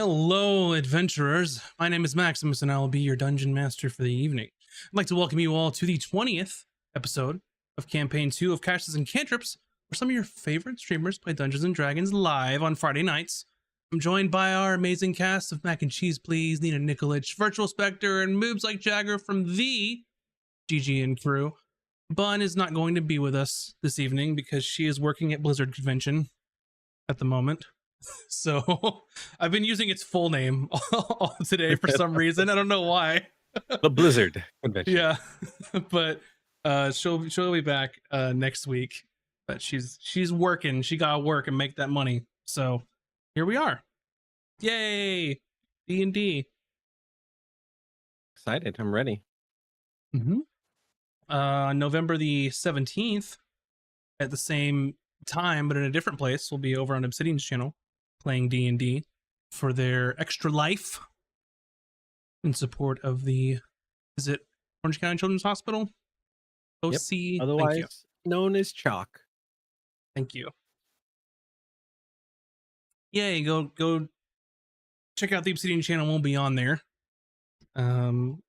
Hello, adventurers. My name is Maximus, and I will be your dungeon master for the evening. I'd like to welcome you all to the 20th episode of Campaign 2 of Cashes and Cantrips, where some of your favorite streamers play Dungeons and Dragons live on Friday nights. I'm joined by our amazing cast of Mac and Cheese Please, Nina Nikolic, Virtual Spectre, and moves like Jagger from the GG and crew. Bun is not going to be with us this evening because she is working at Blizzard Convention at the moment. So I've been using its full name all today for some reason. I don't know why. The Blizzard Convention. Yeah, but she'll be back next week. But she's working. She gotta work and make that money. So here we are. Yay! D&D. Excited. I'm ready. November the 17th at the same time, but in a different place, we'll be over on Obsidian's channel playing D&D for their Extra Life in support of the, is it Orange County Children's Hospital? OC. Yep. Otherwise known as Chalk. Thank you. Yay, go check out the Obsidian channel. We'll be on there. And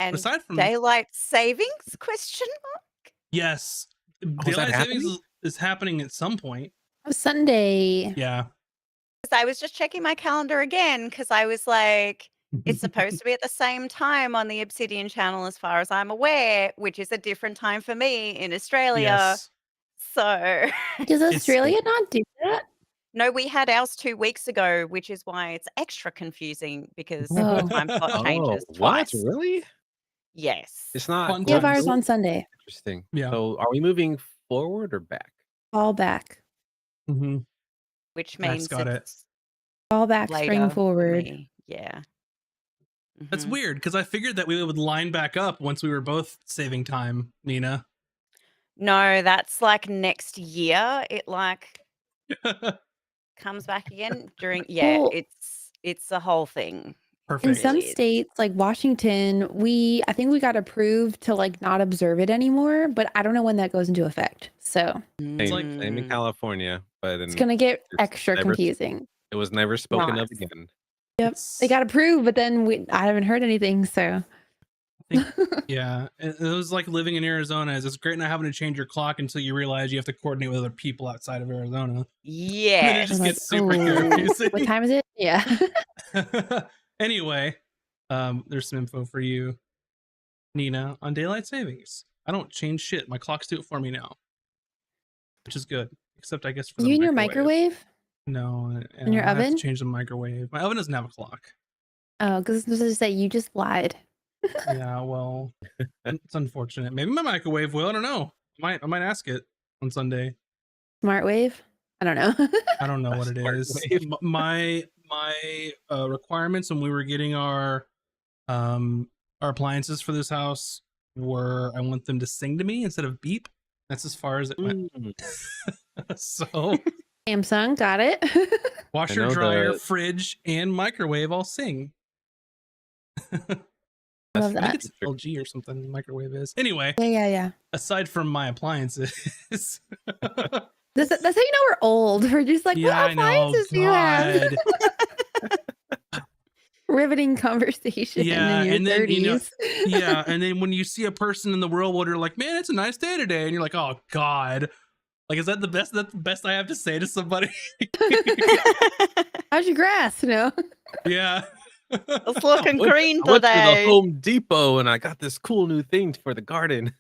aside from daylight savings? Question mark? Yes. is Daylight that savings is happening at some point. Sunday. Yeah. I was just checking my calendar again because I was like, it's supposed to be at the same time on the Obsidian channel as far as I'm aware, which is a different time for me in Australia. Yes. So Does Australia not do that? no, we had ours 2 weeks ago, which is why it's extra confusing because Oh. the time slot changes what? twice. Really? Yes. It's not. Fun We have times. ours on Sunday. Interesting. Yeah. So are we moving forward or back? All back. Mm-hmm. Which Max means got it. it's All back. later Spring for forward. me. Yeah. That's Mhm. weird because I figured that we would line back up once we were both saving time, Nina. No, that's like next year. It like comes back again during Well- it's a whole thing. Perfect. In some Really is. states, like Washington, I think we got approved to like not observe it anymore, but I don't know when that goes into effect. So Same like- in California, but it's gonna get it's extra never- confusing. it was never spoken of Nice. again. Yep. They got approved, but then I haven't heard anything. So Yeah, it was like living in Arizona. It's great not having to change your clock until you realize you have to coordinate with other people outside of Arizona. And then it Yes. just I'm gets super "Ooh, confusing. what time is it? Yeah. Anyway, there's some info for you, Nina, on daylight savings. I don't change shit. My clocks do it for me now, which is good. Except I guess for the You and your microwave? No, And your I have to oven? change the microwave. My oven doesn't have a clock. Oh, because this is that you just lied. Yeah, well, it's unfortunate. Maybe my microwave will. I don't know. I might ask it on Sunday. Smart wave? I don't know. I don't know what it Smart is. wave. My requirements when we were getting our appliances for this house were I want them to sing to me instead of beep. That's as far as it went. So Samsung, got it. washer, know dryer, the- fridge, and microwave all sing. Love I think that. it's LG or something. The microwave is anyway. Yeah. Aside from my appliances, That's how you know we're old. We're just like, yeah, what I know. appliances do you have? God. Riveting conversation Yeah, in your and then, 30s. you know, yeah, and then when you see a person in the real world, you're like, man, it's a nice day today, and you're like, oh God, like, is that the best? That's the best I have to say to somebody? How's your grass? No. Yeah. It's looking green I went to the today. Home Depot and I got this cool new thing for the garden.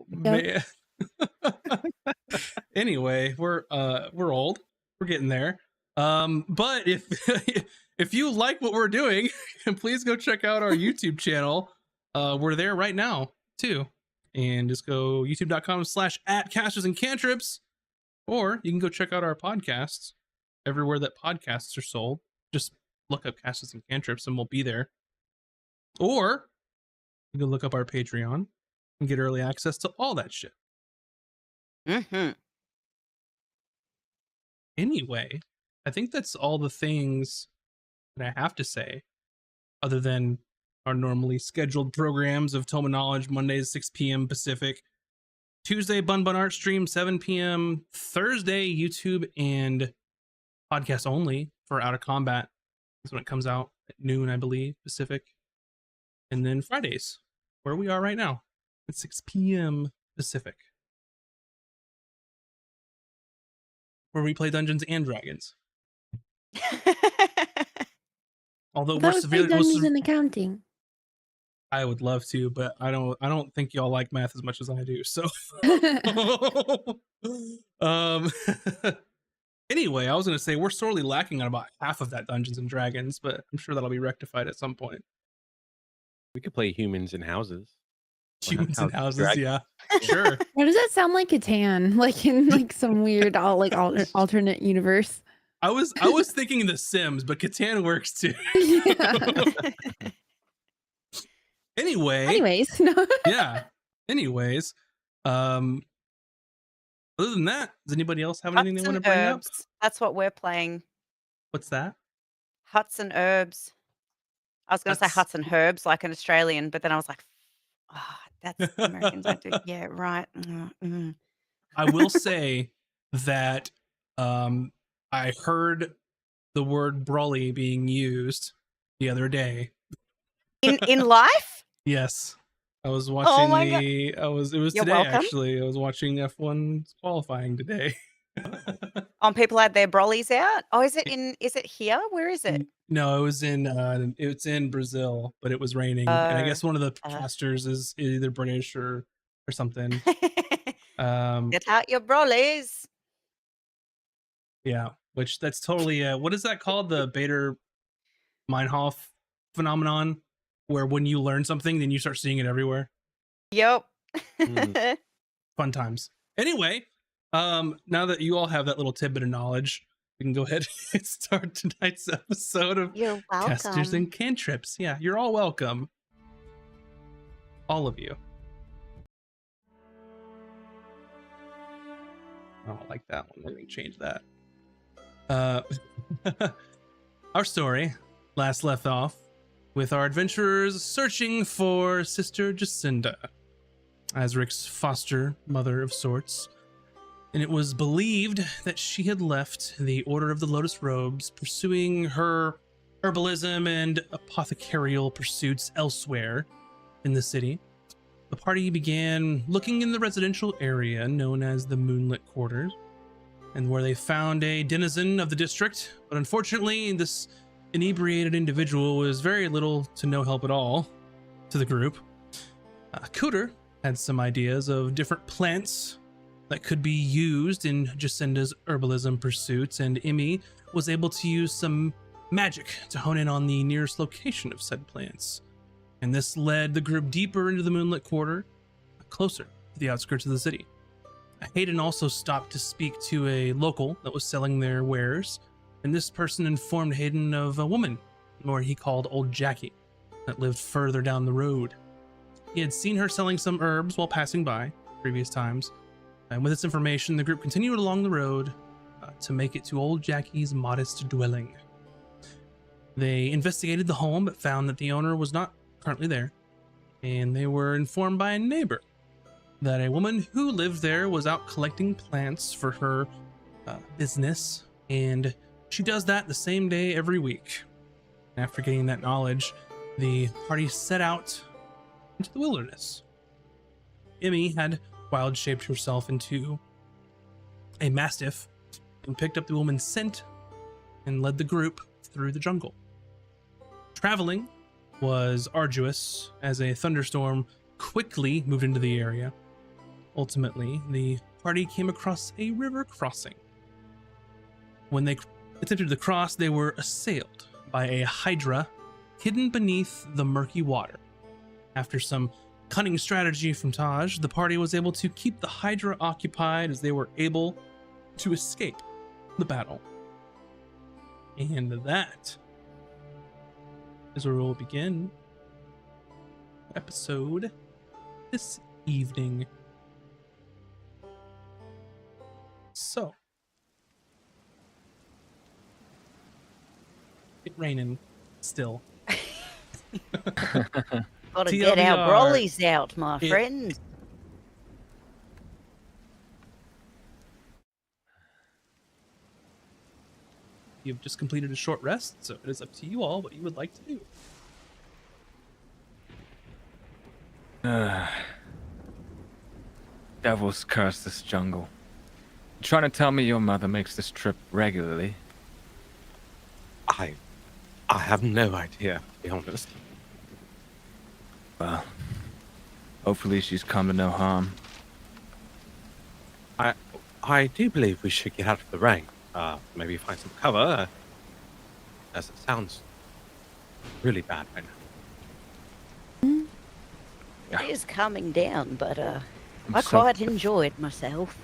Man. Anyway, we're old. We're getting there. But if if you like what we're doing, please go check out our YouTube channel. We're there right now too. And just go youtube.com/@casters and cantrips, or you can go check out our podcasts everywhere that podcasts are sold. Just look up Casters and Cantrips and we'll be there. Or you can look up our Patreon and get early access to all that shit. Mm-hmm. Anyway, I think that's all the things that I have to say, other than our normally scheduled programs of Tome of Knowledge, Mondays, 6 p.m. Pacific, Tuesday, Bun Art stream, 7 p.m., Thursday, YouTube and podcast only for Out of Combat is when it comes out at noon, I believe, Pacific. And then Fridays, where we are right now, at 6 p.m. Pacific, where we play Dungeons and Dragons. Although That we're was like severely, Dungeons and Accounting. I would love to, but I don't think y'all like math as much as I do. So, um, anyway, I was gonna say we're sorely lacking on about half of that Dungeons and Dragons, but I'm sure that'll be rectified at some point. We could play humans in houses. Or Humans in houses, houses, dragons. yeah, sure. Why does that sound like Catan? Like in like some weird alternate universe. I was thinking The Sims, but Catan works too. Yeah. Anyways, No. yeah. Anyways, other than that, does anybody else have anything Huts they want and to bring up? herbs. That's what we're playing. What's that? Huts and herbs. I was going to say Huts. huts and herbs like an Australian, but then I was like, oh, that's Americans don't do. Yeah, right. I will say that I heard the word brolly being used the other day. In life? Yes. I was watching Oh my God. it was You're today welcome. actually. I was watching F1 qualifying today. People had their brollies out. Oh, is it here? Where is it? No, it's in Brazil, but it was raining. And I guess one of the casters is either British or something. Get out your brollies. Yeah, which that's totally what is that called? The Bader Meinhof phenomenon, where when you learn something, then you start seeing it everywhere. Yep. Fun times. Anyway, now that you all have that little tidbit of knowledge, we can go ahead and start tonight's episode of You're Casters welcome. and Cantrips. Yeah, you're all welcome. All of you. I don't like that one. We're going to change that. Our story last left off with our adventurers searching for Sister Jacinda, Azric's foster mother of sorts, and it was believed that she had left the Order of the Lotus Robes pursuing her herbalism and apothecarial pursuits elsewhere in the city. The party began looking in the residential area known as the Moonlit Quarters, and where they found a denizen of the district, but unfortunately this inebriated individual was very little to no help at all to the group. Cooter had some ideas of different plants that could be used in Jacinda's herbalism pursuits, and Emmy was able to use some magic to hone in on the nearest location of said plants. And this led the group deeper into the Moonlit Quarter, closer to the outskirts of the city. Hayden also stopped to speak to a local that was selling their wares, and this person informed Hayden of a woman, or he called Old Jackie, that lived further down the road. He had seen her selling some herbs while passing by previous times, and with this information, the group continued along the road to make it to Old Jackie's modest dwelling. They investigated the home, but found that the owner was not currently there, and they were informed by a neighbor that a woman who lived there was out collecting plants for her business, and she does that the same day every week. After getting that knowledge, the party set out into the wilderness. Emmy had wild shaped herself into a mastiff and picked up the woman's scent and led the group through the jungle. Traveling was arduous as a thunderstorm quickly moved into the area. Ultimately, the party came across a river crossing. When they attempted to cross, they were assailed by a hydra hidden beneath the murky water. After some cunning strategy from Taj, the party was able to keep the hydra occupied as they were able to escape the battle. And that is where we'll begin episode this evening. So, it's raining still. Gotta get our TLDR, brollies out, my friend. you've just completed a short rest, so it is up to you all what you would like to do. Devils curse this jungle. You trying to tell me your mother makes this trip regularly? I have no idea, to be honest. Well, hopefully she's come to no harm. I do believe we should get out of the rain. Maybe find some cover, as it sounds really bad right now. Yeah. It is coming down, but I'm I so- quite enjoyed myself.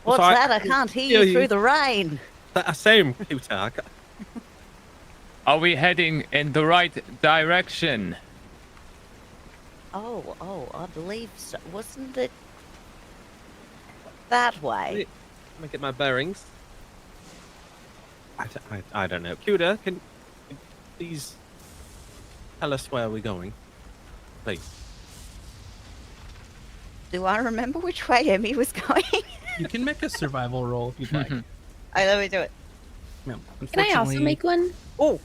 What's I- that? I can't hear yeah, you you- through the rain. Same, Peter. Are we heading in the right direction? Oh, I believe so. Wasn't it that way? Wait, let me get my bearings. I don't know. Cuda, can you please tell us where we're going? Please. Do I remember which way Emmy was going? You can make a survival roll if you'd like. Let me do it. Yeah, Can I also unfortunately, make one? Oh!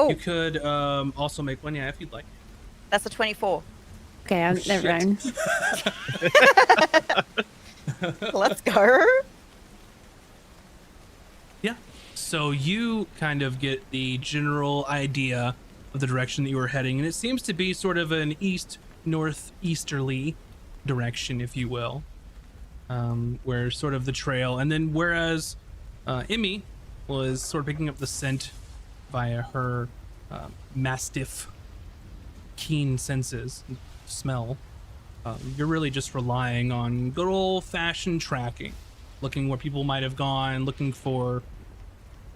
You could also make one, yeah, if you'd like. That's a 24. Okay, I'm never mind. Let's go. Yeah. So you kind of get the general idea of the direction that you were heading, and it seems to be sort of an east-northeasterly direction, if you will, where sort of the trail, and then whereas Emmy was sort of picking up the scent via her mastiff keen senses, smell, you're really just relying on good old-fashioned tracking, looking where people might have gone, looking for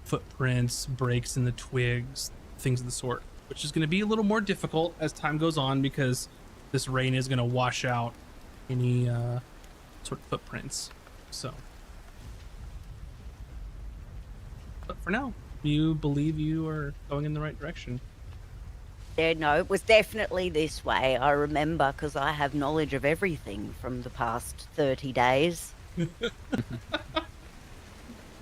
footprints, breaks in the twigs, things of the sort, which is going to be a little more difficult as time goes on because this rain is going to wash out any sort of footprints. So, but for now, you believe you are going in the right direction. Yeah, no, it was definitely this way. I remember because I have knowledge of everything from the past 30 days.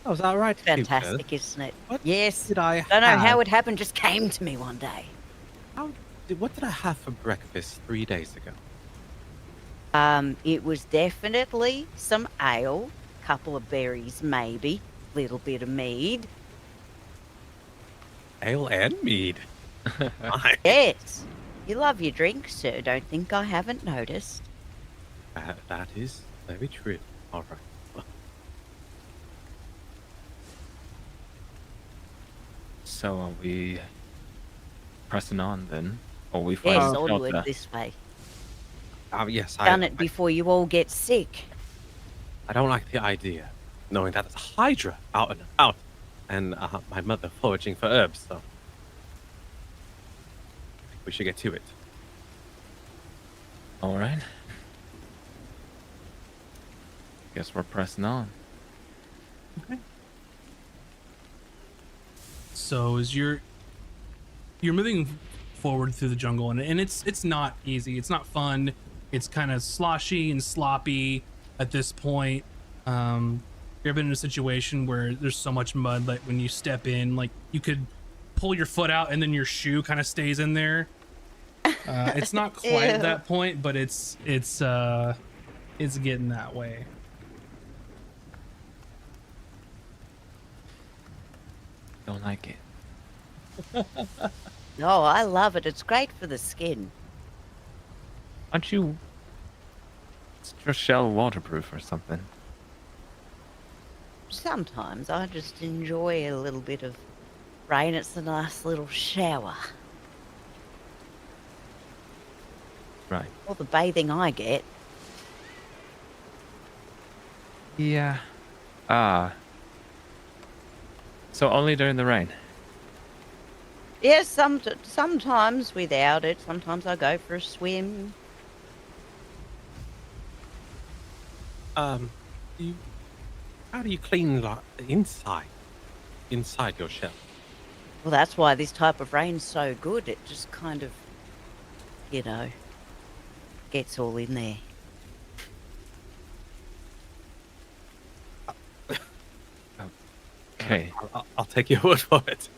Oh, is that right? Peter? Fantastic, isn't it? What Yes. did I Don't know how have? it happened, just came to me one day. What did I have for breakfast 3 days ago? It was definitely some ale, couple of berries maybe, little bit of mead. Ale and mead. My, Yes. You love your drink, sir. Don't think I haven't noticed. that is very true. All right. Well, So are we pressing on then? Or we Yes, find onward shelter? this way. yes, Done it before you all get sick. I don't like the idea, knowing that there's a Hydra out and about, and my mother foraging for herbs. So we should get to it. All right. Guess we're pressing on. Okay. So as you're moving forward through the jungle, and it's not easy. It's not fun. It's kind of sloshy and sloppy at this point. You ever been in a situation where there's so much mud, like when you step in, like you could pull your foot out and then your shoe kind of stays in there. It's not quite at Ew. that point, but it's getting that way. Don't like it. Oh, I love it. It's great for the skin. Aren't you... Is your shell waterproof or something? Sometimes I just enjoy a little bit of rain. It's a nice little shower. Right. All the bathing I get. Yeah. So only during the rain? Yes, sometimes without it. Sometimes I go for a swim. How do you clean the inside your shell? Well, that's why this type of rain's so good. It just kind of you know, gets all in there. Okay. I'll take your word for it.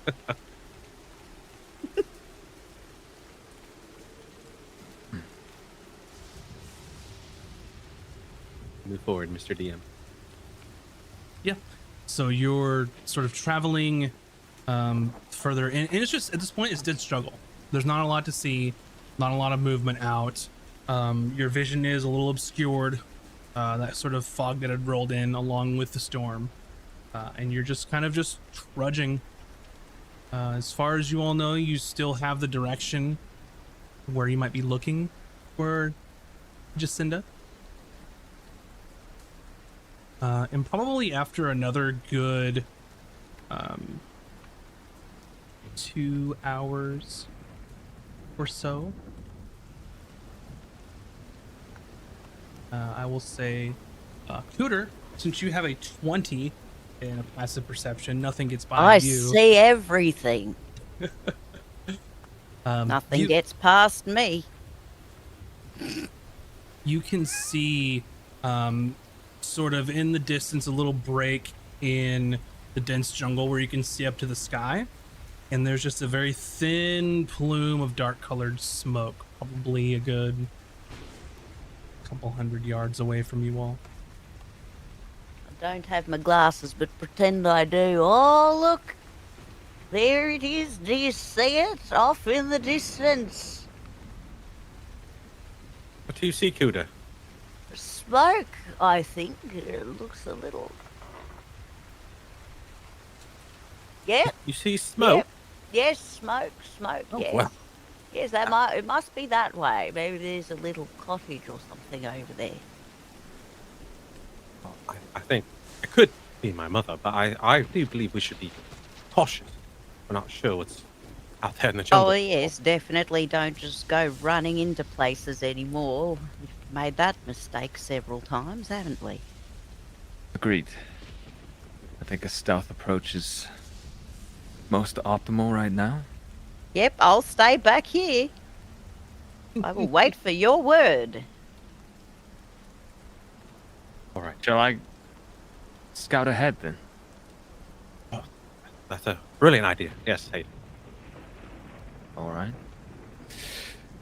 Move forward, Mr. DM. Yeah. So you're sort of traveling further in, and it's just at this point it's dead struggle. There's not a lot to see, not a lot of movement out. Your vision is a little obscured, that sort of fog that had rolled in along with the storm, and you're just kind of just trudging. As far as you all know, you still have the direction where you might be looking for Jacinda. And probably after another good 2 hours or so, I will say, Cooter, since you have a 20 in a passive perception, nothing gets by I you. see everything. Nothing you, gets past me. you can see sort of in the distance a little break in the dense jungle where you can see up to the sky, and there's just a very thin plume of dark colored smoke, probably a good couple 100 yards away from you all. I don't have my glasses, but pretend I do. Oh, look. There it is. Do you see it? Off in the distance. What do you see, Kuda? Smoke, I think. It looks a little... Yep. You see smoke? Yep. Yes, smoke, Oh, yes. wow. Yes, it must be that way. Maybe there's a little cottage or something over there. Well, I think it could be my mother, but I do believe we should be cautious. We're not sure what's out there in the jungle. Oh, yes, definitely don't just go running into places anymore. We've made that mistake several times, haven't we? Agreed. I think a stealth approach is most optimal right now. Yep, I'll stay back here. I will wait for your word. All right. Shall I scout ahead then? That's a brilliant idea. Yes, hey. All right.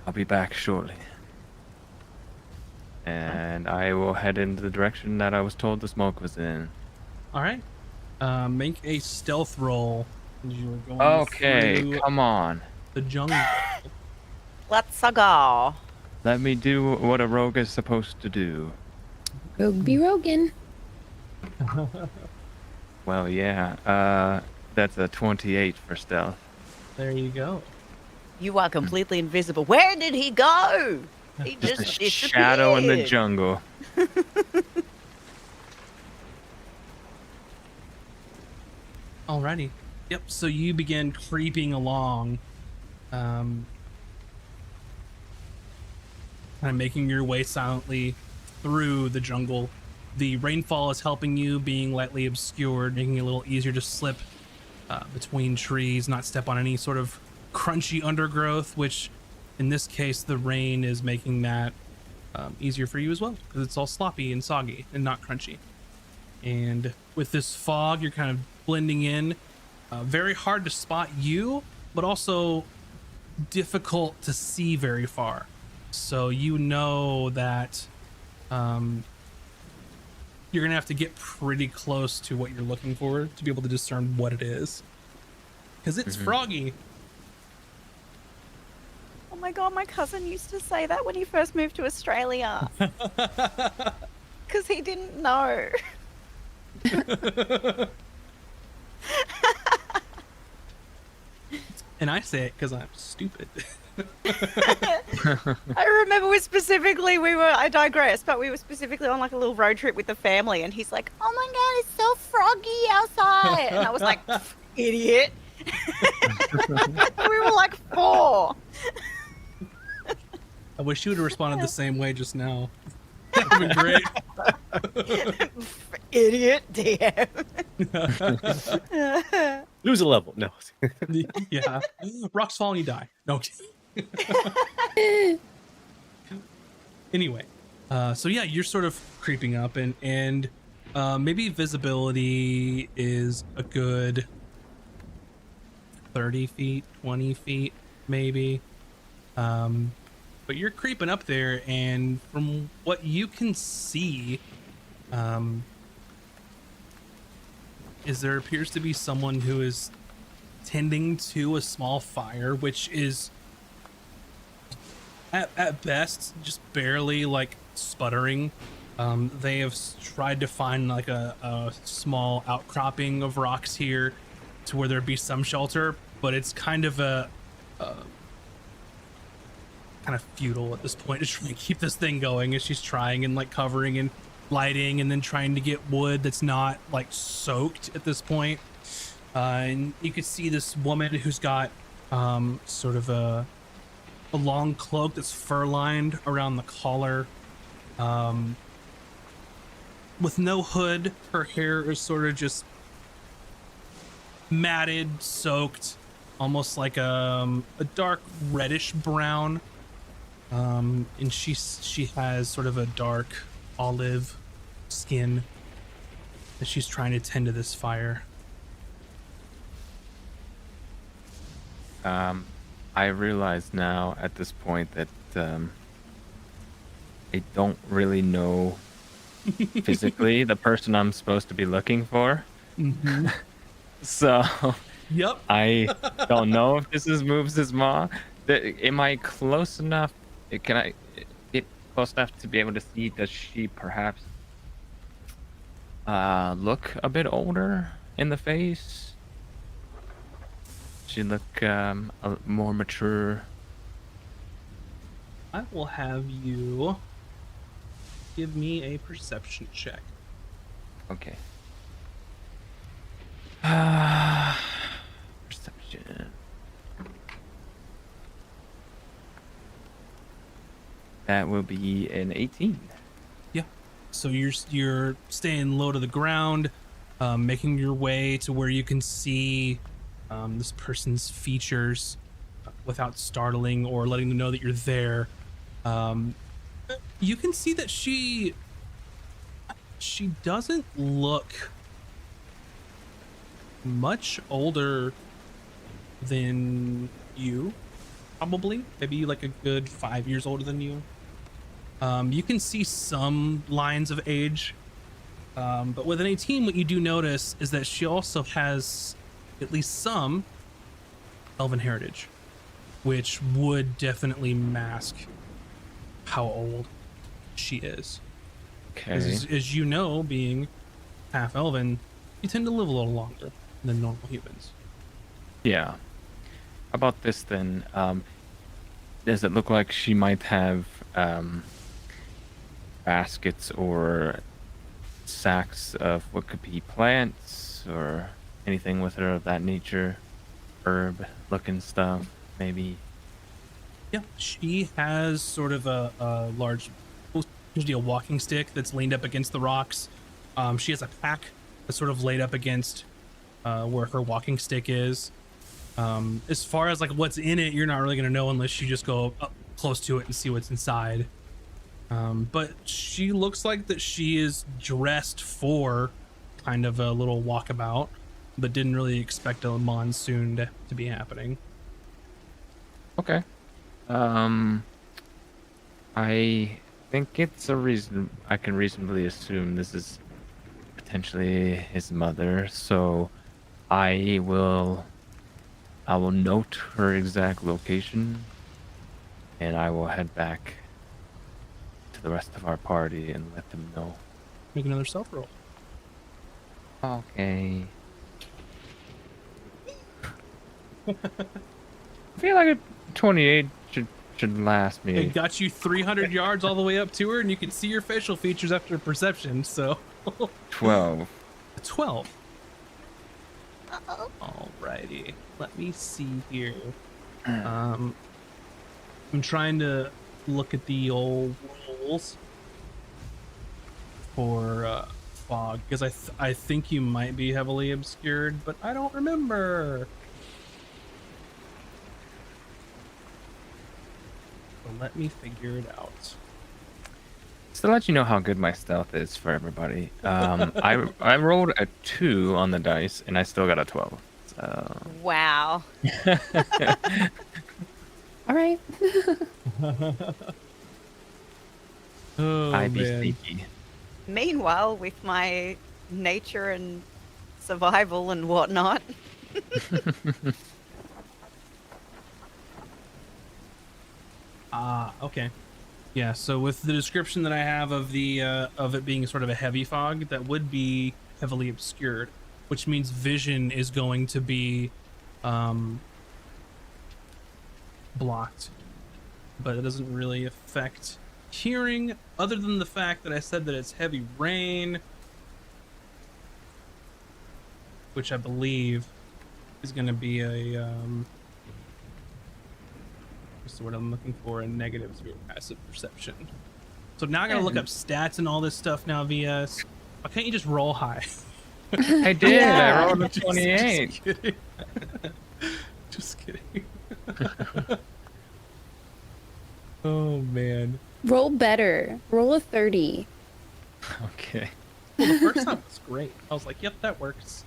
I'll be back shortly. And I will head into the direction that I was told the smoke was in. All right. Make a stealth roll. as you are going Okay, through come on. the jungle. Let's go. Let me do what a rogue is supposed to do. Rogue be Rogan. Well, yeah. That's a 28 for stealth. There you go. You are completely invisible. Where did he go? He just Just a shadow in the disappeared. jungle. Alrighty. Yep. So you begin creeping along, kind of making your way silently through the jungle. The rainfall is helping you, being lightly obscured, making it a little easier to slip between trees, not step on any sort of crunchy undergrowth, which in this case, the rain is making that easier for you as well, because it's all sloppy and soggy and not crunchy. And with this fog, you're kind of blending in. Very hard to spot you, but also difficult to see very far. So you know that you're gonna have to get pretty close to what you're looking for to be able to discern what it is, because it's froggy. Oh my god, my cousin used to say that when he first moved to Australia. Because he didn't know. And I say it because I'm stupid. I remember I digress, but we were specifically on like a little road trip with the family, and he's like, oh my god, it's so froggy outside. And I was like, idiot. We were like 4. I wish you would have responded the same way just now. That would have been great. Idiot, damn. Lose a level. No. Yeah. Rocks fall and you die. No. Anyway, so yeah, you're sort of creeping up, and maybe visibility is a good 30 feet, 20 feet, maybe. But you're creeping up there, and from what you can see, is there appears to be someone who is tending to a small fire, which is at best just barely like sputtering. They have tried to find like a small outcropping of rocks here to where there'd be some shelter, but it's kind of kind of futile at this point to try and keep this thing going as she's trying and like covering and lighting and then trying to get wood that's not like soaked at this point. And you could see this woman who's got sort of a long cloak that's fur lined around the collar, with no hood. Her hair is sort of just matted, soaked, almost like a dark reddish brown. And she has sort of a dark olive skin as she's trying to tend to this fire. I realize now at this point that I don't really know physically the person I'm supposed to be looking for. Mm-hmm. So Yep. I don't know if this is Moves' mom. Am I close enough? Can I get close enough to be able to see? Does she perhaps look a bit older in the face? She look more mature. I will have you give me a perception check. Okay. Perception. That will be an 18. Yeah. So you're staying low to the ground, making your way to where you can see this person's features without startling or letting them know that you're there. You can see that she doesn't look much older than you, probably maybe like a good 5 years older than you. You can see some lines of age, but with an 18, what you do notice is that she also has at least some elven heritage, which would definitely mask how old she is. Okay. As you know, being half elven, you tend to live a little longer than normal humans. Yeah. How about this then? Does it look like she might have baskets or sacks of what could be plants or anything with her of that nature? Herb looking stuff, maybe? Yeah, she has sort of a large, usually a walking stick that's leaned up against the rocks. She has a pack that's sort of laid up against where her walking stick is. As far as like what's in it, you're not really going to know unless you just go up close to it and see what's inside. But she looks like that she is dressed for kind of a little walkabout, but didn't really expect a monsoon to be happening. Okay. I think it's a reason I can reasonably assume this is potentially his mother, so I will note her exact location and I will head back to the rest of our party and let them know. Make another stealth roll. Okay. I feel like a 28 should last me. It got you 300 yards all the way up to her, and you can see your facial features after perception. So 12. 12. Uh-oh. Alrighty, let me see here. I'm trying to look at the old rules for fog because I think you might be heavily obscured, but I don't remember. let me figure it out. Just to let you know how good my stealth is for everybody. I rolled a 2 on the dice and I still got a 12. So Wow. All right. Oh, I be man. sneaky. Meanwhile, with my nature and survival and whatnot, Okay. Yeah, so with the description that I have of the of it being sort of a heavy fog, that would be heavily obscured, which means vision is going to be blocked. But it doesn't really affect hearing, other than the fact that I said that it's heavy rain, which I believe is going to be a what's the word I'm looking for? A negative through passive perception. So now I gotta look up stats and all this stuff now, VS. Why can't you just roll high? I did. Yeah. I rolled a 28. Just kidding. Just kidding. Oh man. Roll better. Roll a 30. Okay. Well, the first time was great. I was like, yep, that works.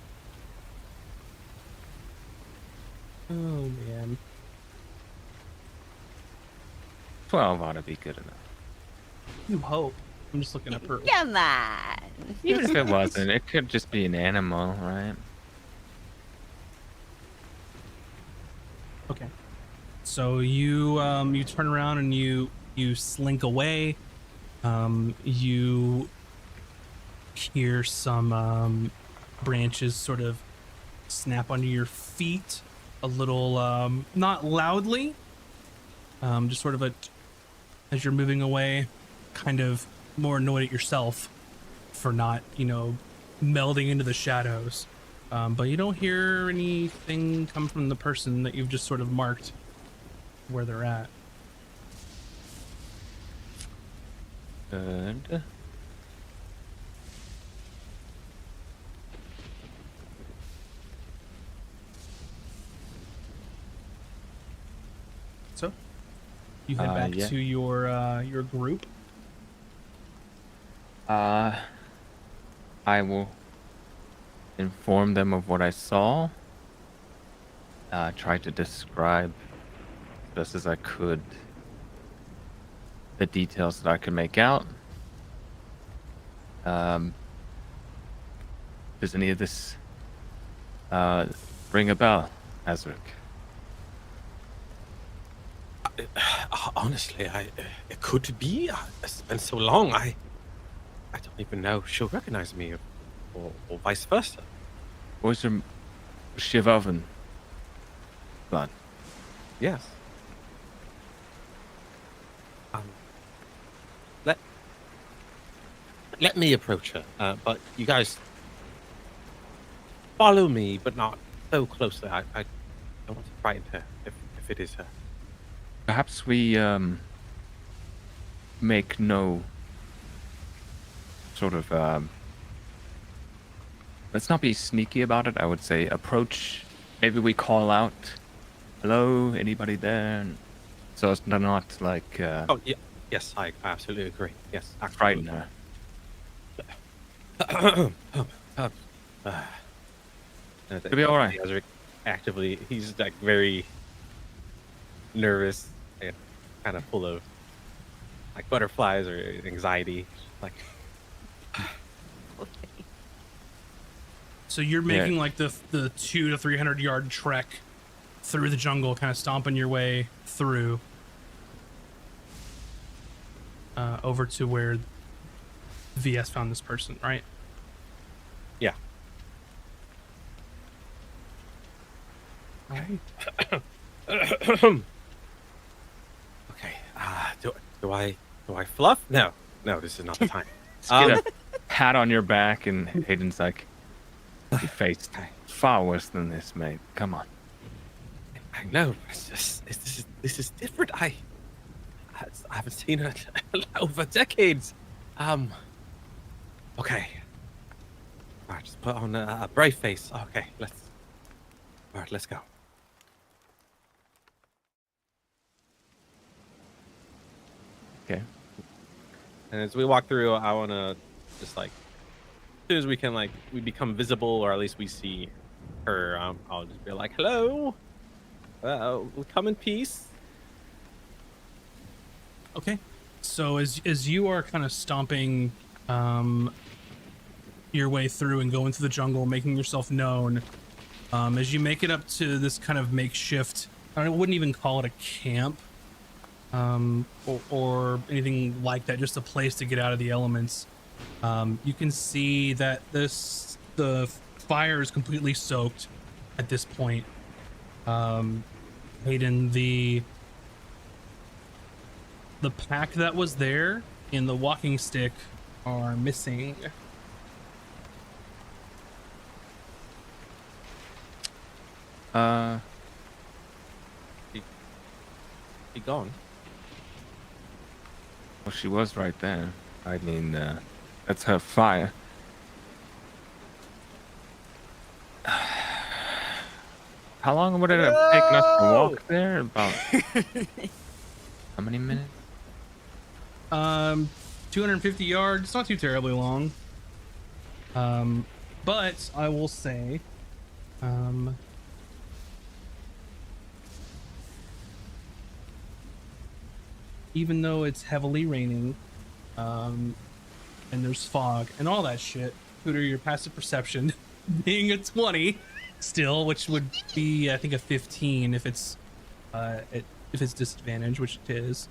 Oh man. 12 ought to be good enough. You hope. I'm just looking up her. come on. Even if it wasn't, it could just be an animal, right? Okay. So you you turn around and you slink away. You hear some branches sort of snap under your feet a little, not loudly, just sort of as you're moving away, kind of more annoyed at yourself for not, melding into the shadows. But you don't hear anything come from the person that you've just sort of marked where they're at. Good. So you head back yeah. to your group. I will inform them of what I saw. Try to describe best as I could the details that I could make out. Does any of this ring a bell, Azric? Honestly, it could be. It's been so long. I don't even know if she'll recognize me, or vice versa. Was her Shivavan blood? Yes. Let me approach her. But you guys follow me, but not so closely. I don't want to frighten her if it is her. Perhaps we make no sort of let's not be sneaky about it. I would say approach. Maybe we call out, "Hello, anybody there?" So as to not like Oh, yeah. Yes, I absolutely agree. Yes, frighten her. It'll be all right. Actively, he's like very nervous and kind of full of like butterflies or anxiety. Like, So you're making like the 200 to 300 yard trek through the jungle, kind of stomping your way through over to where VS found this person, right? yeah. Right. Okay. Do I fluff? No, this is not the time. Get a pat on your back, and Hayden's like, "You faced far worse than this, mate. Come on." I know. This is different. I haven't seen her over decades. Okay. All right, just put on a brave face. Okay, let's go. And as we walk through, I want to just like, as soon as we can, like, we become visible, or at least we see her, I'll just be like, hello, come in peace. Okay. So as you are kind of stomping your way through and going through the jungle, making yourself known, as you make it up to this kind of makeshift, I wouldn't even call it a camp, or anything like that, just a place to get out of the elements. You can see that the fire is completely soaked at this point. Hayden, the pack that was there and the walking stick are missing. He gone. Well, she was right there. I mean, that's her fire. How long would it have taken us to walk there? About how many minutes? 250 yards. It's not too terribly long. But I will say, even though it's heavily raining, and there's fog and all that shit, Hooter, your passive perception being a 20 still, which would be, I think, a 15 if it's disadvantage, which it is.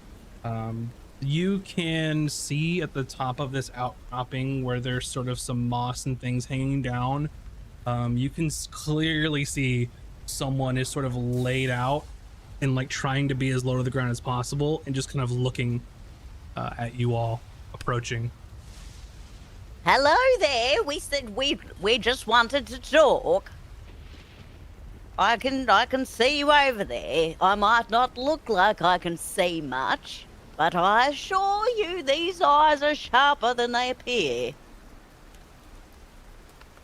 You can see at the top of this outcropping where there's sort of some moss and things hanging down. You can clearly see someone is sort of laid out and like trying to be as low to the ground as possible and just kind of looking at you all approaching. Hello there. We said we just wanted to talk. I can see you over there. I might not look like I can see much, but I assure you these eyes are sharper than they appear.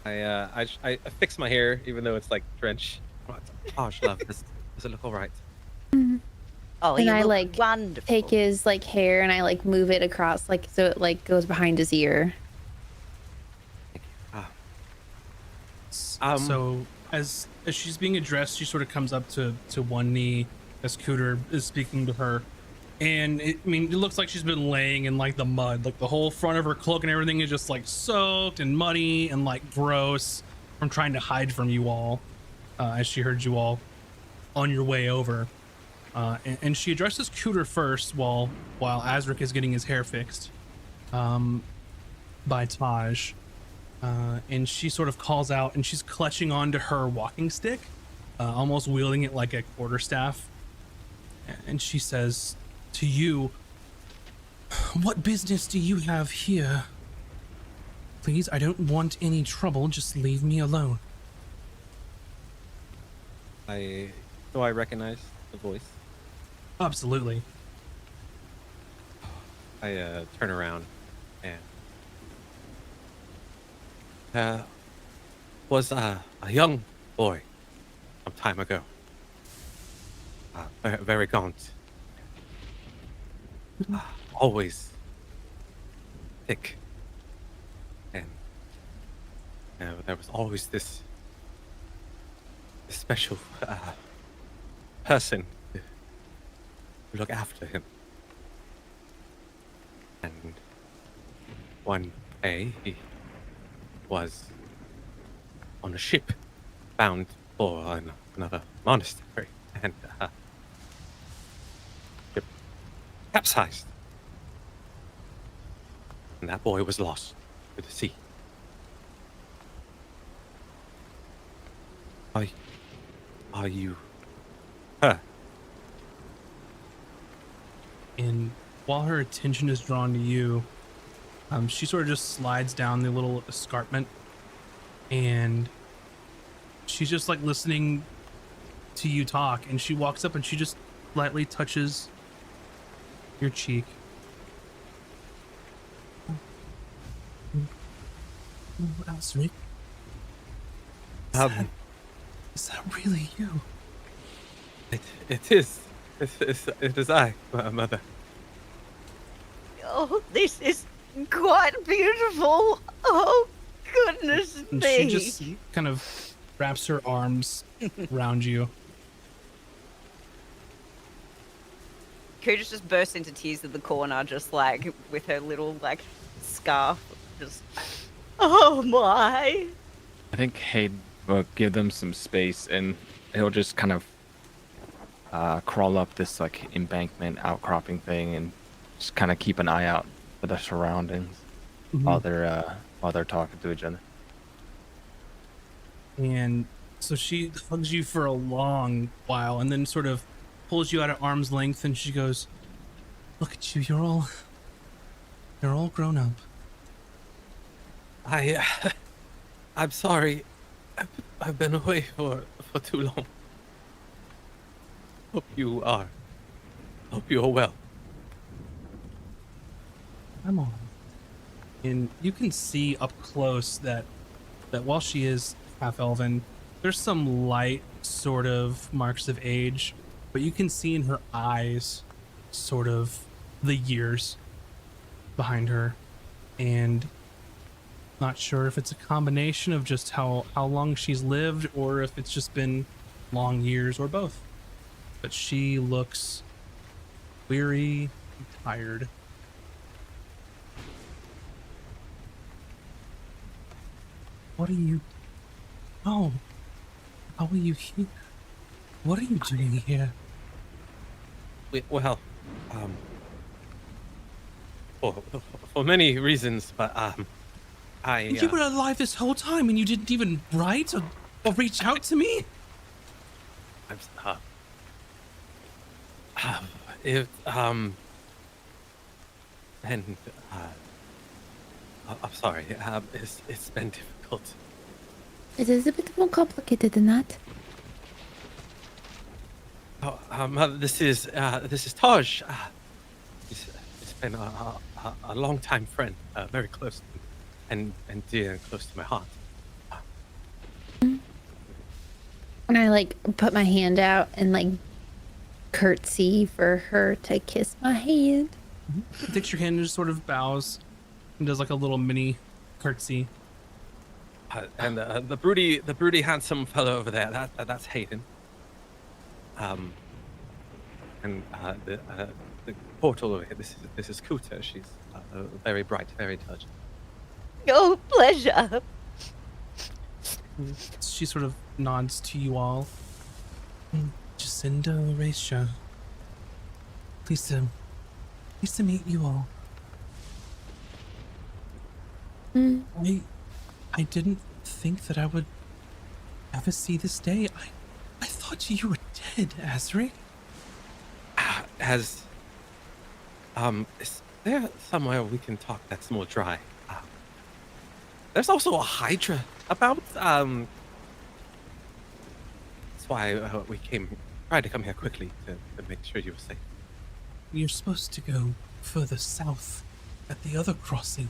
I fix my hair, even though it's like drenched. Gosh, love, does it look all right? Oh, And you I look like wonderful. take his like hair and I like move it across like so it like goes behind his ear. So as she's being addressed, she sort of comes up to one knee as Cooter is speaking to her, and it looks like she's been laying in like the mud, like the whole front of her cloak and everything is just like soaked and muddy and like gross from trying to hide from you all, as she heard you all on your way over, and she addresses Cooter first while Azric is getting his hair fixed by Taj. And she sort of calls out, and she's clutching onto her walking stick, almost wielding it like a quarterstaff. And she says to you, "What business do you have here? Please, I don't want any trouble. Just leave me alone." Do I recognize the voice? Absolutely. I turn around and was a young boy some time ago. Very gaunt. Always thick. And there was always this special person to look after him. And one day he was on a ship bound for another monastery, and ship capsized, and that boy was lost to the sea. Are you her? And while her attention is drawn to you, she sort of just slides down the little escarpment, and she's just like listening to you talk, and she walks up and she just lightly touches your cheek. Azric, is that really you? It is. It is I, mother. Oh, this is quite beautiful. Oh, goodness And me. she just kind of wraps her arms around you. Kudos just bursts into tears in the corner, just like with her little like scarf. Just, oh my. I think Hayden will give them some space, and he'll just kind of crawl up this like embankment outcropping thing, and just kind of keep an eye out for the surroundings while they're talking to each other. And so she hugs you for a long while and then sort of pulls you out at arm's length and she goes, "Look at you, you're all grown up." I'm sorry. I've been away for too long. Hope you are well. I'm on. And you can see up close that while she is half elven, there's some light sort of marks of age, but you can see in her eyes sort of the years behind her. And not sure if it's a combination of just how long she's lived or if it's just been long years or both. But she looks weary and tired. What are you... Oh, how are you here? What are you doing here? Well, for many reasons, but You were alive this whole time and you didn't even write or reach out to me? I'm it and I'm sorry. It's been difficult. It is a bit more complicated than that. This is Taj. It's been a long time friend, very close and dear and close to my heart. And I like put my hand out and like curtsy for her to kiss my hand. He takes your hand and just sort of bows and does like a little mini curtsy. And the broody handsome fellow over there, that's Hayden. And the portal over here, this is Kuta. She's very bright, very intelligent. Oh, pleasure. She sort of nods to you all. Jacinda, Horatia. Pleased to meet you all. I didn't think that I would ever see this day. I thought you were dead, Azric. Is there somewhere we can talk that's more dry? There's also a Hydra about. That's why we tried to come here quickly to make sure you were safe. You're supposed to go further south at the other crossing.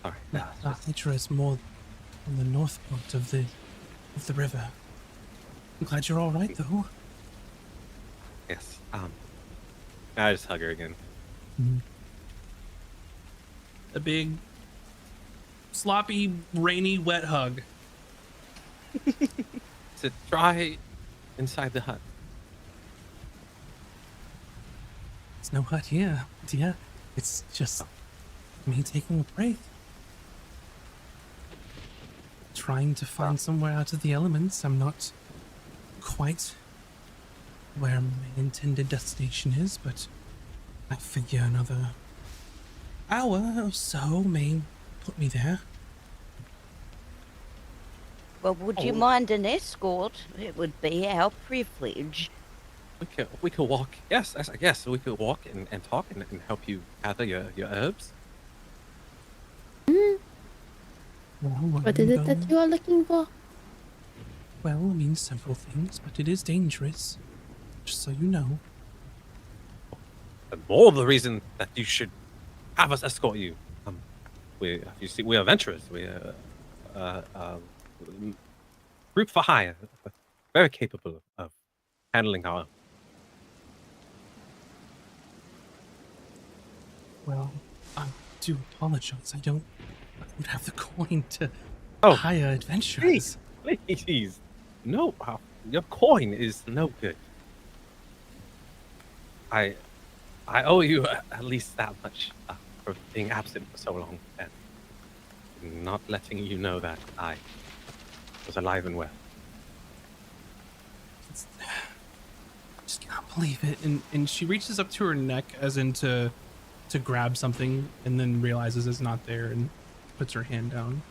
Sorry. The Hydra is more on the north part of the river. I'm glad you're all right, though. Yes. I just hug her again. A big, sloppy, rainy, wet hug. Is it dry inside the hut? It's no hut here, dear. It's just me taking a break. Trying to find somewhere out of the elements. I'm not quite where my intended destination is, but I figure another hour or so may put me there. Well, would you mind an escort? It would be our privilege. We could walk. Yes, I guess we could walk and talk and help you gather your herbs. What is it that you are looking for? Well, I mean several things, but it is dangerous. Just so you know. And more the reason that you should have us escort you. We are adventurers. We are group for hire, very capable of handling our. Well, I do apologize. I don't have the coin to Oh, hire adventurers. please. No, your coin is no good. I owe you at least that much for being absent for so long and not letting you know that I was alive and well. Just can't believe it. And she reaches up to her neck as in to grab something, and then realizes it's not there and puts her hand down.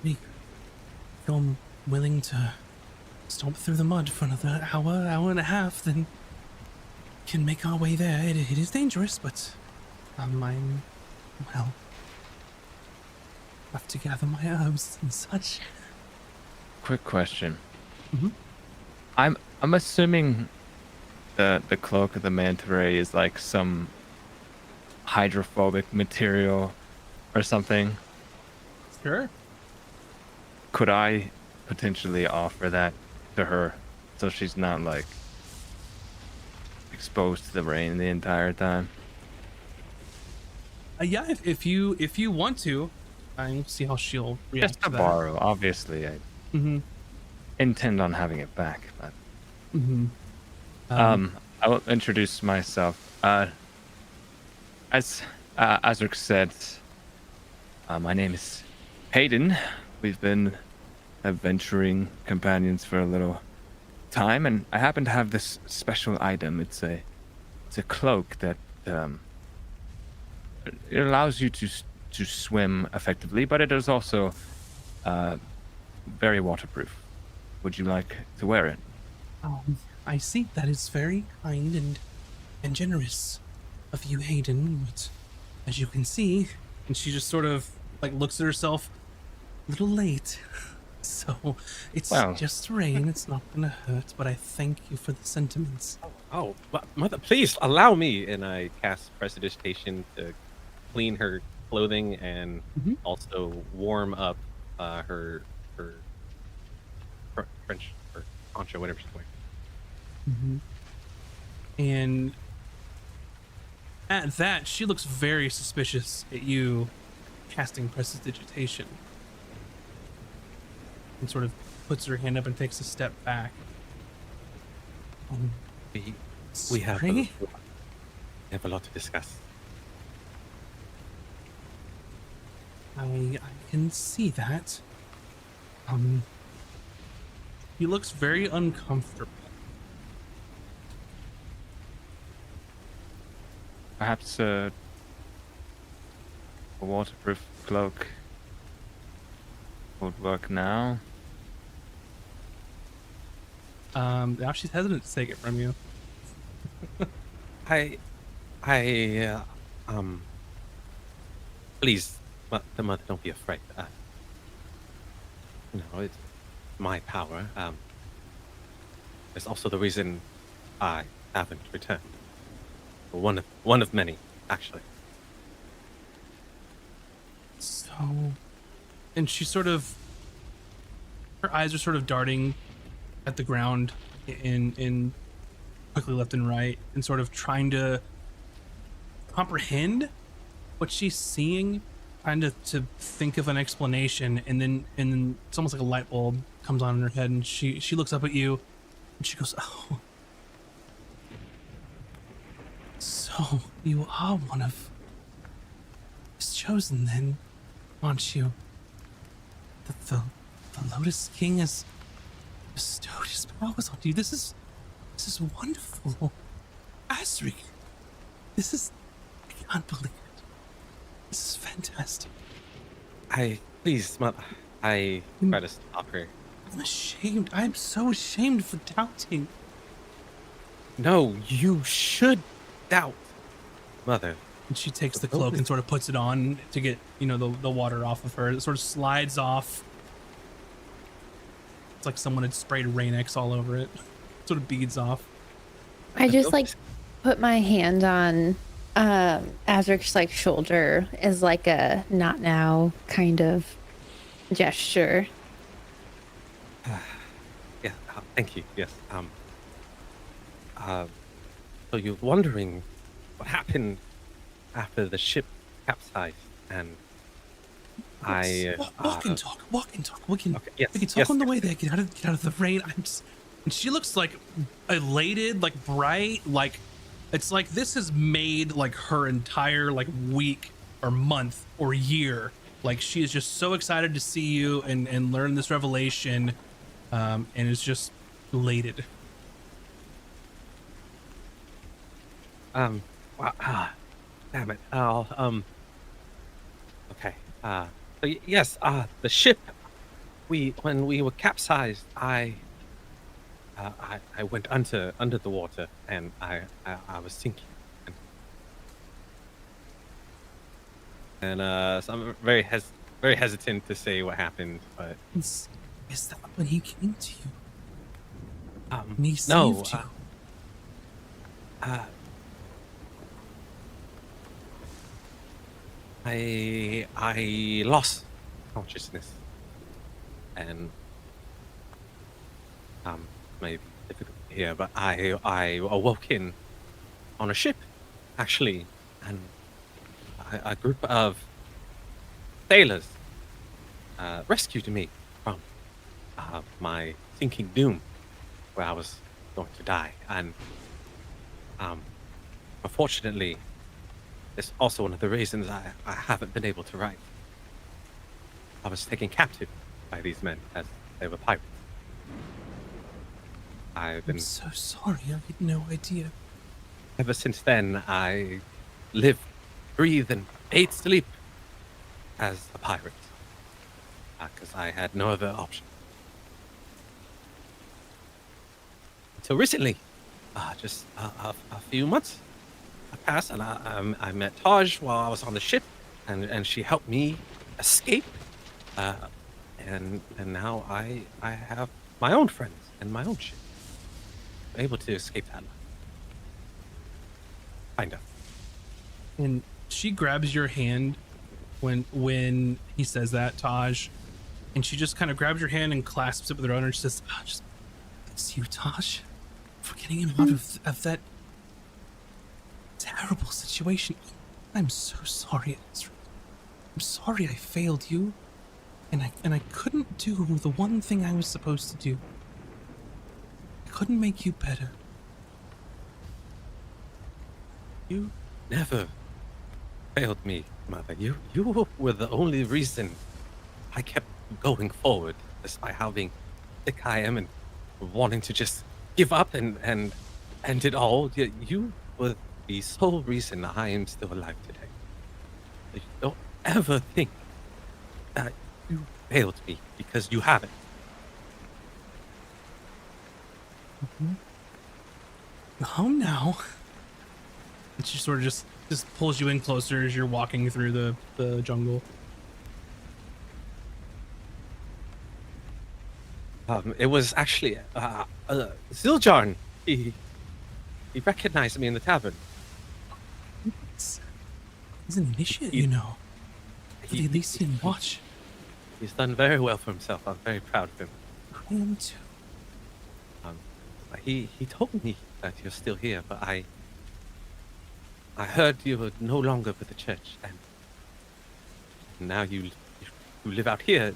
If you're willing to stomp through the mud for another hour and a half, then can make our way there. It is dangerous, but I'm well, have to gather my herbs and such. Quick question. Mhm. I'm assuming the cloak of the manta ray is like some hydrophobic material or something. Sure. Could I potentially offer that to her so she's not like exposed to the rain the entire time? Yeah, if you want to, I'll see how she'll react Just to to that. borrow. Obviously, I Mm-hmm. intend on having it back, but Mm-hmm. I will introduce myself. As Azric said, my name is Hayden. We've been adventuring companions for a little time, and I happen to have this special item. It's a cloak that it allows you to swim effectively, but it is also very waterproof. Would you like to wear it? I see. That is very kind and generous of you, Hayden. But as you can see, and she just sort of like looks at herself a little late. So it's Well. just rain. It's not gonna hurt. But I thank you for the sentiments. Oh, mother, please allow me. And I cast Prestidigitation to clean her clothing and Mhm. also warm up her French or poncho, whatever she's wearing. Mm-hmm. And at that, she looks very suspicious at you casting prestidigitation, and sort of puts her hand up and takes a step back. We have Sorry? a lot to discuss. I can see that. He looks very uncomfortable. Perhaps a waterproof cloak would work now. Now she's hesitant to take it from you. Please, the mother, don't be afraid. No, it's my power. It's also the reason I haven't returned. One of many, actually. So, and she sort of, her eyes are sort of darting at the ground in quickly left and right, and sort of trying to comprehend what she's seeing, trying to think of an explanation, and then it's almost like a light bulb comes on in her head, and she looks up at you, and she goes, "Oh, so you are one of his chosen, then, aren't you? The Lotus King has bestowed his powers on you. This is wonderful, Asric. I can't believe it. This is fantastic. Please, mother. I try to stop her. I'm ashamed. I'm so ashamed for doubting. No, you should doubt, mother. And she takes the cloak and sort of puts it on to get, the water off of her. It sort of slides off. It's like someone had sprayed Rain-X all over it. Sort of beads off. I just like put my hand on Azric's like shoulder as like a not now kind of gesture. Yeah, thank you. Yes. So you're wondering what happened after the ship capsized, and I. Walk and talk. Walk and talk. We can. Okay. Yes. We can talk yes, on the yes, way yes. there. Get out of the rain. And she looks like elated, like bright, like it's like this has made like her entire like week or month or year. Like she is just so excited to see you and learn this revelation, and is just elated. Wow, damn it. Oh. Okay. Yes. The ship. When we were capsized, I went under the water, and I was sinking, and so I'm very hesitant to say what happened, but Is that when he came to you? And he no, saved you? I lost consciousness, and maybe difficult to hear, but I awoke on a ship, actually, and a group of sailors rescued me from my sinking doom, where I was going to die, and unfortunately, it's also one of the reasons I haven't been able to write. I was taken captive by these men as they were pirates. I've been I'm so sorry. I had no idea. Ever since then, I live, breathe, and ate sleep as a pirate, because I had no other option. Until recently, just a few months passed, and I met Taj while I was on the ship, and she helped me escape. And now I have my own friends and my own ship, able to escape that life. Kind of. And she grabs your hand when he says that, Taj, and she just kind of grabs your hand and clasps it with her own, and she says, oh, just it's you, Taj, for getting him out of that terrible situation. I'm so sorry, Ezra. I'm sorry I failed you, and I couldn't do the one thing I was supposed to do. I couldn't make you better. You never failed me, Mother. You were the only reason I kept going forward, despite how being sick I am and wanting to just give up and end it all. You were the sole reason I am still alive today. You don't ever think that you failed me, because you haven't. Home now. And she sort of just pulls you in closer as you're walking through the jungle. It was actually Ziljarn. He recognized me in the tavern. He's an initiate, you know. For the Elysian Watch. He's done very well for himself. I'm very proud of him. I am too. He told me that you're still here, but I heard you were no longer with the church, and now you live out here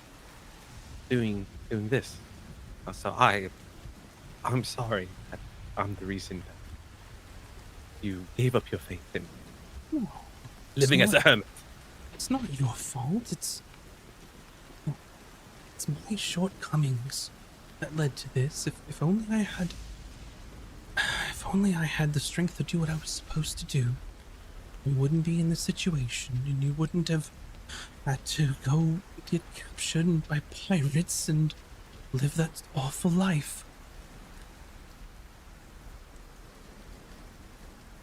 doing this. So I'm sorry that I'm the reason that you gave up your faith in No, living as a hermit. it's not your fault. It's my shortcomings that led to this. If only I had the strength to do what I was supposed to do, you wouldn't be in this situation, and you wouldn't have had to go get captured by pirates and live that awful life.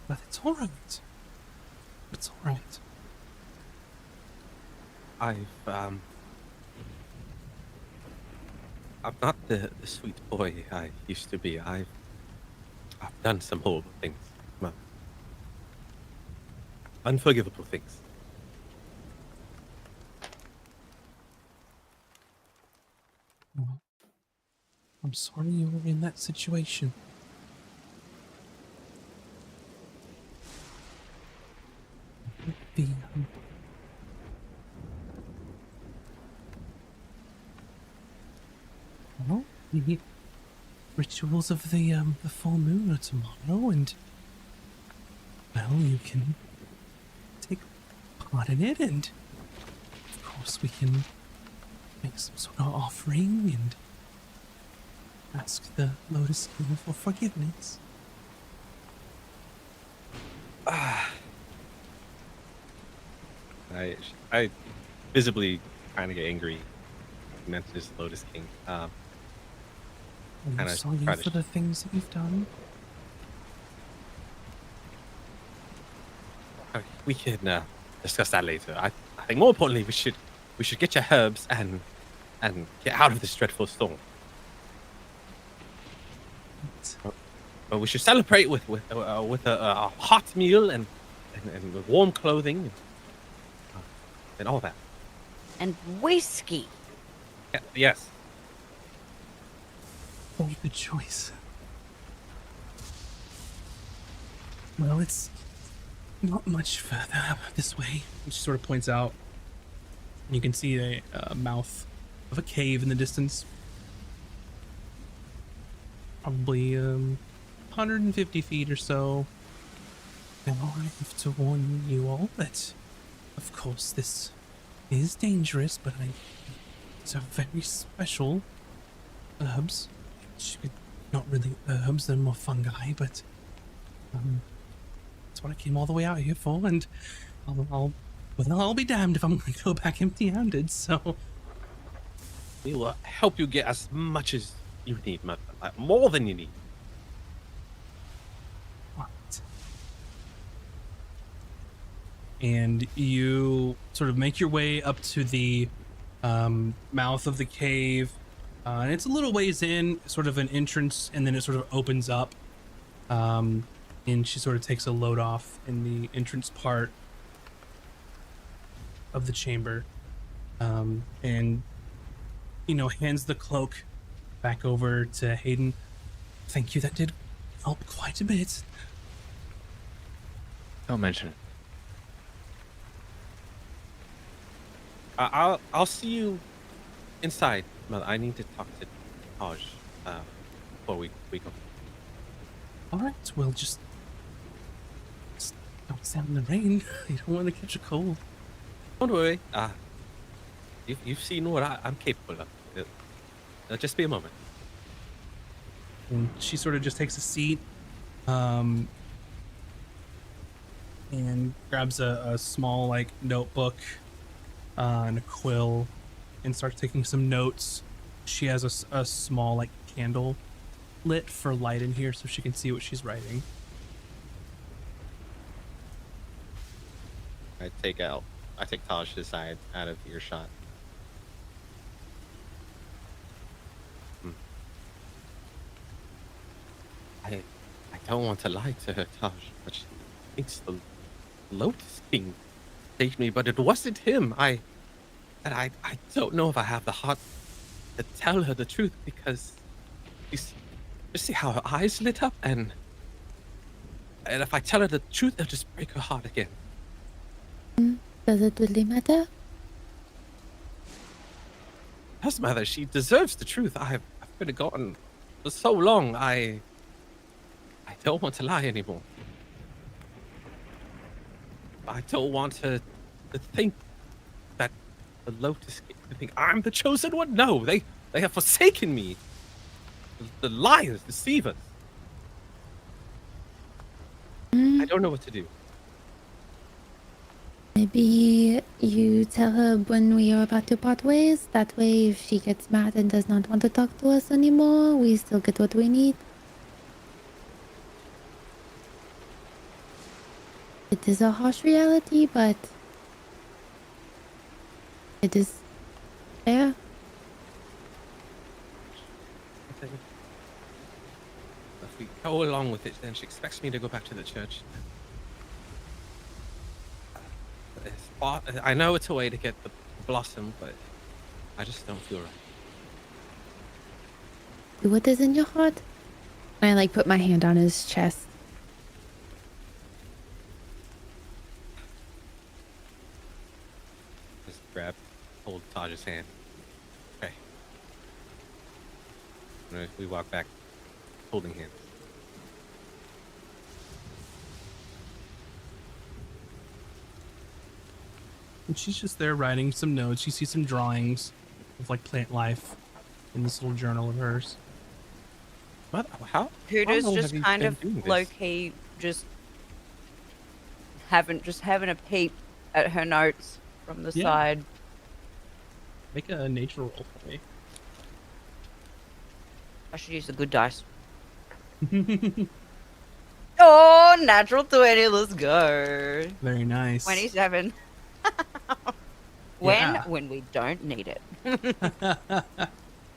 But it's all right. It's all right. I'm not the sweet boy I used to be. I've done some horrible things. Well, unforgivable things. I'm sorry you were in that situation. the well, the rituals of the full moon are tomorrow, and well, you can take part in it, and of course we can make some sort of offering and ask the Lotus King for forgiveness. I visibly kind of get angry. You mentioned this Lotus King. I'm Kinda sorry try to for the things that you've done. We can discuss that later. I think more importantly, we should get your herbs and get out of this dreadful storm. But we should celebrate with a hot meal and warm clothing and all that. And whiskey. Yeah, yes. Very good choice. Well, it's not much further this way. She sort of points out. You can see a mouth of a cave in the distance. Probably 150 feet or so. And I have to warn you all that, of course, this is dangerous, but these are very special herbs. Not really herbs, they're more fungi, but that's what I came all the way out here for, and I'll be damned if I'm going to go back empty-handed, so... We will help you get as much as you need, more than you need. Right. And you sort of make your way up to the mouth of the cave, and it's a little ways in, sort of an entrance, and then it sort of opens up, and she sort of takes a load off in the entrance part of the chamber, and hands the cloak back over to Hayden. Thank you, that did help quite a bit. Don't mention it. I'll see you inside, Mother. I need to talk to Taj before we go. All right, well, just don't stand in the rain. You don't want to catch a cold. Don't worry. You've seen what I'm capable of. Just be a moment. And she sort of just takes a seat, and grabs a small notebook and a quill, and starts taking some notes. She has a small candle lit for light in here, so she can see what she's writing. I take Taj aside out of earshot. I don't want to lie to her, Taj, but she thinks the Lotus King saved me, but it wasn't him. I don't know if I have the heart to tell her the truth, because just see how her eyes lit up, and if I tell her the truth, it'll just break her heart again. Does it really matter? Yes, Mother, she deserves the truth. I've been forgotten for so long. I don't want to lie anymore. I don't want her to think that the Lotus King, to think I'm the chosen one. No, they have forsaken me. The liars, deceivers. I don't know what to do. Maybe you tell her when we are about to part ways. That way, if she gets mad and does not want to talk to us anymore, we still get what we need. It is a harsh reality, but it is fair. If we go along with it, then she expects me to go back to the church. I know it's a way to get the blossom, but I just don't feel right. Do what is in your heart. I put my hand on his chest. hold Taj's hand. Okay. We walk back, holding hands. And she's just there writing some notes. You see some drawings of like plant life in this little journal of hers. What? How? Hooters long just have you kind been of doing this? low key, just having a peep at her notes from the Yeah. side. Make a nature roll for me. I should use the good dice. Oh, natural 20. Let's go. Very nice. 27. When? Yeah. When we don't need it.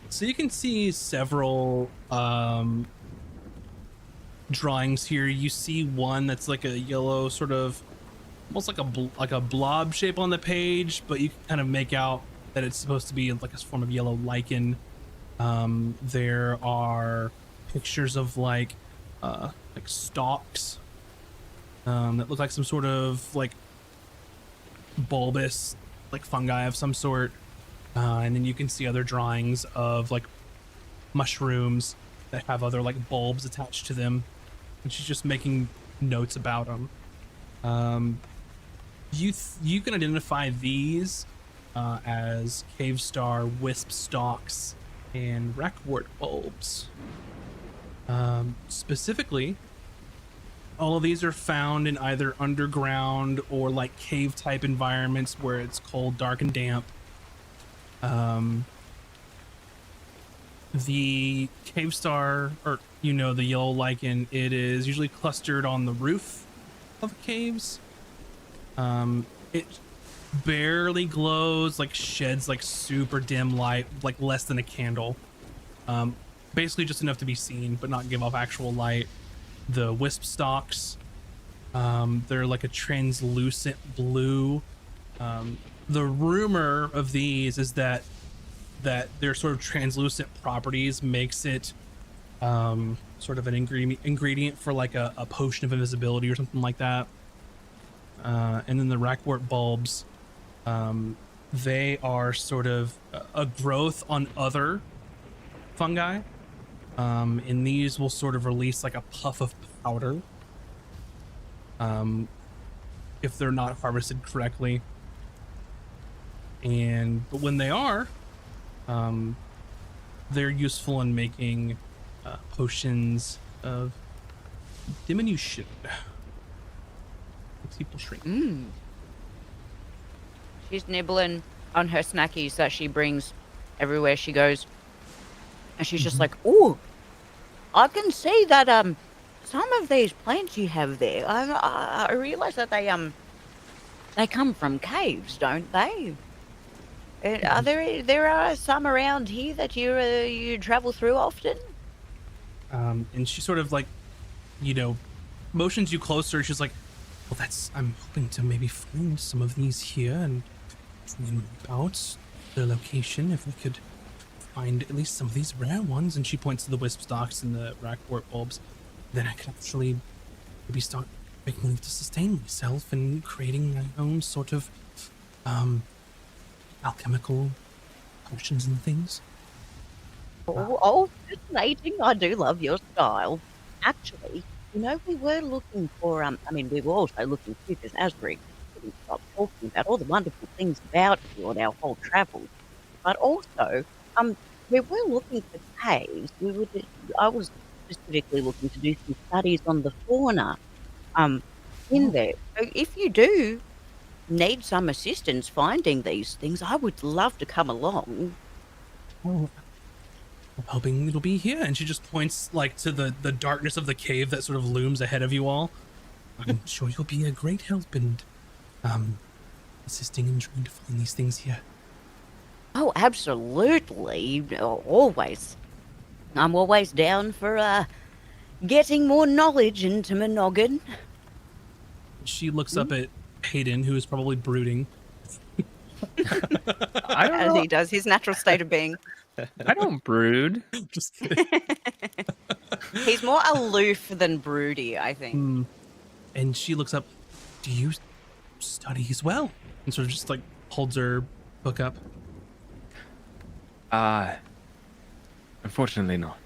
So you can see several drawings here. You see one that's like a yellow sort of almost like a blob shape on the page, but you can kind of make out that it's supposed to be like a form of yellow lichen. There are pictures of like stalks that look like some sort of like bulbous like fungi of some sort. And then you can see other drawings of like mushrooms that have other like bulbs attached to them. And she's just making notes about them. You can identify these as cave star, wisp stalks, and rackwort bulbs. Specifically, all of these are found in either underground or like cave type environments where it's cold, dark, and damp. The cave star, or the yellow lichen, it is usually clustered on the roof of caves. It barely glows, like sheds like super dim light, like less than a candle. Basically just enough to be seen, but not give off actual light. The wisp stalks, they're like a translucent blue. The rumor of these is that their sort of translucent properties makes it sort of an ingredient for like a potion of invisibility or something like that. And then the rackwort bulbs, they are sort of a growth on other fungi. And these will sort of release like a puff of powder if they're not harvested correctly. But when they are, they're useful in making potions of diminution. Makes people shrink. She's nibbling on her snackies that she brings everywhere she goes. And she's just like, "Ooh, I can see that some of these plants you have there. I realize that they come from caves, don't they? Are there are some around here that you travel through often?" And she sort of like, motions you closer. She's like, "Well, I'm hoping to maybe find some of these here and about the location if we could find at least some of these rare ones." And she points to the wisp stalks and the rackwort bulbs. Then I could actually maybe start making them to sustain myself and creating my own sort of alchemical potions and things. Oh, fascinating. I do love your style. Actually, we were looking for, we were also looking for this Asric. We couldn't stop talking about all the wonderful things about you on our whole travel. But also, we were looking for caves. I was specifically looking to do some studies on the fauna, in there. So if you do need some assistance finding these things, I would love to come along. Oh, I'm hoping it'll be here. And she just points like to the darkness of the cave that sort of looms ahead of you all. I'm sure you'll be a great help in assisting in trying to find these things here. Oh, absolutely. Always. I'm always down for getting more knowledge into my noggin. She looks up at Hayden, who is probably brooding. I don't As know. he does, his natural state of being. I don't brood. Just kidding. He's more aloof than broody, I think. And she looks up, "Do you study as well?" And sort of just like holds her hook up? Unfortunately not.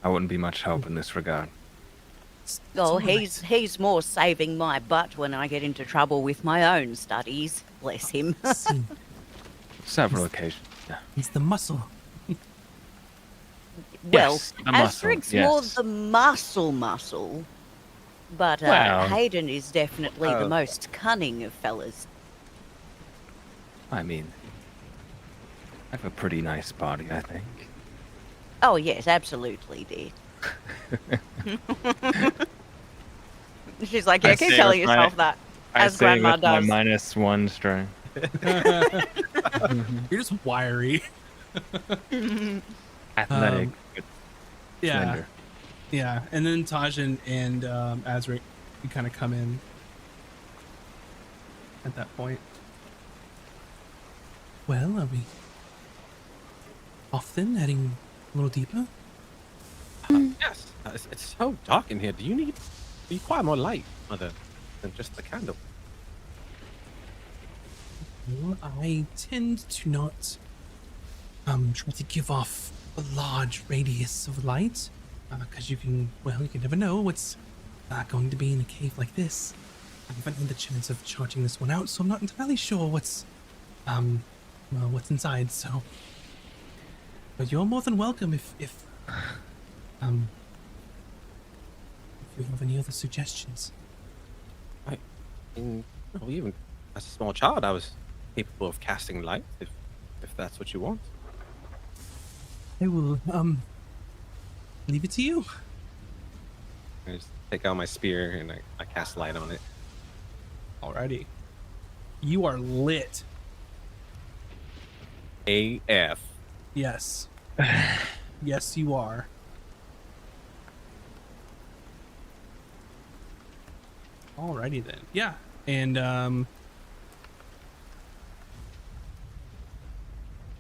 I wouldn't be much help in this regard. It's Oh, all right. he's more saving my butt when I get into trouble with my own studies. Bless him. See, Several occasions. Yeah. he's the muscle. Well, Yes, the muscle, Asterix more yes. the muscle, but Well- Hayden is definitely the Oh. most cunning of fellas. I mean, I have a pretty nice body, I think. Oh yes, absolutely, dear. She's like, yeah, I keep say telling with my- yourself that, as say Grandma with my does. -1 strength. You're just wiry. Athletic. but Yeah. slender. Yeah. And then Taj and Azric, you kind of come in at that point. Well, are we off then, heading a little deeper? Yes. It's so dark in here. Do you require more light, Mother, than just the candle? Well, I tend to not try to give off a large radius of light, because you can never know what's going to be in a cave like this. I haven't had the chance of charting this one out, so I'm not entirely sure what's inside. So, but you're more than welcome if you have any other suggestions. I mean, well, even as a small child, I was capable of casting light, if that's what you want. I will leave it to you. I just take out my spear and I cast light on it. Alrighty, you are lit. AF. Yes. Yes, you are. Alrighty then. Yeah. And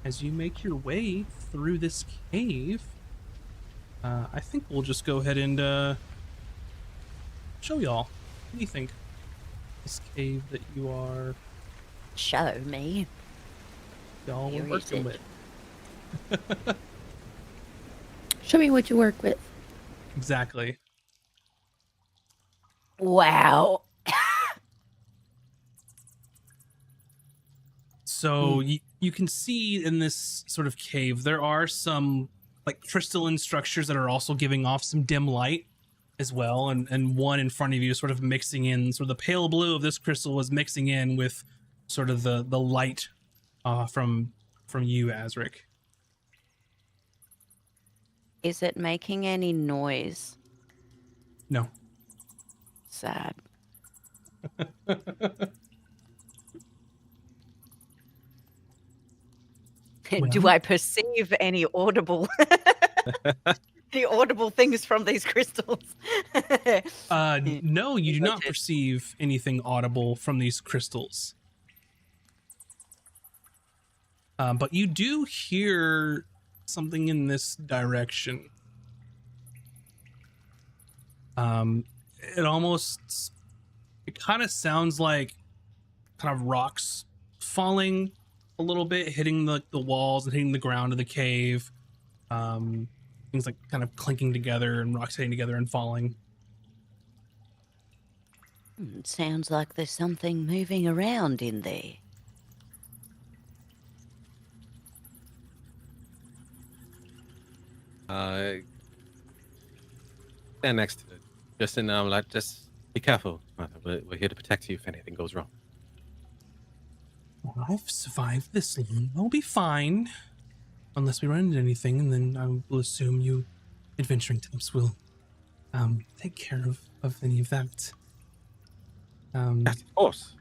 as you make your way through this cave, I think we'll just go ahead and show y'all. What do you think? This cave that y'all Show me. were Here is working it. with. Show me what you work with. Exactly. Wow. So you can see in this sort of cave, there are some like crystalline structures that are also giving off some dim light as well. And one in front of you sort of mixing in, sort of the pale blue of this crystal was mixing in with sort of the light from you, Azric. Is it making any noise? No. Sad. Do Well. I perceive any audible any audible things from these crystals? No, you do not Noted. perceive anything audible from these crystals. But you do hear something in this direction. It kind of sounds like kind of rocks falling a little bit, hitting the walls and hitting the ground of the cave. Things like kind of clinking together and rocks hitting together and falling. Sounds like there's something moving around in there. Stand next to it. Just be careful, Mother. We're here to protect you if anything goes wrong. Well, I've survived this long. I'll be fine. Unless we run into anything, and then I will assume you adventuring types will take care of any of that. Yes, of course.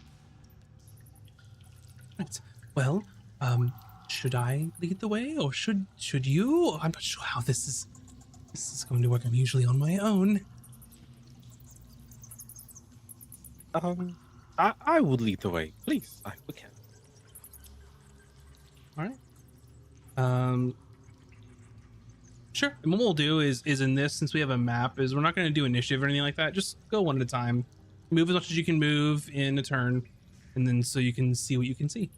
Right. Well, should I lead the way, or should you? I'm not sure how this is going to work. I'm usually on my own. I would lead the way, please. We can. All right. Sure. And what we'll do is in this, since we have a map, is we're not going to do initiative or anything like that. Just go one at a time. Move as much as you can move in a turn, and then so you can see what you can see.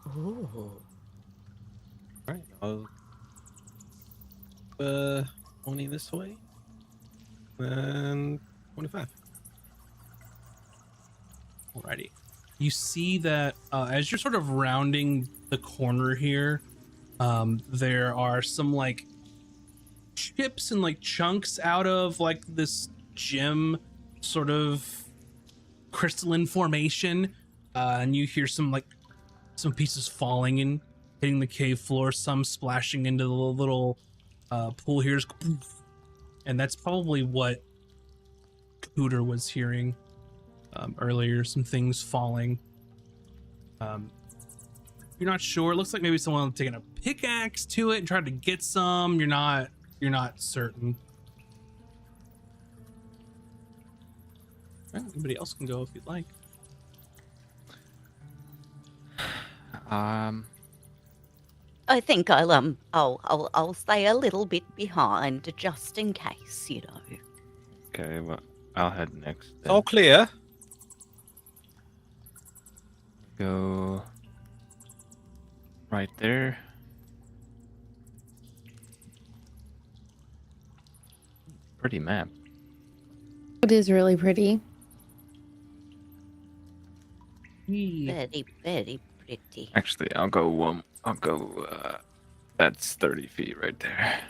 Ooh. All right, I'll 20 this way, and 25. Alrighty. You see that as you're sort of rounding the corner here, there are some like chips and like chunks out of like this gem sort of crystalline formation, and you hear some pieces falling and hitting the cave floor, some splashing into the little pool here, just poof. And that's probably what Cooter was hearing earlier, some things falling. You're not sure. It looks like maybe someone taking a pickaxe to it and tried to get some. You're not certain. Well, anybody else can go if you'd like. I think I'll stay a little bit behind just in case, you know. Okay, well, I'll head next. It's all clear. Go right there. Pretty map. It is really pretty. Very, very pretty. Actually, I'll go. That's 30 feet right there.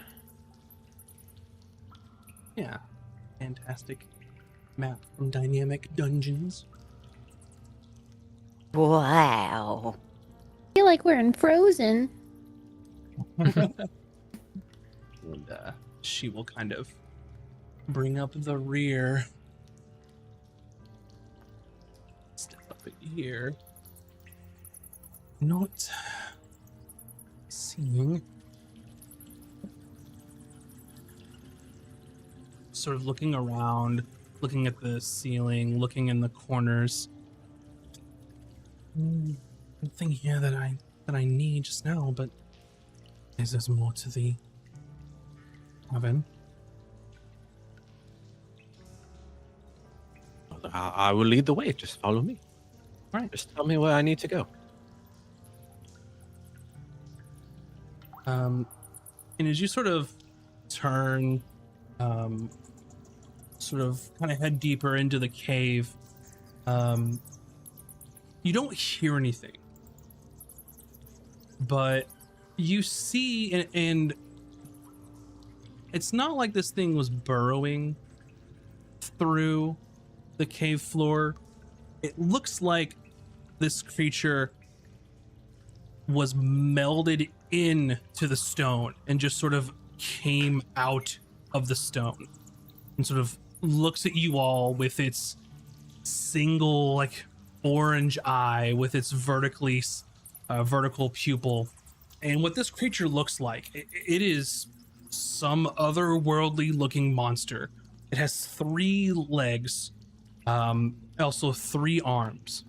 Yeah, fantastic map from Dynamic Dungeons. Wow. I feel like we're in Frozen. And she will kind of bring up the rear. Step up in here. Not seeing. Sort of looking around, looking at the ceiling, looking in the corners. Nothing here that I need just now, but there's more to the oven. I will lead the way. Just follow me. All right. Just tell me where I need to go. And as you sort of turn, sort of kind of head deeper into the cave, you don't hear anything, but you see, and it's not like this thing was burrowing through the cave floor. It looks like this creature was melded into the stone and just sort of came out of the stone and sort of looks at you all with its single like orange eye with its vertical pupil. And what this creature looks like, it is some otherworldly looking monster. It has 3 legs, also 3 arms.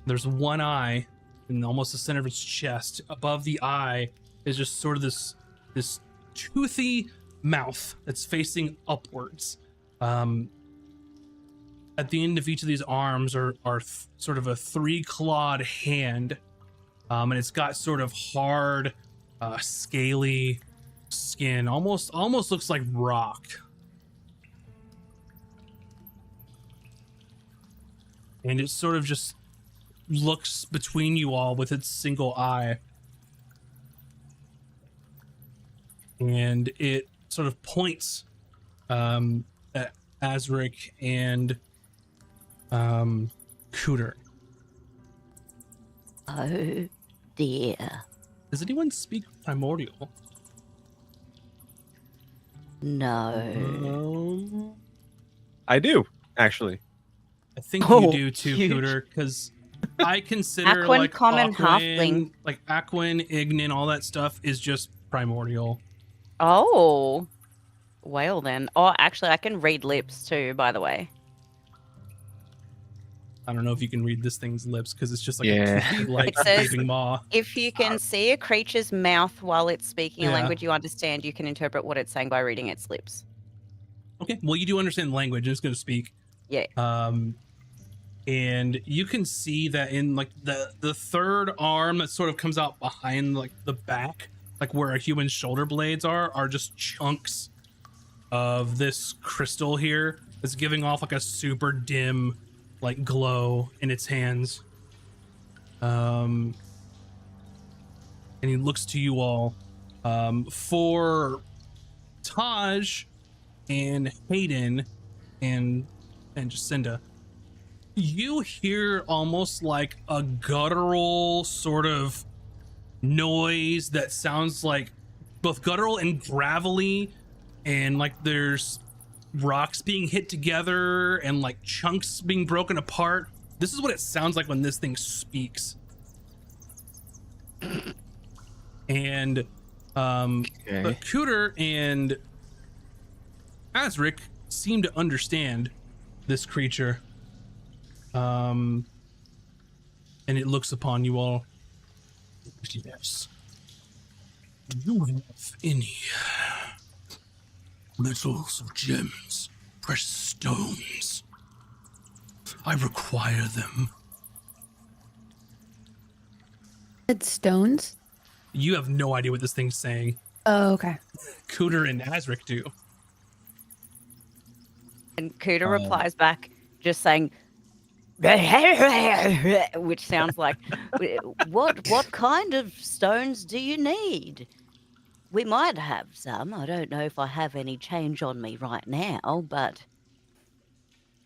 There's one eye in almost the center of its chest. Above the eye is just sort of this toothy mouth that's facing upwards. At the end of each of these arms are sort of a 3-clawed hand, and it's got sort of hard, scaly skin. Almost looks like rock. And it sort of just looks between you all with its single eye. And it sort of points at Azric and Cooter. Oh dear. Does anyone speak Primordial? No. I do, actually. I think Oh, you do too, huge. Cooter, because I consider Aquan, like common, Aquan, halfling. like Aquan, Ignin, all that stuff is just Primordial. Oh. Well then. Oh, actually, I can read lips too, by the way. I don't know if you can read this thing's lips because it's just like Yeah. a toothy, like It says- gaping maw. If you can see a creature's mouth while it's speaking a Yeah. language you understand, you can interpret what it's saying by reading its lips. Okay, well you do understand the language. It's going to speak. Yeah. and you can see that in like the third arm that sort of comes out behind like the back, like where a human's shoulder blades are just chunks of this crystal here that's giving off like a super dim like glow in its hands. And he looks to you all. For Taj and Hayden and Jacinda, you hear almost like a guttural sort of noise that sounds like both guttural and gravelly, and like there's rocks being hit together and like chunks being broken apart. This is what it sounds like when this thing speaks. And but Cooter and Azric seem to understand this creature. And it looks upon you all. Yes. Do you have any metals or gems, precious stones? I require them. Said stones? You have no idea what this thing's saying. Oh, okay. Cooter and Azric do. And Cooter replies back, just saying, which sounds like, what kind of stones do you need? We might have some. I don't know if I have any change on me right now, but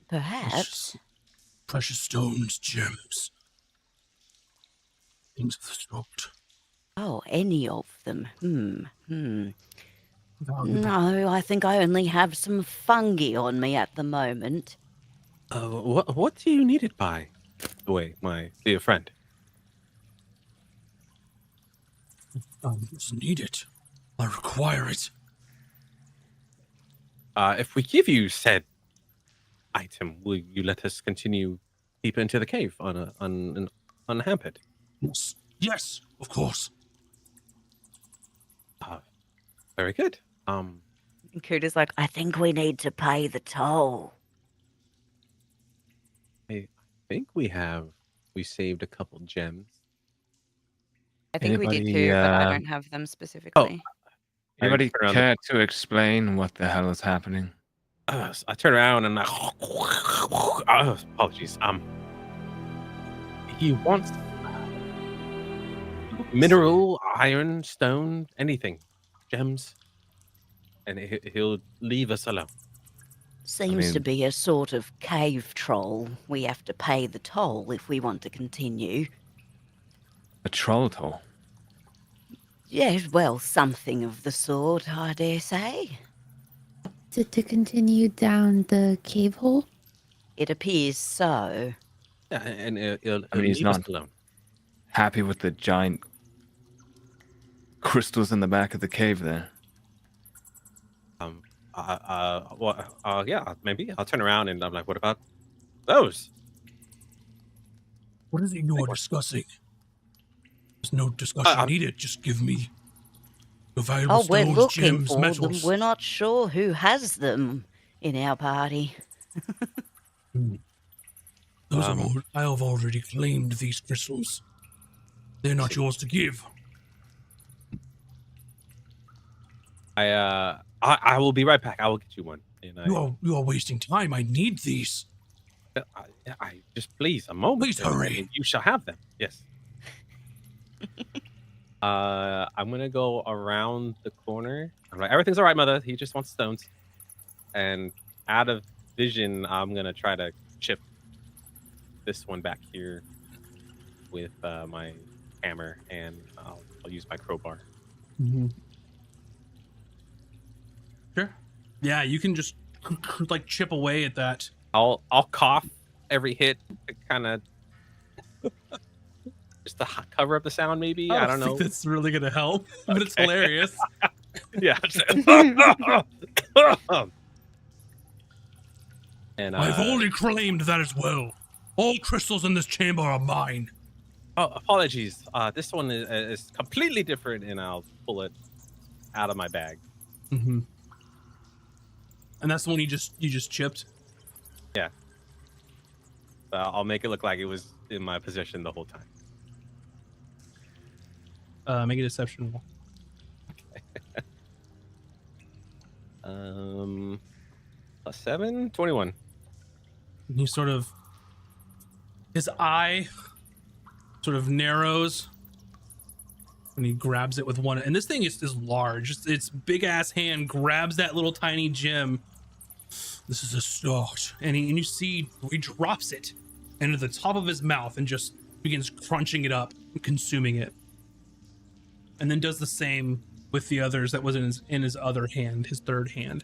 perhaps. Precious stones, gems. Things of the sort. Oh, any of them. Valuable. No, I think I only have some fungi on me at the moment. What do you need it by? The way, my dear friend. I need it. I require it. If we give you said item, will you let us continue deeper into the cave unhampered? Yes. Yes, of course. Very good. And Cooter's like, I think we need to pay the toll. I think we saved a couple gems. I think we did Anybody, too, but I don't have them specifically. Anybody turn around care to explain what the hell is happening? I turn around and apologies. He wants mineral, iron, stone, anything, gems, and he'll leave us alone. Seems to mean- be a sort of cave troll. We have to pay the toll if we want to continue. A troll toll. Yes, well, something of the sort, I dare say. Is it to continue down the cave hole? It appears so. Yeah, and he'll he's leave us not- alone. Happy with the giant crystals in the back of the cave there. Yeah, maybe I'll turn around and I'm like, what about those? What is it you are discussing? There's no discussion needed. Just give me the valuable Oh, we're stones, looking gems, for metals. them. We're not sure who has them in our party. Those are all, I have already claimed these crystals. They're not yours to give. I will be right back. I will get you one. And You are wasting time. I need these. I just please a moment. Please hurry. And you shall have them. Yes. I'm gonna go around the corner. I'm like, everything's all right, mother. He just wants stones. And out of vision, I'm gonna try to chip this one back here with my hammer, and I'll use my crowbar. Sure. Yeah, you can just like chip away at that. I'll cough every hit to kind of just to cover up the sound, maybe. I don't know. think that's really gonna help, but it's hilarious. Yeah. And I've already claimed that as well. All crystals in this chamber are mine. oh, apologies. This one is completely different, and I'll pull it out of my bag. Mm-hmm. And that's the one you just chipped. I'll make it look like it was in my possession the whole time. Make a deception roll. Plus 7, 21. And he sort of, his eye sort of narrows and he grabs it with one. And this thing is large. Its big ass hand grabs that little tiny gem. This is a start. And you see he drops it into the top of his mouth and just begins crunching it up and consuming it. And then does the same with the others that was in his other hand, his third hand.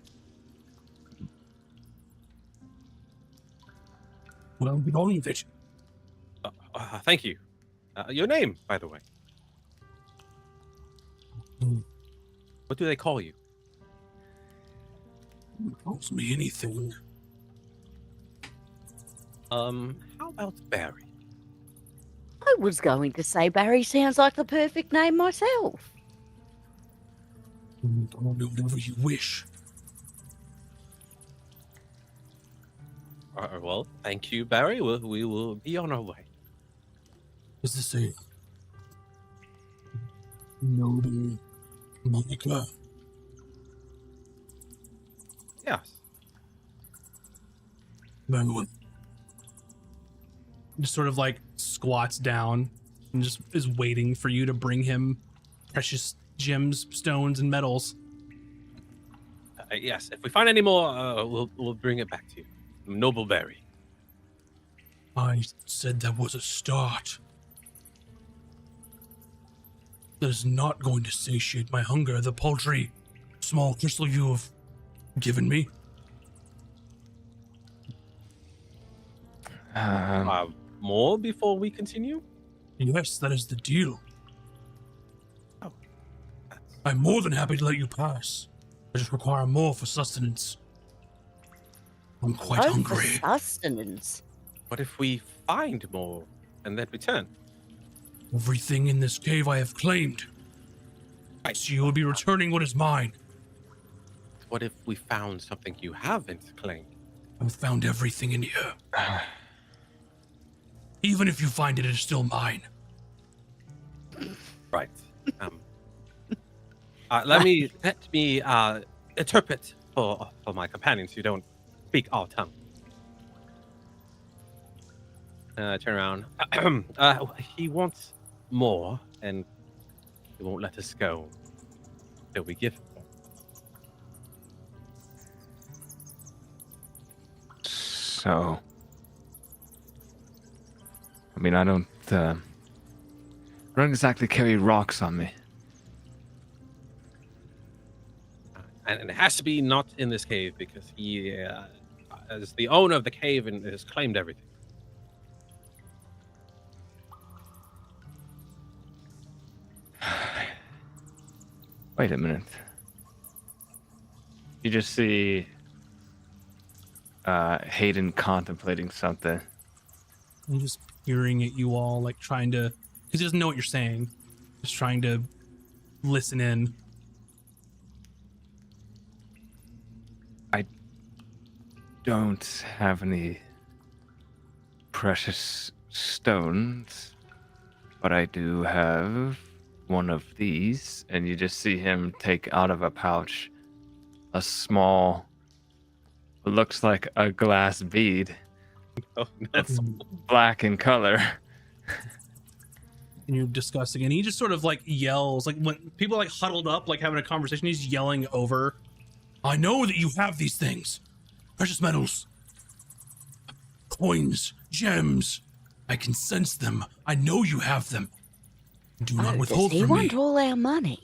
Well, get on with it. Thank you. Your name, by the way. What do they call you? Calls me anything. How about Barry? I was going to say Barry sounds like the perfect name myself. Call me whatever you wish. Well, thank you, Barry. We will be on our way. Is this a noble moniker? Yes. Very well. Just sort of like squats down and just is waiting for you to bring him precious gems, stones, and metals. Yes. If we find any more, we'll bring it back to you. Noble Barry. I said that was a start. That is not going to satiate my hunger, the paltry small crystal you have given me. More before we continue? Yes, that is the deal. Oh. I'm more than happy to let you pass. I just require more for sustenance. I'm quite hungry. Sustenance. What if we find more and then return? Everything in this cave I have claimed. So you will be returning what is mine. What if we found something you haven't claimed? I've found everything in here. Even if you find it, it is still mine. Right. Let me interpret for my companions who don't speak our tongue. Turn around. He wants more, and he won't let us go till we give him more. So, I mean, I don't exactly carry rocks on me. And it has to be not in this cave because he is the owner of the cave and has claimed everything. Wait a minute. You just see Hayden contemplating something. I'm just peering at you all, like trying to, because he doesn't know what you're saying. Just trying to listen in. I don't have any precious stones, but I do have one of these, and you just see him take out of a pouch a small, looks like a glass bead. Oh, that's Black in color. And you're discussing, and he just sort of like yells, like when people are like huddled up, like having a conversation, he's yelling over, I know that you have these things. Precious metals. Coins. Gems. I can sense them. I know you have them. Do not withhold Does he from me. want all our money?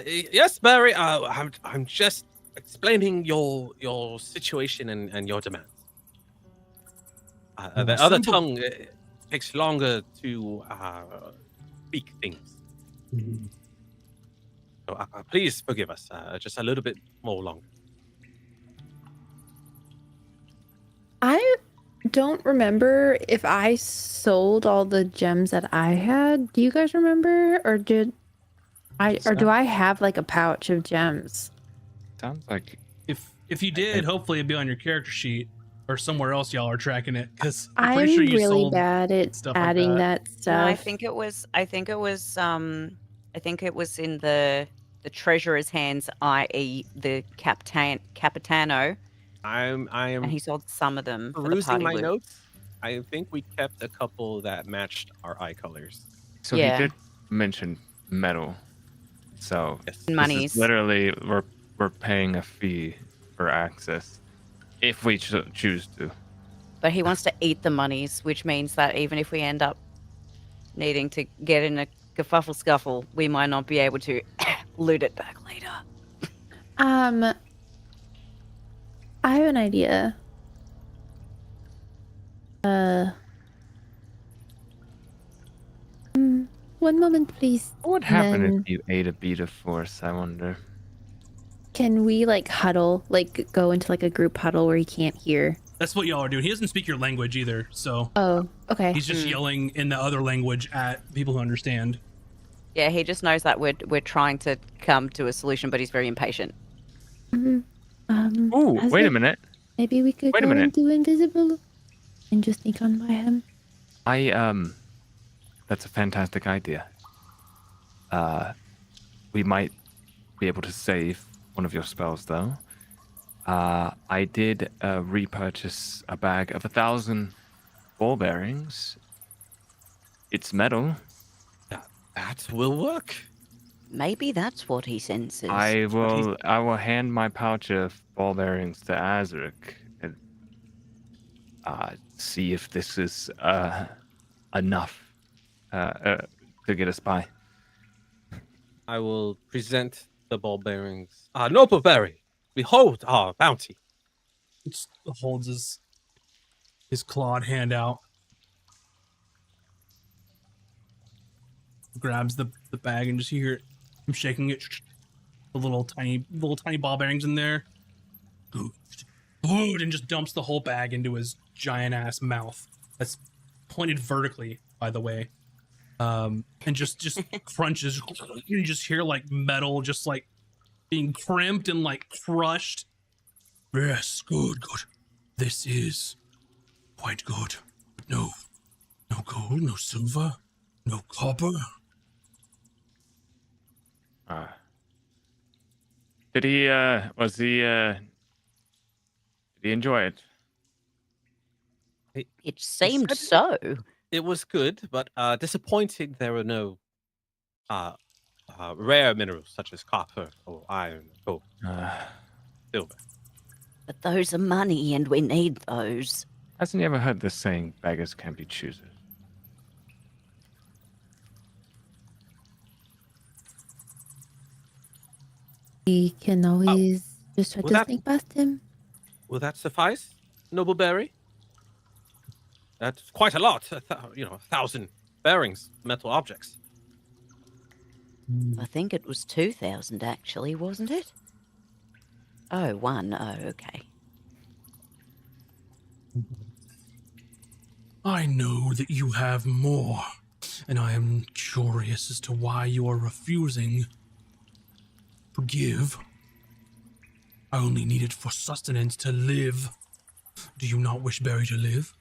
Yes, Barry. I'm just explaining your situation and your demands. The other simple. tongue takes longer to speak things. Mhm. So please forgive us. Just a little bit more longer. I don't remember if I sold all the gems that I had. Do you guys remember, or do I have like a pouch of gems? Sounds like If you did, hopefully it'd be on your character sheet or somewhere else y'all are tracking it, because I'm I'm pretty sure you really sold bad at stuff like adding that. that No, stuff. I think it was in the treasurer's hands, i.e. the Capitano, I and am he sold some of them for the perusing party my loot. notes. I think we kept a couple that matched our eye colors. So Yeah. he did mention metal. So Yes. And this monies. is literally we're paying a fee for access if we choose to. But he wants to eat the monies, which means that even if we end up needing to get in a kerfuffle scuffle, we might not be able to loot it back later. I have an idea. One moment, please. What would And happen then if you ate a beat of force? I wonder. can we like huddle, like go into like a group huddle where he can't hear? That's what y'all are doing. He doesn't speak your language either, so Oh, okay. he's just yelling in the other language at people who understand. Yeah, he just knows that we're trying to come to a solution, but he's very impatient. Mhm. Ooh, as wait a if minute. Maybe we could Wait a go minute. into invisible and just sneak on by him. That's a fantastic idea. We might be able to save one of your spells though. I did repurchase a bag of 1,000 ball bearings. It's metal. That will work. Maybe that's what he senses. I will hand my pouch of ball bearings to Azric and see if this is enough to get us by. I will present the ball bearings. Noble Berry, behold our bounty. Just holds his clawed hand out, grabs the bag, and just hear him shaking it. The little tiny ball bearings in there. And just dumps the whole bag into his giant ass mouth. That's pointed vertically, by the way. And just crunches. You just hear like metal just like being crimped and like crushed. Yes, good. This is quite good. No gold, no silver, no copper. Did he did he enjoy it? It seemed said- so. It was good, but disappointing. There were no rare minerals such as copper or iron, gold, silver. But those are money, and we need those. Hasn't he ever heard this saying, beggars can't be choosers? We can always just try well, to that- sneak past him. Will that suffice, Noble Berry? That's quite a lot. 1,000 bearings, metal objects. I think it was 2,000 actually, wasn't it? Oh, one. Oh, okay. I know that you have more, and I am curious as to why you are refusing to give. I only need it for sustenance to live. Do you not wish Barry to live?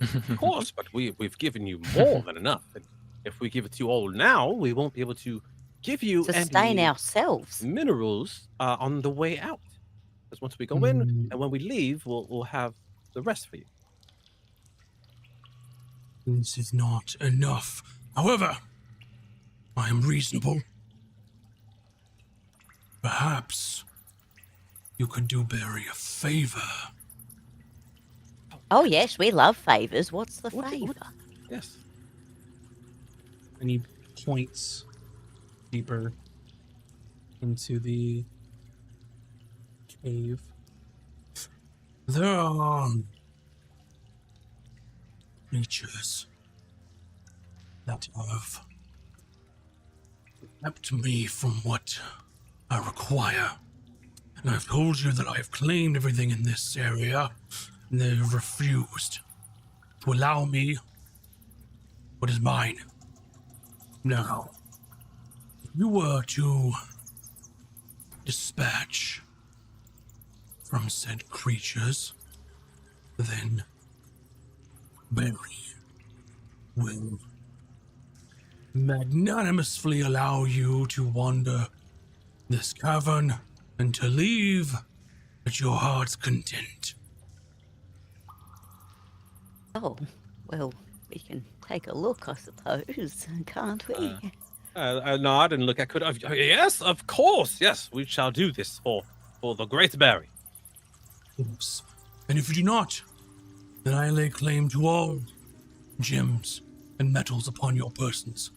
Of course, but we've given you more than enough. And if we give it to you all now, we won't be able to give you Sustain any ourselves. minerals on the way out. Because once we go in and when we leave, we'll have the rest for you. This is not enough. However, I am reasonable. Perhaps you could do Barry a favor. Oh, yes, we love favours. What's the What- favour? what- Yes. And he points deeper into the cave. There are creatures that have kept me from what I require. And I've told you that I have claimed everything in this area, and they have refused to allow me what is mine. Now, if you were to dispatch from said creatures then Barry will magnanimously allow you to wander this cavern and to leave at your heart's content. Oh, well, we can take a look, I suppose, can't we? I nod and look at Kuda. Yes, of course. Yes, we shall do this for the Great Barry. Yes. And if you do not, then I lay claim to all gems and metals upon your persons.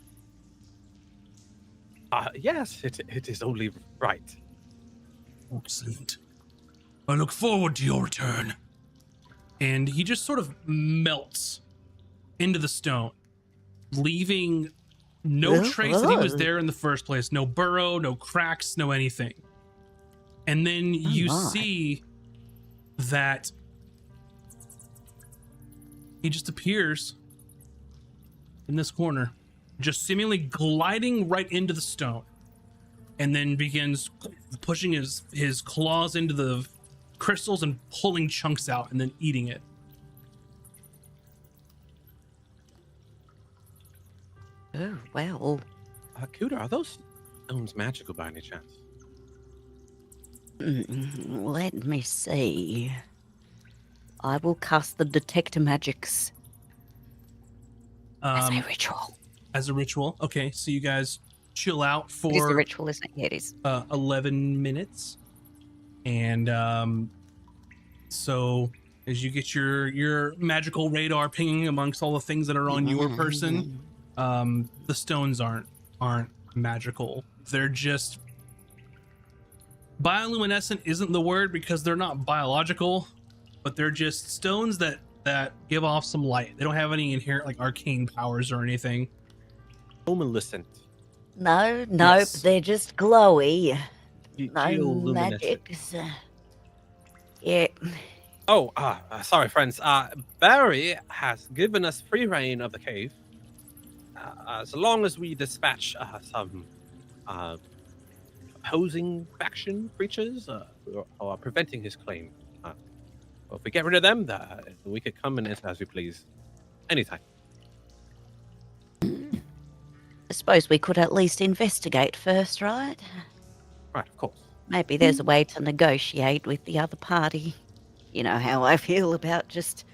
Yes, it is only right. Excellent. I look forward to your return. And he just sort of melts into the stone, leaving no trace that he was there in the first place. No burrow, no cracks, no anything. And then you see that he just appears in this corner, just seemingly gliding right into the stone, and then begins pushing his claws into the crystals and pulling chunks out and then eating it. Oh, well. Kuda, are those stones magical by any chance? Let me see. I will cast the Detector Magics as a ritual. As a ritual. Okay, so you guys chill out It is the for ritual, isn't it? Yeah, it is. 11 minutes. And so as you get your magical radar pinging amongst all the things that are on your person, the stones aren't magical. They're just bioluminescent isn't the word because they're not biological, but they're just stones that give off some light. They don't have any inherent like arcane powers or anything. Luminescent. No, Yes. they're just glowy. No Geoluminescent. magics. Yeah. Oh, sorry, friends. Barry has given us free reign of the cave. As long as we dispatch some opposing faction creatures who are preventing his claim. If we get rid of them, we could come and enter as we please. Anytime. I suppose we could at least investigate first, right? Right, of course. Maybe there's a way to negotiate with the other party. You know how I feel about just...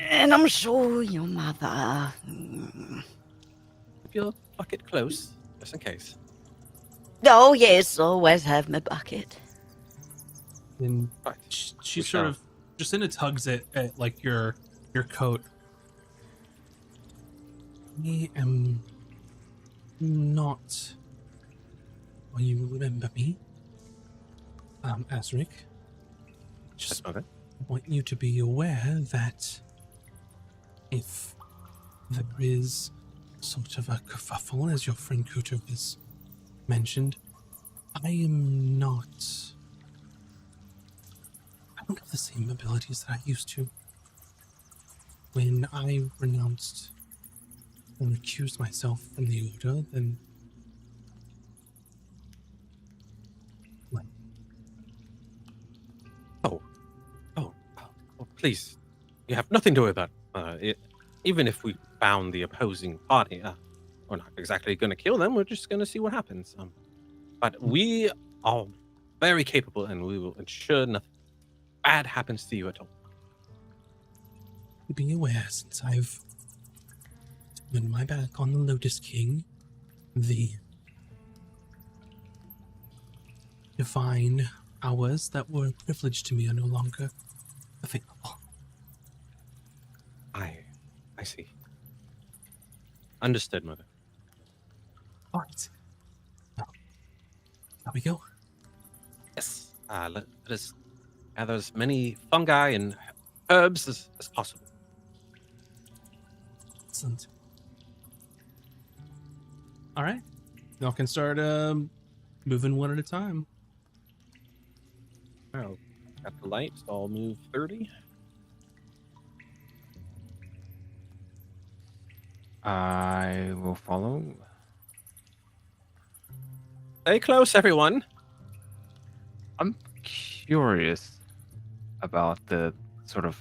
And I'm sure your mother... Keep your bucket close, just in case. Oh, yes, always have my bucket. And Right. she We sort shall. of just in tugs at like your coat. I am not. Well, you remember me, Asric. Just Okay. want you to be aware that if there is sort of a kerfuffle, as your friend Kuto has mentioned, I am not. I don't have the same abilities that I used to. When I renounced and recused myself from the Order, then... Well, Oh, please. You have nothing to worry about. Even if we found the opposing party, we're not exactly going to kill them. We're just going to see what happens. But we are very capable, and we will ensure nothing bad happens to you at all. be aware, since I've turned my back on the Lotus King, the divine hours that were privileged to me are no longer available. I see. Understood, Mother. All right. Now, shall we go? Yes. Let us gather as many fungi and herbs as possible. Excellent. All right. Y'all can start moving one at a time. Well, got the light, so I'll move 30. I will follow. Stay close, everyone. I'm curious about the sort of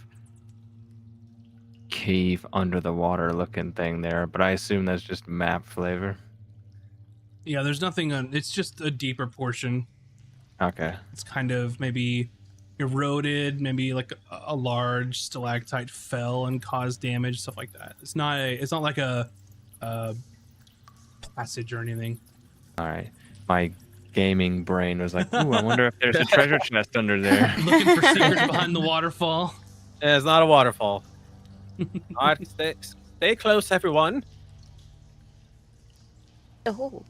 cave under the water looking thing there, but I assume that's just map flavor. Yeah, there's nothing on. It's just a deeper portion. Okay. It's kind of maybe eroded, maybe like a large stalactite fell and caused damage, stuff like that. It's not like a passage or anything. All right. My gaming brain was like, ooh, I wonder if there's a treasure chest under there. Looking for secrets behind the waterfall. Yeah, it's not a waterfall. All right, stay close, everyone. Oh.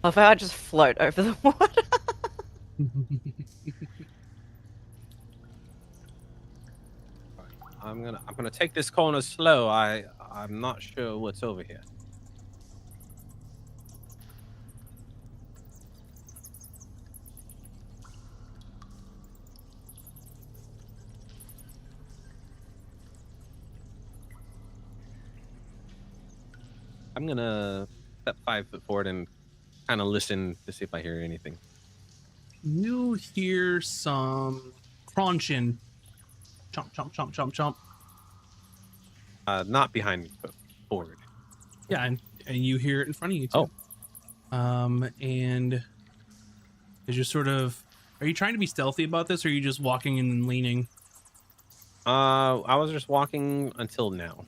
If I just float over the water. I'm gonna take this corner slow. I'm not sure what's over here. I'm gonna step 5 foot forward and kind of listen to see if I hear anything. You hear some crunching. Chomp, chomp, chomp, chomp, chomp. Not behind me, but forward. Yeah, and you hear it in front of you too. And is you sort of, are you trying to be stealthy about this, or are you just walking and leaning? I was just walking until now,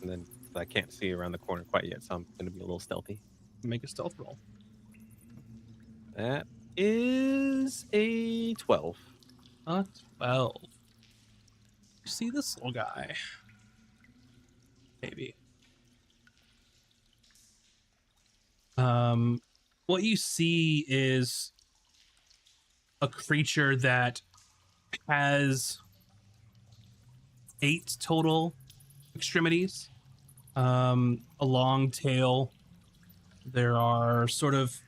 and then I can't see around the corner quite yet, so I'm gonna be a little stealthy. Make a stealth roll. That is a 12. 12. You see this little guy? Maybe. What you see is a creature that has 8 total extremities, a long tail. There are sort of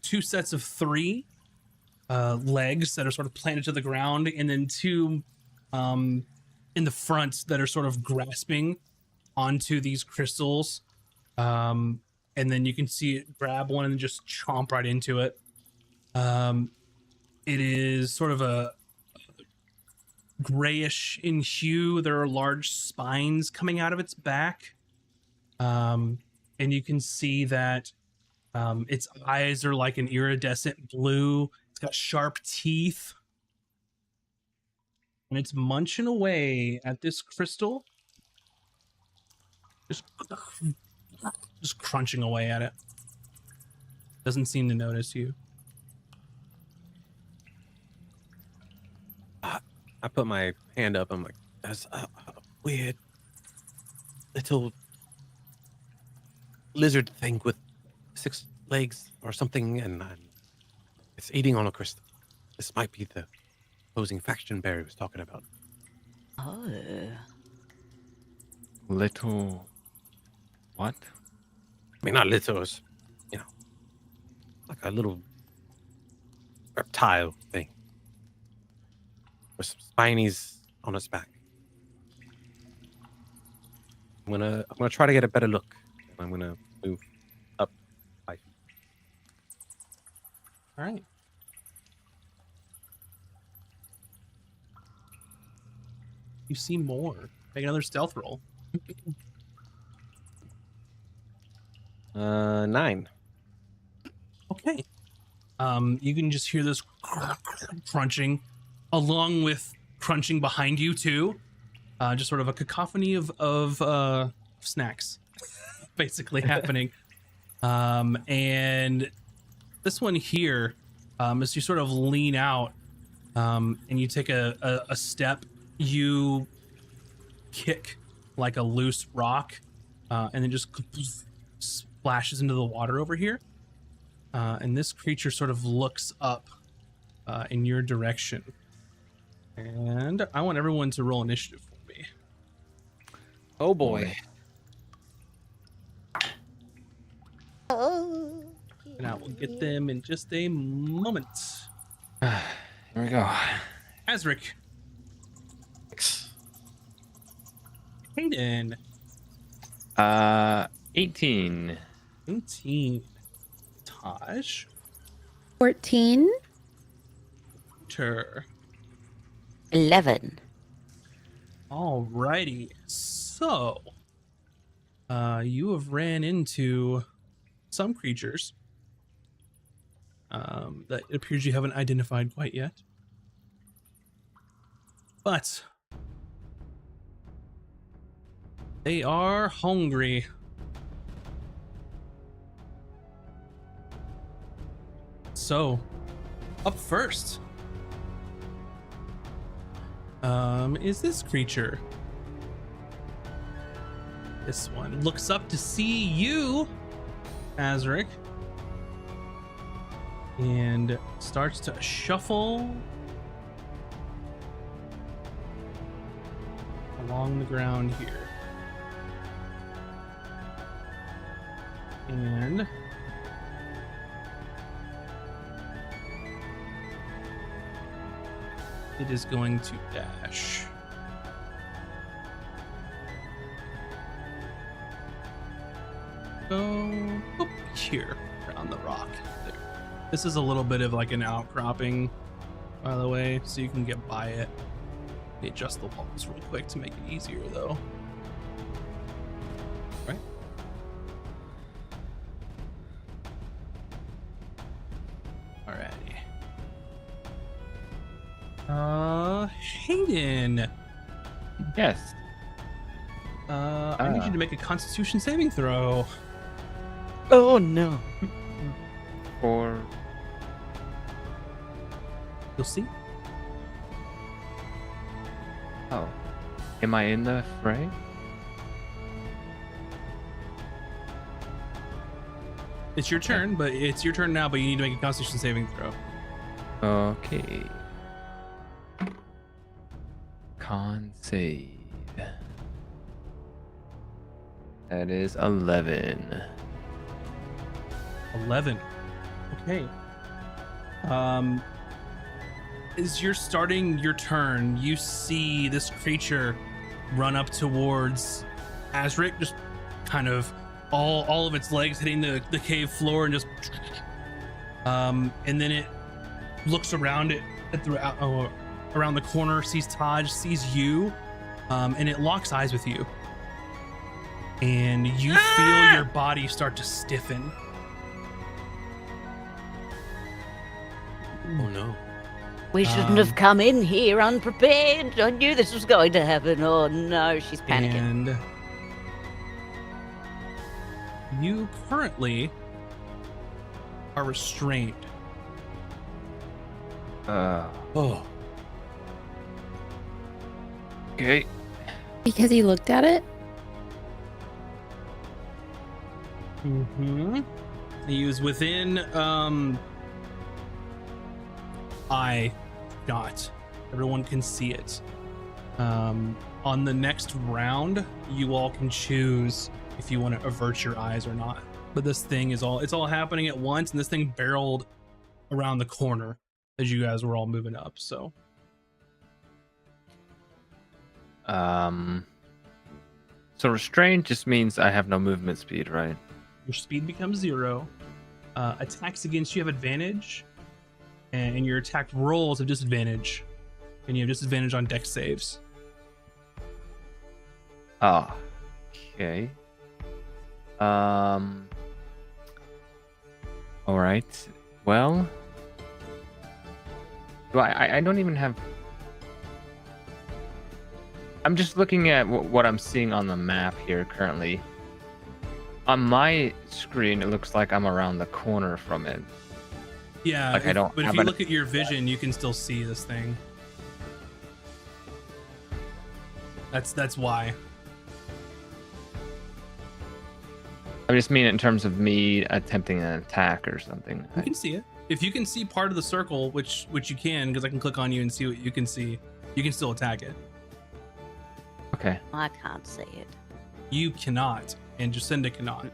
2 sets of 3 legs that are sort of planted to the ground, and then 2 in the front that are sort of grasping onto these crystals. And then you can see it grab one and just chomp right into it. It is sort of a grayish in hue. There are large spines coming out of its back. And you can see that its eyes are like an iridescent blue. It's got sharp teeth. And it's munching away at this crystal. Just crunching away at it. Doesn't seem to notice you. I put my hand up. I'm like, that's a weird little lizard thing with 6 legs or something, and it's eating on a crystal. This might be the opposing faction Barry was talking about. Oh. Little. What? I mean, not little, it's, you know, like a little reptile thing with some spinies on its back. I'm gonna try to get a better look. I'm gonna move up 5 feet. All right. You see more. Make another stealth roll. 9. Okay. You can just hear this crunching, along with crunching behind you too. Just sort of a cacophony of snacks, basically happening. And this one here, as you sort of lean out, and you take a step, you kick like a loose rock, and then just splashes into the water over here. And this creature sort of looks up in your direction. And I want everyone to roll initiative for me. Oh boy. Oh. And I will get them in just a moment. Here we go. Azric. Hayden. 18. 18. Taj. 14. Sure. 11. Alrighty. So, you have ran into some creatures that it appears you haven't identified quite yet. But they are hungry. So, up first is this creature. This one looks up to see you, Azric, and starts to shuffle along the ground here. And it is going to dash. Go boop, here around the rock. There. This is a little bit of like an outcropping, by the way, so you can get by it. Let me adjust the walls real quick to make it easier, though. Right. Alrighty. Hayden. Yes. I need you to make a Constitution saving throw. Oh no. Or You'll see. oh, am I in the fray? It's your turn, but it's your turn now. But you need to make a Constitution saving throw. Okay. Con save. That is 11. 11. Okay. As you're starting your turn, you see this creature run up towards Azric, just kind of all of its legs hitting the cave floor, and just and then it looks around it around the corner, sees Taj, sees you, and it locks eyes with you. And you feel your body start to stiffen. Oh no. We shouldn't have come in here unprepared. I knew this was going to happen. Oh no, she's panicking. And you currently are restrained. Oh. Okay. Because he looked at it? Mm-hmm. He was within eye shot. Everyone can see it. On the next round, you all can choose if you want to avert your eyes or not. But this thing is it's all happening at once, and this thing barreled around the corner as you guys were all moving up. So so restrained just means I have no movement speed, right? your speed becomes 0. Attacks against you have advantage, and your attack rolls have disadvantage, and you have disadvantage on dex saves. Ah. Okay. All right. Well, do I don't even have. I'm just looking at what I'm seeing on the map here currently. On my screen, it looks like I'm around the corner from it. Yeah, Like, I don't but if have you an- look at your vision, you can still see this thing. That's why. I just mean in terms of me attempting an attack or something. You can see it. If you can see part of the circle, which you can, because I can click on you and see what you can see, you can still attack it. Okay. I can't see it. You cannot, and Jacinda cannot.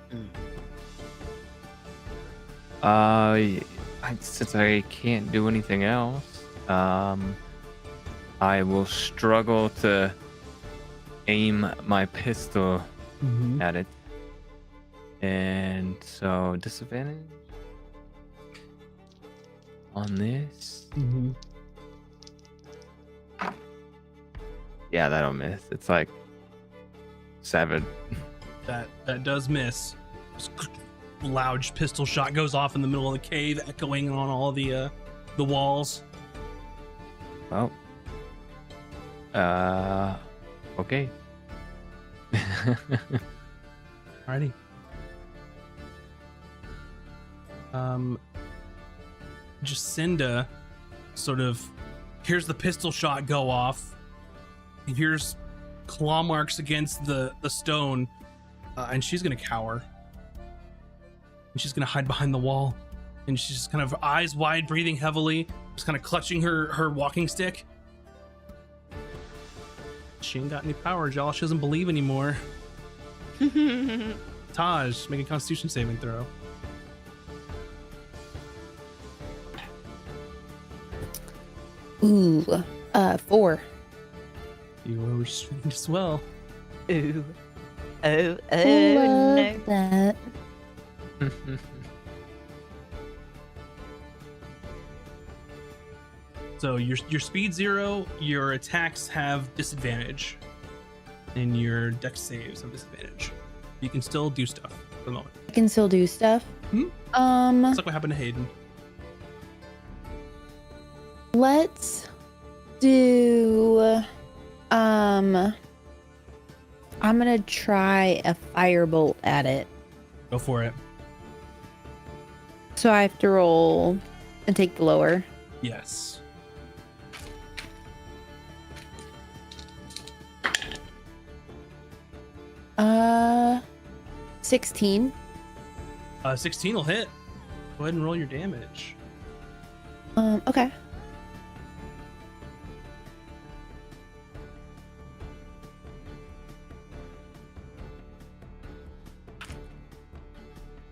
Since I can't do anything else, I will struggle to aim my pistol at it. And so disadvantage. on this. Mm-hmm. Yeah, that'll miss. It's like 7. That does miss. Loud pistol shot goes off in the middle of the cave, echoing on all the walls. Well, okay. Alrighty. Jacinda sort of hears the pistol shot go off. He hears claw marks against the stone, and she's gonna cower. And she's gonna hide behind the wall, and she's just kind of eyes wide, breathing heavily, just kind of clutching her walking stick. She ain't got any powers, y'all. She doesn't believe anymore. Taj, make a Constitution saving throw. Ooh, 4. You were restrained as well. Ooh. Oh, Love no. that. So your speed 0, your attacks have disadvantage, and your dex saves have disadvantage. You can still do stuff for the moment. I can still do stuff. It's like what happened to Hayden. Let's do I'm gonna try a firebolt at it. Go for it. So I have to roll and take the lower. Yes. Uh 16. 16 will hit. Go ahead and roll your damage. Okay.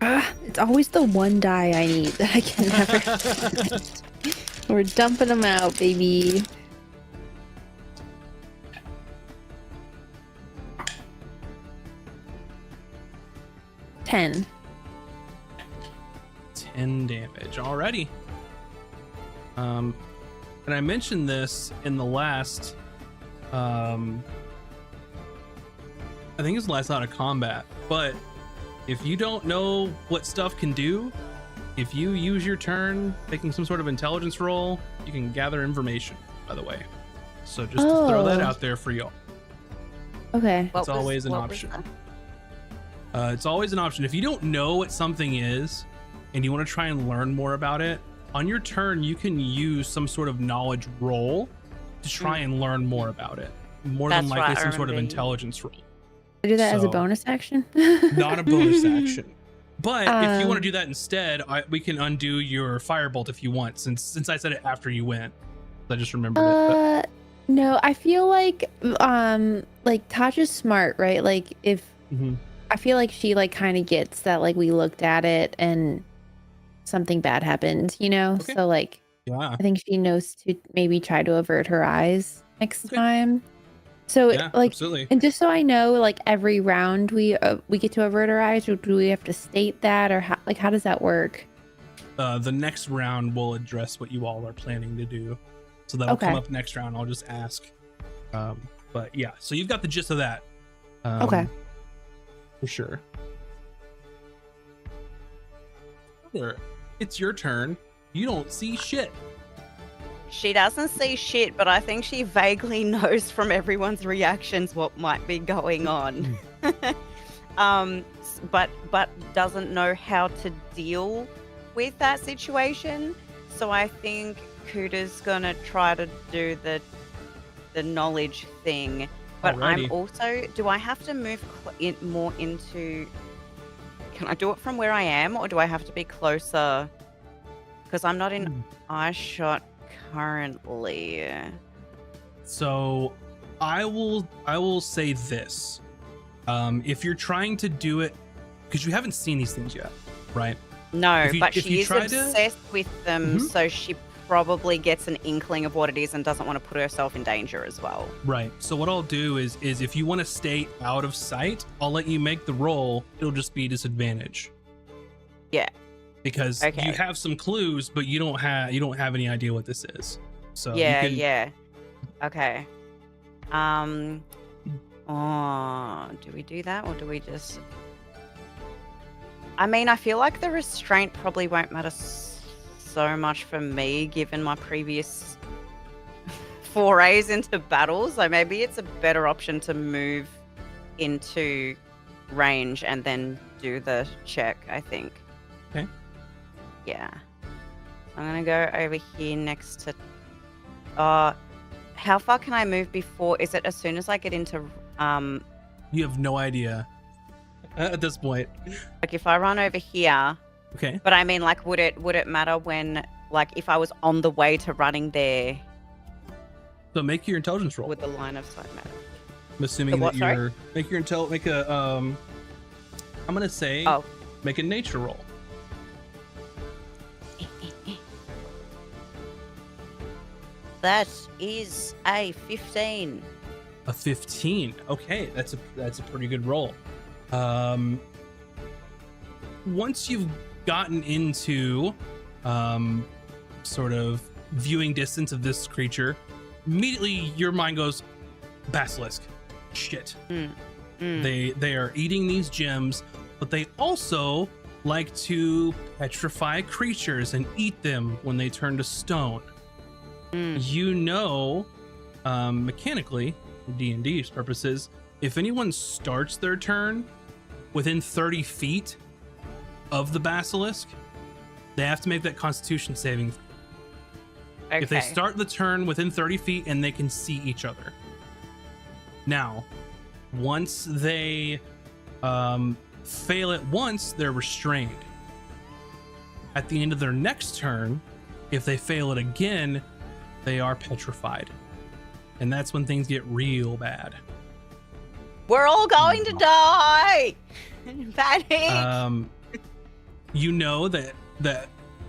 It's always the one die I need that I can never. We're dumping them out, baby. $10. 10 damage. Alrighty. And I mentioned this in the last I think it's the last out of combat, but if you don't know what stuff can do, if you use your turn making some sort of intelligence roll, you can gather information, by the way. So just to throw that out there for y'all. Okay. It's always an option. It's always an option. If you don't know what something is and you want to try and learn more about it, on your turn, you can use some sort of knowledge roll to try and learn more about it. More than That's likely right, I some sort of remember. intelligence roll. I do that as a So- bonus action. Not a bonus action. But if you want to Um, do that instead, we can undo your firebolt if you want, since I said it after you went. I just remembered it. No, I feel like Taj is smart, right? Like if Mhm. I feel like she like kind of gets that like we looked at it and something bad happened, you know? Okay. So like Yeah. I think she knows to maybe try to avert her eyes next Okay. time. So Yeah, like absolutely. and just so I know, like every round we get to avert our eyes, or do we have to state that, or how does that work? The next round will address what you all are planning to do. So that'll come Okay. up next round. I'll just ask. But yeah, so you've got the gist of that. Okay. For sure. Heather, it's your turn. You don't see shit. She doesn't see shit, but I think she vaguely knows from everyone's reactions what might be going on. But doesn't know how to deal with that situation. So I think Kuda's gonna try to do the knowledge thing. But Alrighty. I'm also. Do I have to move more into? Can I do it from where I am, or do I have to be closer? Because I'm not in eye shot currently. So I will say this. If you're trying to do it, because you haven't seen these things yet, right? No, but if she you is try to- obsessed with them, so she probably gets an inkling of what it is and doesn't want to put herself in danger as well. Right. So what I'll do is if you want to stay out of sight, I'll let you make the roll. It'll just be disadvantage. Yeah. because you Okay. have some clues, but you don't have any idea what this is. So Yeah, you can, yeah. Okay. Oh, do we do that or do we just? I mean, I feel like the restraint probably won't matter so much for me, given my previous forays into battles. So maybe it's a better option to move into range and then do the check, I think. Okay. Yeah. I'm gonna go over here next to how far can I move before? Is it as soon as I get into you have no idea at this point. like if I run over here, Okay. but I mean like would it matter when like if I was on the way to running there, So make your intelligence roll. would the line of sight matter? I'm assuming The what, that sorry? you're make a I'm gonna say Oh. make a nature roll. That is a 15. A 15. Okay, that's a pretty good roll. Once you've gotten into sort of viewing distance of this creature, immediately your mind goes basilisk. Shit. They are eating these gems, but they also like to petrify creatures and eat them when they turn to stone. You know, mechanically, for D&D's purposes, if anyone starts their turn within 30 feet of the basilisk, they have to make that Constitution saving. Okay. If they start the turn within 30 feet and they can see each other. Now, once they fail it once, they're restrained. At the end of their next turn, if they fail it again, they are petrified. And that's when things get real bad. We're all going to die. Panic. You know that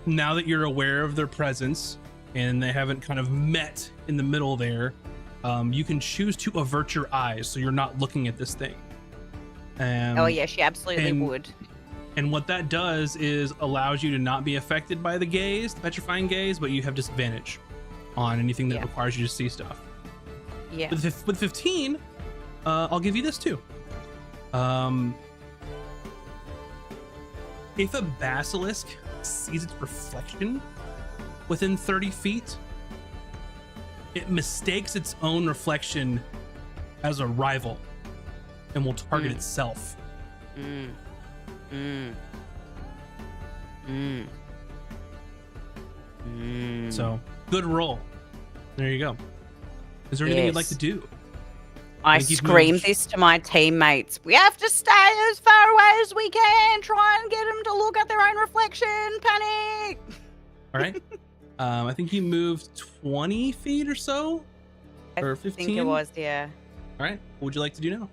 now that you're aware of their presence and they haven't kind of met in the middle there, you can choose to avert your eyes so you're not looking at this thing. Oh yeah, she absolutely would. And what that does is allows you to not be affected by the gaze, the petrifying gaze, but you have disadvantage on anything that requires you to see stuff. Yeah. With 15, I'll give you this too. If a basilisk sees its reflection within 30 feet, it mistakes its own reflection as a rival and will target itself. So, good roll. There you go. Is there anything you'd like to do? I think you've screamed moved- this to my teammates. We have to stay as far away as we can. Try and get them to look at their own reflection. Panic. All right. I think you moved 20 feet or so, or 15. I think it was, yeah. All right. What would you like to do now?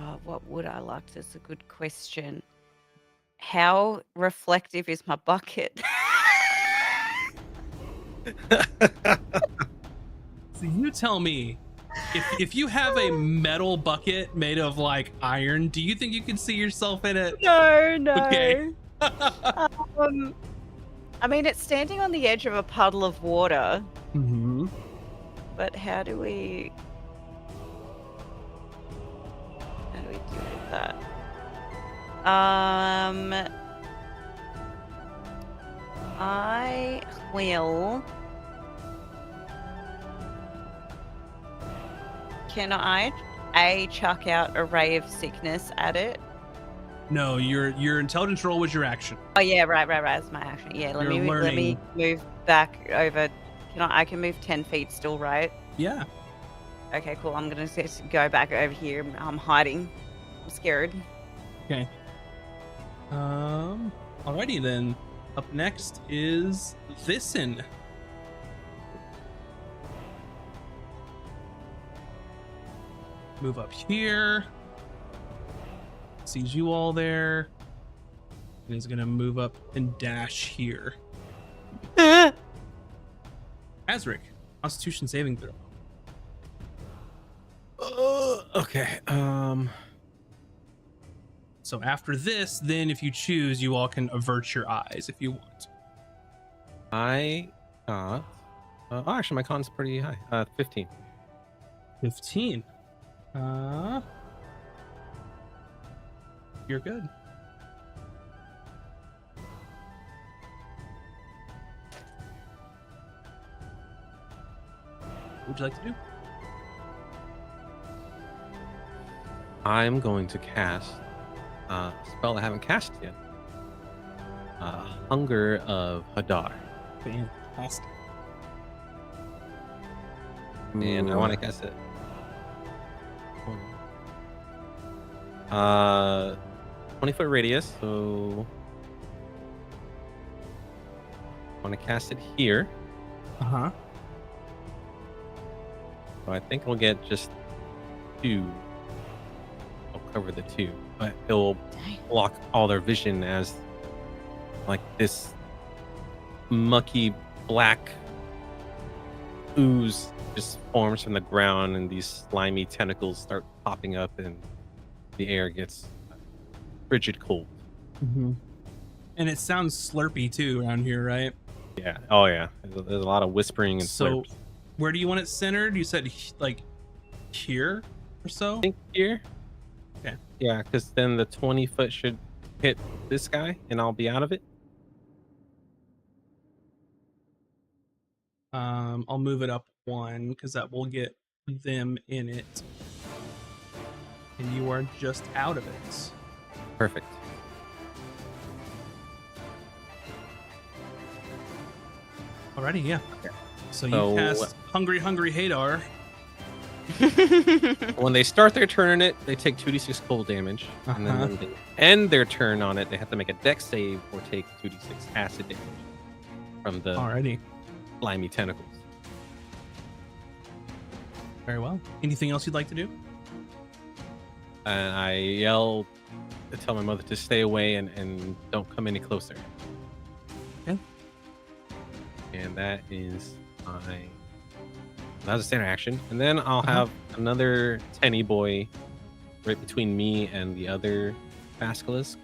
Oh, what would I like? That's a good question. How reflective is my bucket? So you tell me, if you have a metal bucket made of like iron, do you think you can see yourself in it? No. Okay. I mean, it's standing on the edge of a puddle of water, Mm-hmm. but how do we deal with that? I will. Can I chuck out a ray of sickness at it? No, your intelligence roll was your action. Oh yeah, right. That's my action. Yeah, let You're me learning. move back over. I can move 10 feet still, right? Yeah. Okay, cool. I'm gonna just go back over here. I'm hiding. I'm scared. Okay. Alrighty then. Up next is Thyssen. Move up here. Sees you all there. And he's gonna move up and dash here. Azric, Constitution saving throw. Okay. So after this, then if you choose, you all can avert your eyes if you want. I got. Oh, actually, my con's pretty high. 15. 15. You're good. What would you like to do? I'm going to cast a spell I haven't cast yet. Hunger of Hadar. Fantastic. And I want to cast it. 20-foot radius, so I want to cast it here. Uh-huh. So I think we'll get just 2. I'll cover the 2, but it'll block all their vision as like this mucky black ooze just forms from the ground, and these slimy tentacles start popping up, and the air gets frigid cold. Mm-hmm. And it sounds slurpy too around here, right? Yeah. Oh yeah. There's a lot of whispering and So slurps. where do you want it centered? You said like here or so? I think here. Okay. Yeah, because then the 20-foot should hit this guy, and I'll be out of it. I'll move it up 1 because that will get them in it. And you are just out of it. Perfect. Alrighty, yeah. So you So- cast Hungry Hadar. When they start their turn on it, they take 2d6 cold damage, and then when they end their turn on it, they have to make a dex save or take 2d6 acid damage from the Alrighty. slimy tentacles. Very well. Anything else you'd like to do? And I yell to tell my mother to stay away and don't come any closer. Okay. And that is that's a standard action. And then I'll Uh-huh. have another tenny boy right between me and the other basilisk.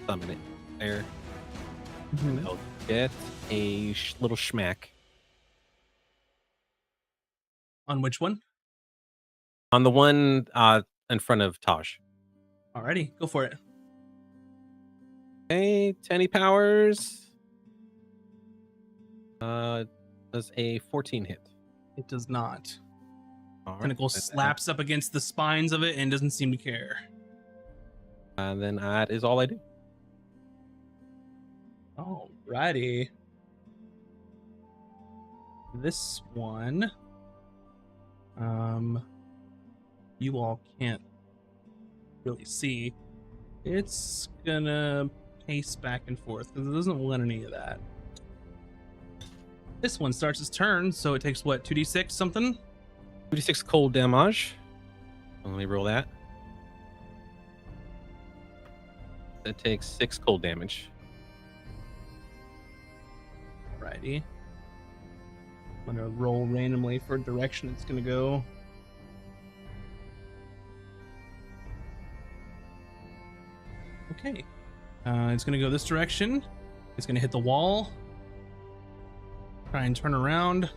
Summon it there. And I'll get a little schmack On which one? on the one in front of Taj. Alrighty, go for it. Hey, tenny powers. Does a 14 hit? It does not. All right. Tentacle slaps up against the spines of it and doesn't seem to care. And then that is all I do. Alrighty. This one, you all can't really see. It's gonna pace back and forth because it doesn't want any of that. This one starts its turn, so it takes what, 2d6 something? 2d6 cold damage. Let me roll that. That takes 6 cold damage. Righty. I'm gonna roll randomly for direction it's gonna go. Okay. It's gonna go this direction. It's gonna hit the wall. Try and turn around.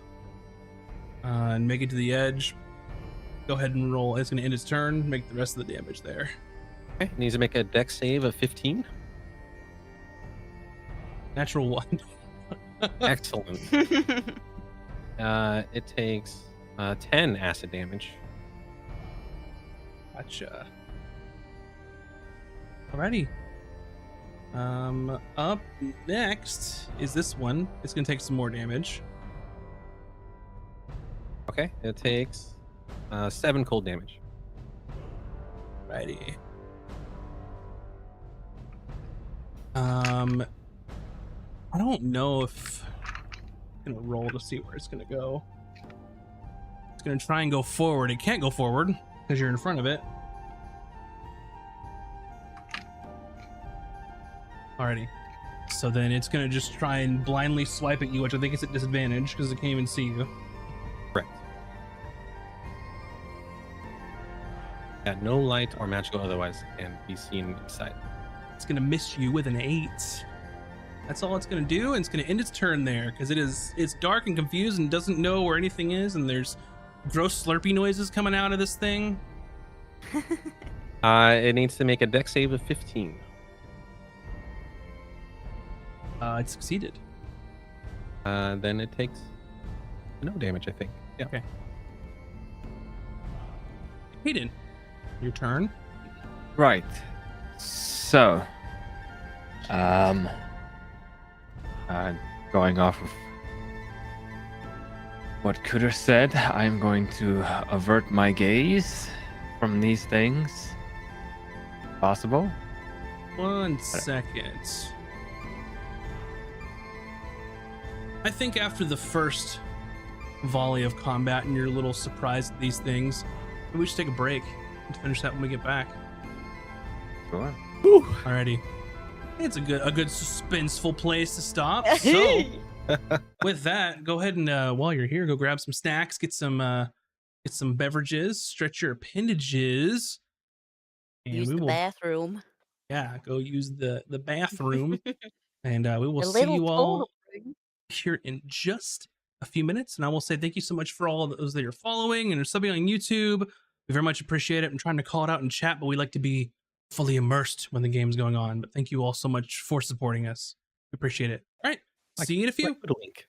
And make it to the edge. Go ahead and roll. It's gonna end its turn. Make the rest of the damage there. Okay, needs to make a dex save of 15. Natural 1. Excellent. It takes 10 acid damage. Gotcha. Alrighty. Up next is this one. It's gonna take some more damage. Okay, it takes 7 cold damage. Righty. I don't know if I'm gonna roll to see where it's gonna go. It's gonna try and go forward. It can't go forward because you're in front of it. Alrighty. So then it's gonna just try and blindly swipe at you, which I think is at disadvantage because it can't even see you. Correct. Yeah, no light or magical otherwise can be seen inside. It's gonna miss you with an 8. That's all it's gonna do, and it's gonna end its turn there because it's dark and confused and doesn't know where anything is, and there's gross slurpy noises coming out of this thing. It needs to make a dex save of 15. It succeeded. Then it takes no damage, I think. Yeah. Okay. Hayden, your turn. Right. So, going off of what Cooter said, I'm going to avert my gaze from these things. Possible? 1 second. I think after the first volley of combat and you're a little surprised at these things, maybe we should take a break and finish that when we get back. Sure. Alrighty. It's a good suspenseful place to stop. So with that, go ahead and while you're here, go grab some snacks, get some beverages, stretch your appendages, and Use we the will bathroom. go use the bathroom, and we will The see little you all total room. here in just a few minutes. And I will say thank you so much for all of those that are following and are subbing on YouTube. We very much appreciate it. I'm trying to call it out in chat, but we like to be fully immersed when the game's going on. But thank you all so much for supporting us. We appreciate it. All right. See you in a few. Put a link.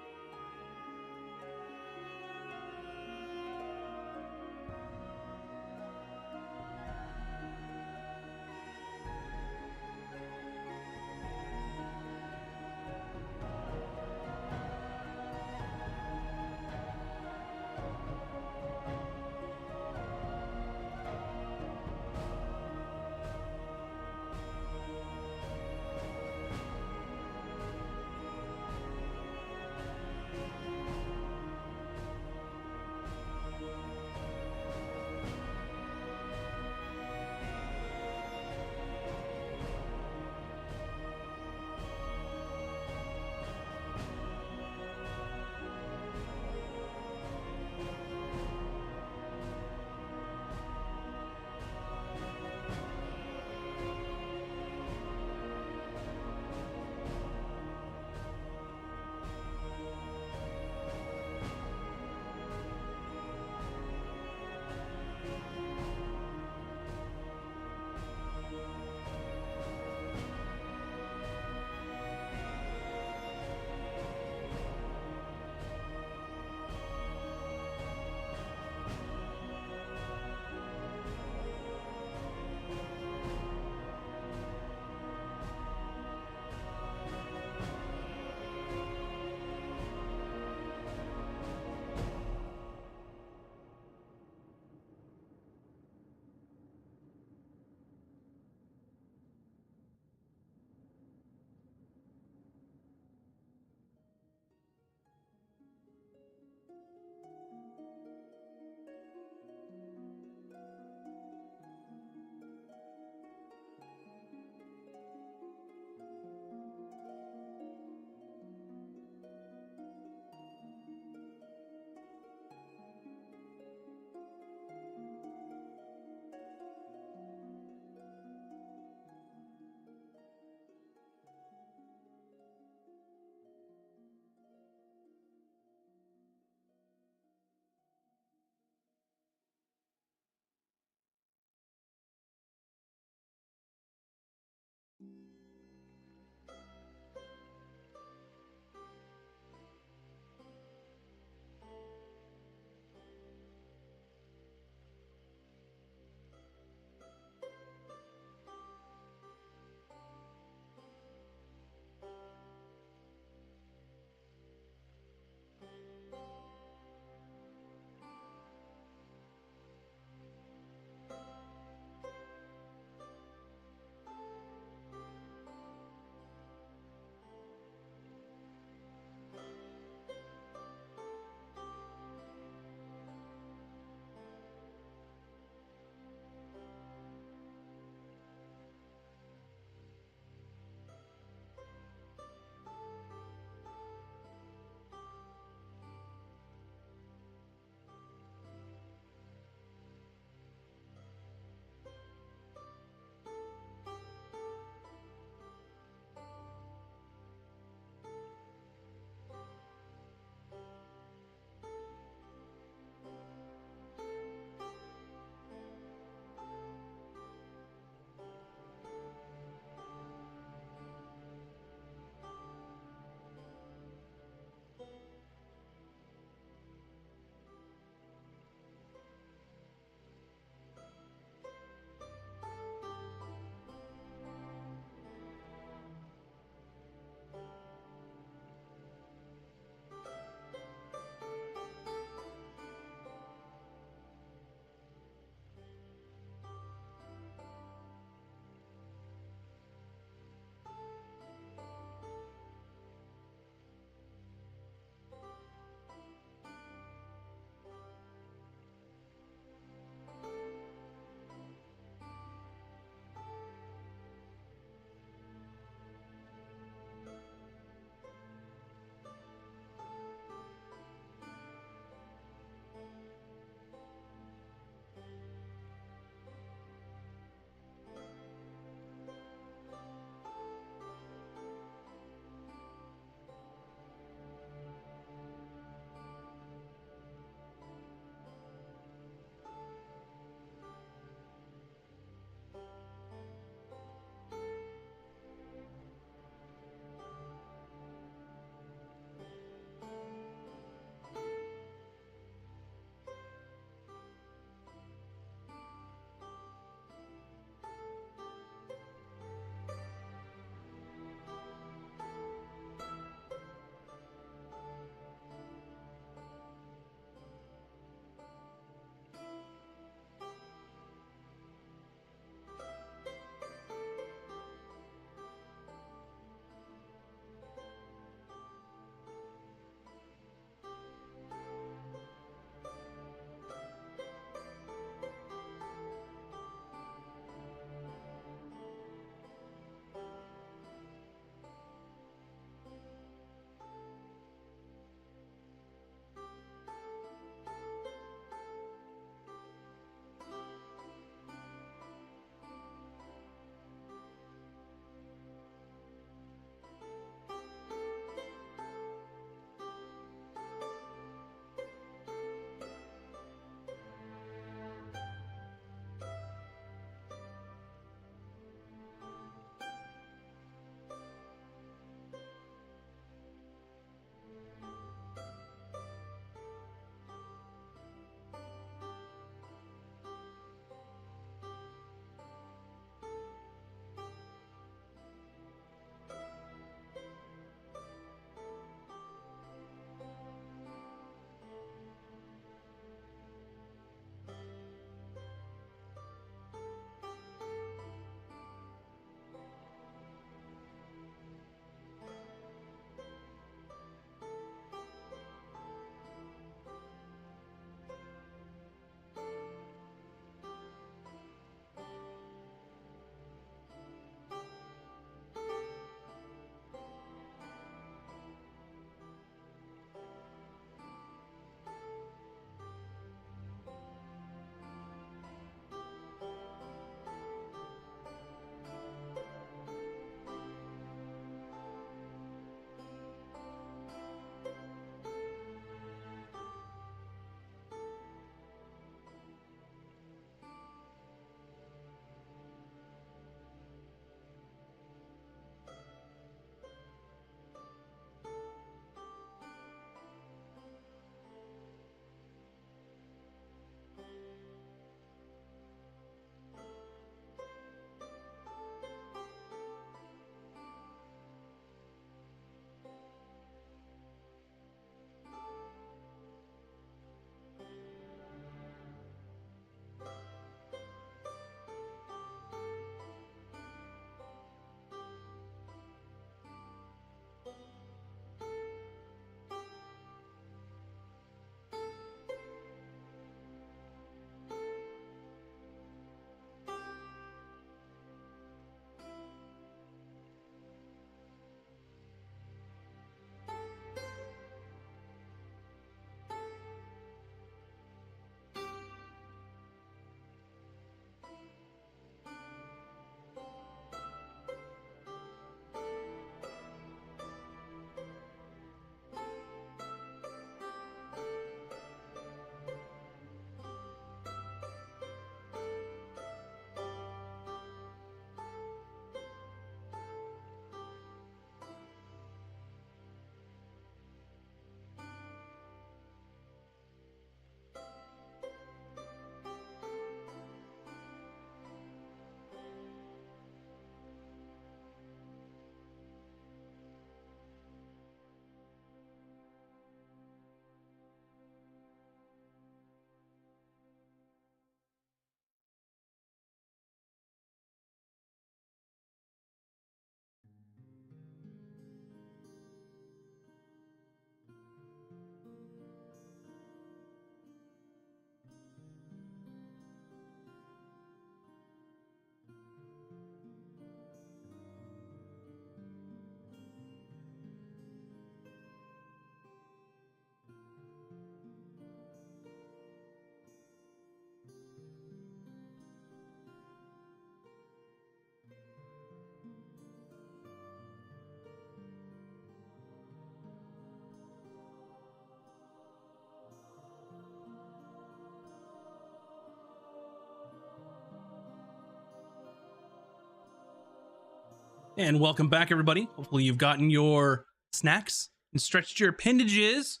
And welcome back, everybody. Hopefully you've gotten your snacks and stretched your appendages.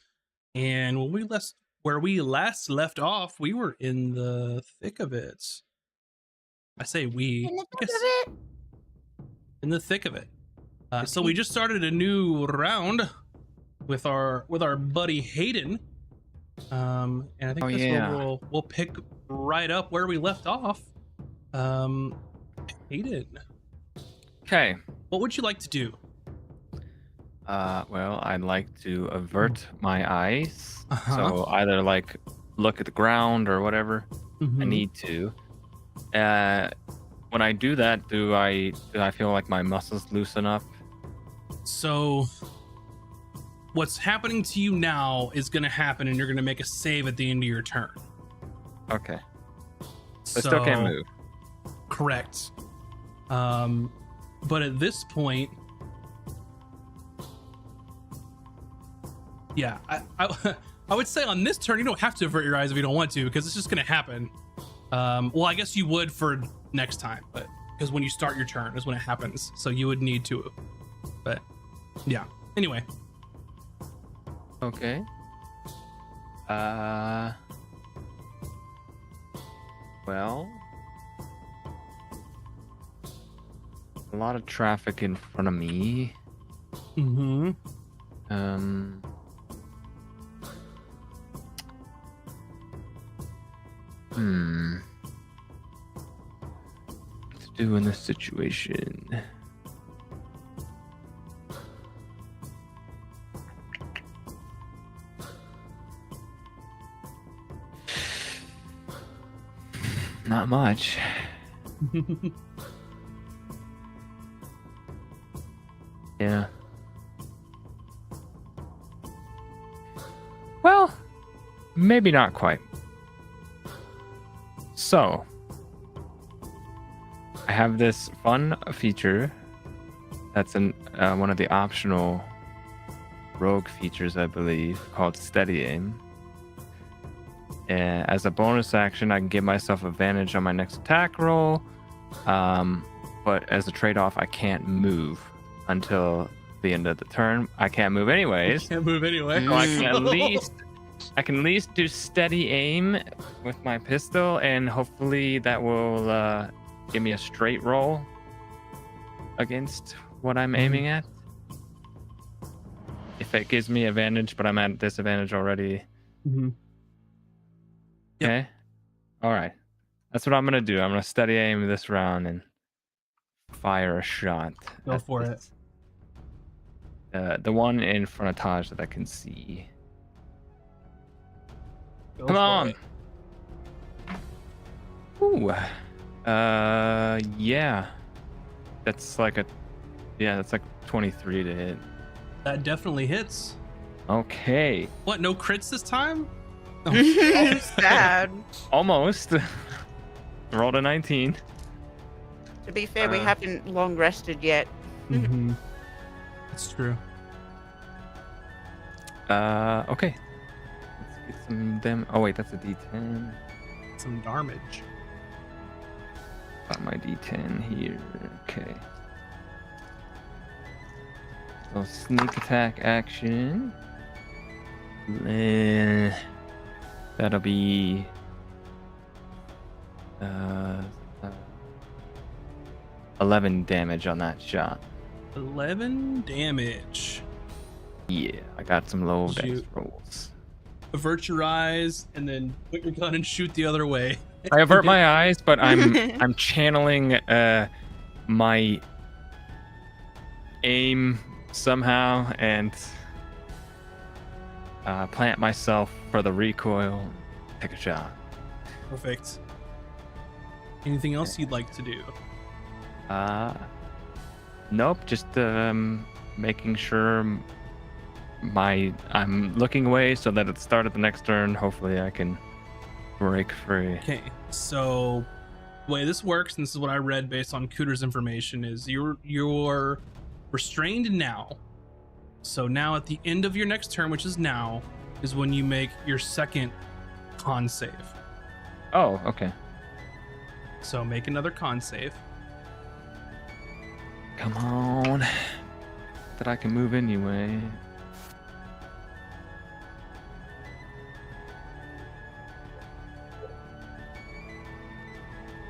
And where we last left off, we were in the thick of it. I say we. In the I thick guess of it. in the thick of it. So we just started a new round with our buddy Hayden. And I think we'll pick right up where we left off. Hayden, Okay. what would you like to do? Well, I'd like to avert my eyes. Uh-huh. So either like look at the ground or whatever I Mhm. need to. When I do that, do I feel like my muscles loosen up? So what's happening to you now is going to happen, and you're going to make a save at the end of your turn. Okay. I still can't move. Correct. But at this point, yeah, I would say on this turn you don't have to avert your eyes if you don't want to, because it's just going to happen. Well, I guess you would for next time, but because when you start your turn is when it happens, so you would need to. But yeah. Anyway, Okay. Well, a lot of traffic in front of me. mm-hmm. What to do in this situation? Not much. Yeah. Well, maybe not quite. So, I have this fun feature that's one of the optional rogue features, I believe, called Steady Aim. As a bonus action, I can give myself advantage on my next attack roll, but as a trade-off, I can't move until the end of the turn. I can't move anyways. Can't move anyway. So I can at least do steady aim with my pistol, and hopefully that will give me a straight roll against what I'm aiming at. If it gives me advantage, but I'm at disadvantage already. Mm-hmm. Yep. Okay. All right. That's what I'm gonna do. I'm gonna steady aim this round and fire a shot. Go for it. The one in front of Taj that I can see. Go Come for on. it. Ooh. Yeah. That's like 23 to hit. That definitely hits. Okay. What? No crits this time? Sad. Almost. Rolled a 19. To be fair, we haven't long rested yet. Mm-hmm. That's true. Okay. Let's get some them. Oh wait, that's a D10. Some damage. Got my D10 here. Okay. So sneak attack action. That'll be 11 damage on that shot. 11 damage. Yeah, I got some low dice Shoot. rolls. Avert your eyes and then put your gun and shoot the other way. I avert my eyes, but I'm channeling my aim somehow and plant myself for the recoil. Take a shot. Perfect. Anything else you'd like to do? Nope. Just making sure I'm looking away so that at the start of the next turn, hopefully I can break free. Okay, so the way this works, and this is what I read based on Cooter's information, is you're restrained now. So now at the end of your next turn, which is now, is when you make your second con save. Oh, okay. So make another con save. Come on. That I can move anyway.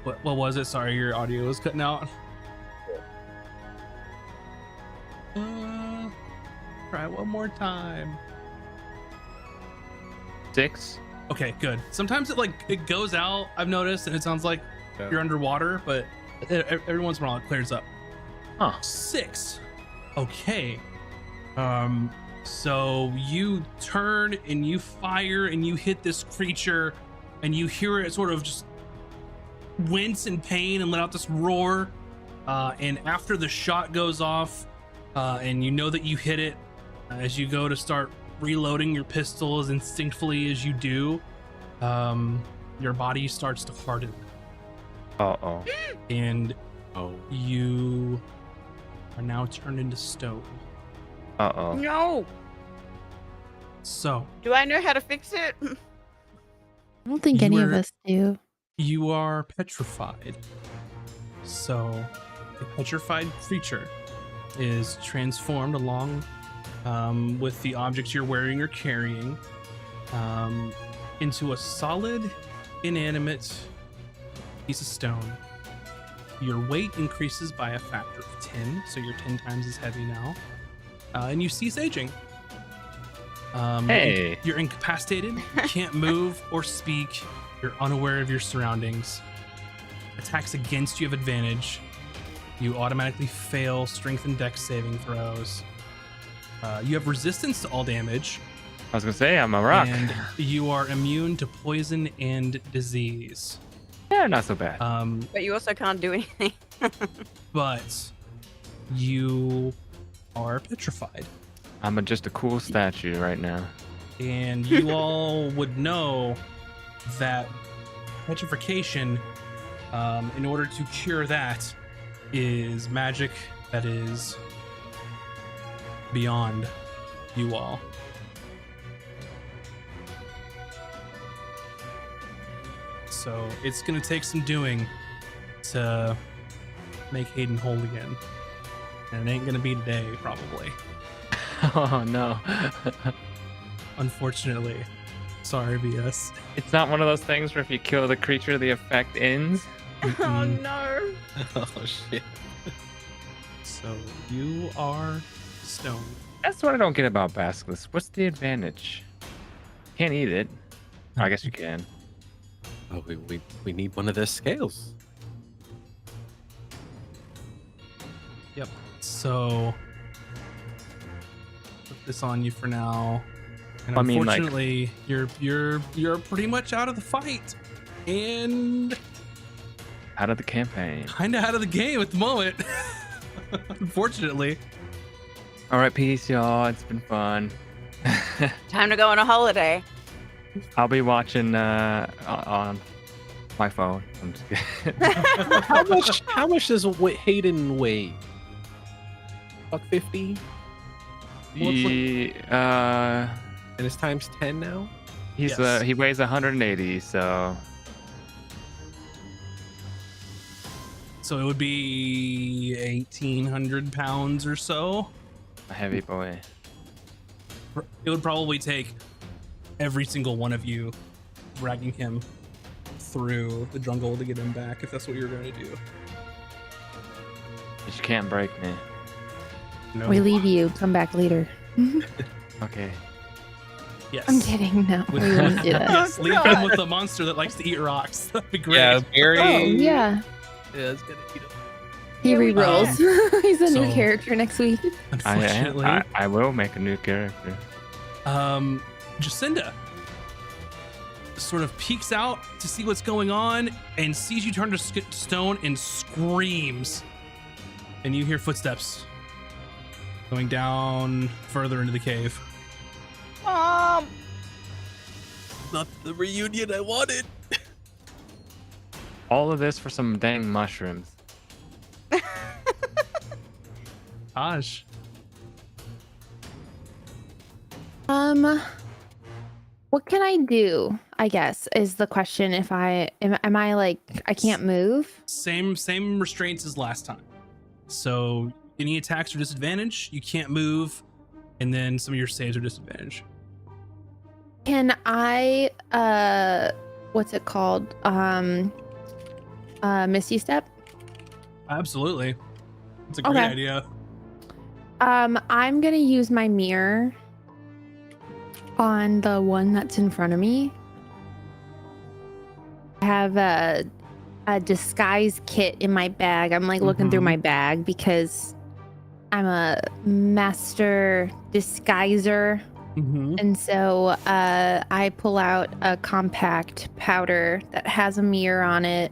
What was it? Sorry, your audio was cutting out. Try one more time. 6. Okay, good. Sometimes it goes out, I've noticed, and it sounds like you're underwater, but every once in a while it clears up. Huh. 6. Okay. So you turn and you fire and you hit this creature and you hear it sort of just wince in pain and let out this roar. And after the shot goes off, and you know that you hit it, as you go to start reloading your pistol as instinctively as you do, your body starts to harden. Uh-oh. And Oh. you are now turned into stone. Uh-oh. No. So Do I know how to fix it? I don't think You any of were- us do. you are petrified. So a petrified creature is transformed along with the objects you're wearing or carrying into a solid, inanimate piece of stone. Your weight increases by a factor of 10, so you're 10 times as heavy now. And you cease aging. Hey. You're incapacitated, you can't move or speak, you're unaware of your surroundings. Attacks against you have advantage. You automatically fail strength and dex saving throws. You have resistance to all damage, I was gonna say, I'm a rock. and you are immune to poison and disease. Yeah, not so bad. But you also can't do anything. But you are petrified. I'm just a cool statue right now. And you all would know that petrification, in order to cure that, is magic that is beyond you all. So it's gonna take some doing to make Hayden whole again. And it ain't gonna be today, probably. Oh no. Unfortunately. Sorry, BS. It's not one of those things where if you kill the creature, the effect ends. Oh Mm-mm. no. Oh shit. So you are stoned. That's what I don't get about Basilisk. What's the advantage? Can't eat it. I guess you can. Oh, we need one of their scales. Yep. So put this on you for now. And I mean, like- unfortunately, you're pretty much out of the fight and Out of the campaign. kind of out of the game at the moment. Unfortunately. All right, peace, y'all. It's been fun. Time to go on a holiday. I'll be watching on my phone. I'm just kidding. How much does Hayden weigh? Buck 50? He And it's times 10 now? he's Yes. he weighs 180, so So it would be 1,800 pounds or so. a heavy boy. It would probably take every single one of you dragging him through the jungle to get him back, if that's what you're going to do. But you can't break me. No. We leave you. Come back later. Okay. Yes. I'm kidding. No, we With- won't do that. Yes, Oh, leave God. him with the monster that likes to eat rocks. That'd be great. very. Oh yeah, it's gonna eat him. he Here we go. rerolls. He's a new So- character next week. Unfortunately, I will make a new character. Jacinda sort of peeks out to see what's going on and sees you turn to stone and screams. And you hear footsteps going down further into the cave. Mom. Not the reunion I wanted. All of this for some dang mushrooms. Taj. What can I do? I guess is the question. If I am I like I can't move? Same restraints as last time. So Any attacks are disadvantage. You can't move, and then some of your saves are disadvantage. Can I what's it called? Misty Step? Absolutely. It's a great Okay. idea. I'm gonna use my mirror on the one that's in front of me. I have a disguise kit in my bag. I'm like looking through my bag because I'm a master disguiser. And so I pull out a compact powder that has a mirror on it.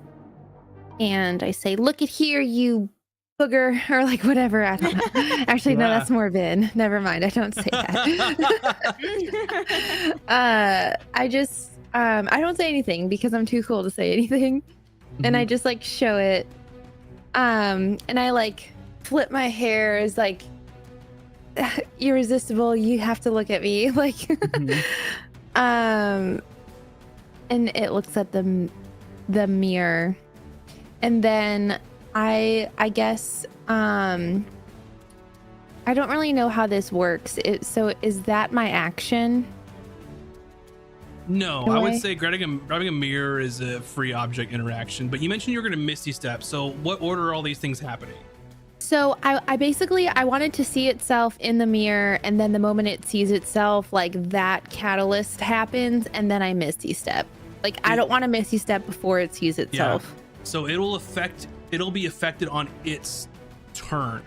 And I say, look at here, you booger, or like whatever. I don't know. Actually, no, that's Morbin. Never mind. I don't say that. I just, I don't say anything because I'm too cool to say anything. And I just like show it. And I like flip my hair as like, irresistible, you have to look at me. Like, and it looks at the mirror. And then I guess I don't really know how this works. So is that my action? No, No I would way. say grabbing a mirror is a free object interaction. But you mentioned you're going to Misty Step. So what order are all these things happening? So I basically I wanted to see itself in the mirror, and then the moment it sees itself, like that catalyst happens, and then I Misty Step. Like I don't want to Misty Step before it sees itself. So it'll be affected on its turn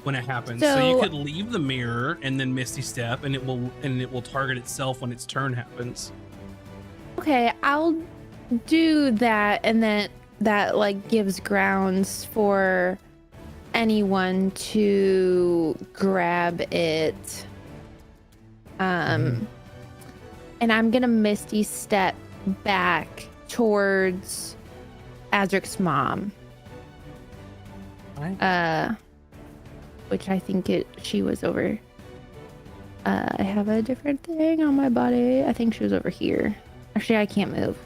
when it happens. So you So- could leave the mirror and then Misty Step, and it will target itself when its turn happens. Okay, I'll do that, and then that like gives grounds for anyone to grab it. And I'm gonna Misty Step back towards Adric's mom. Right. Which I think she was over. I have a different thing on my body. I think she was over here. Actually, I can't move.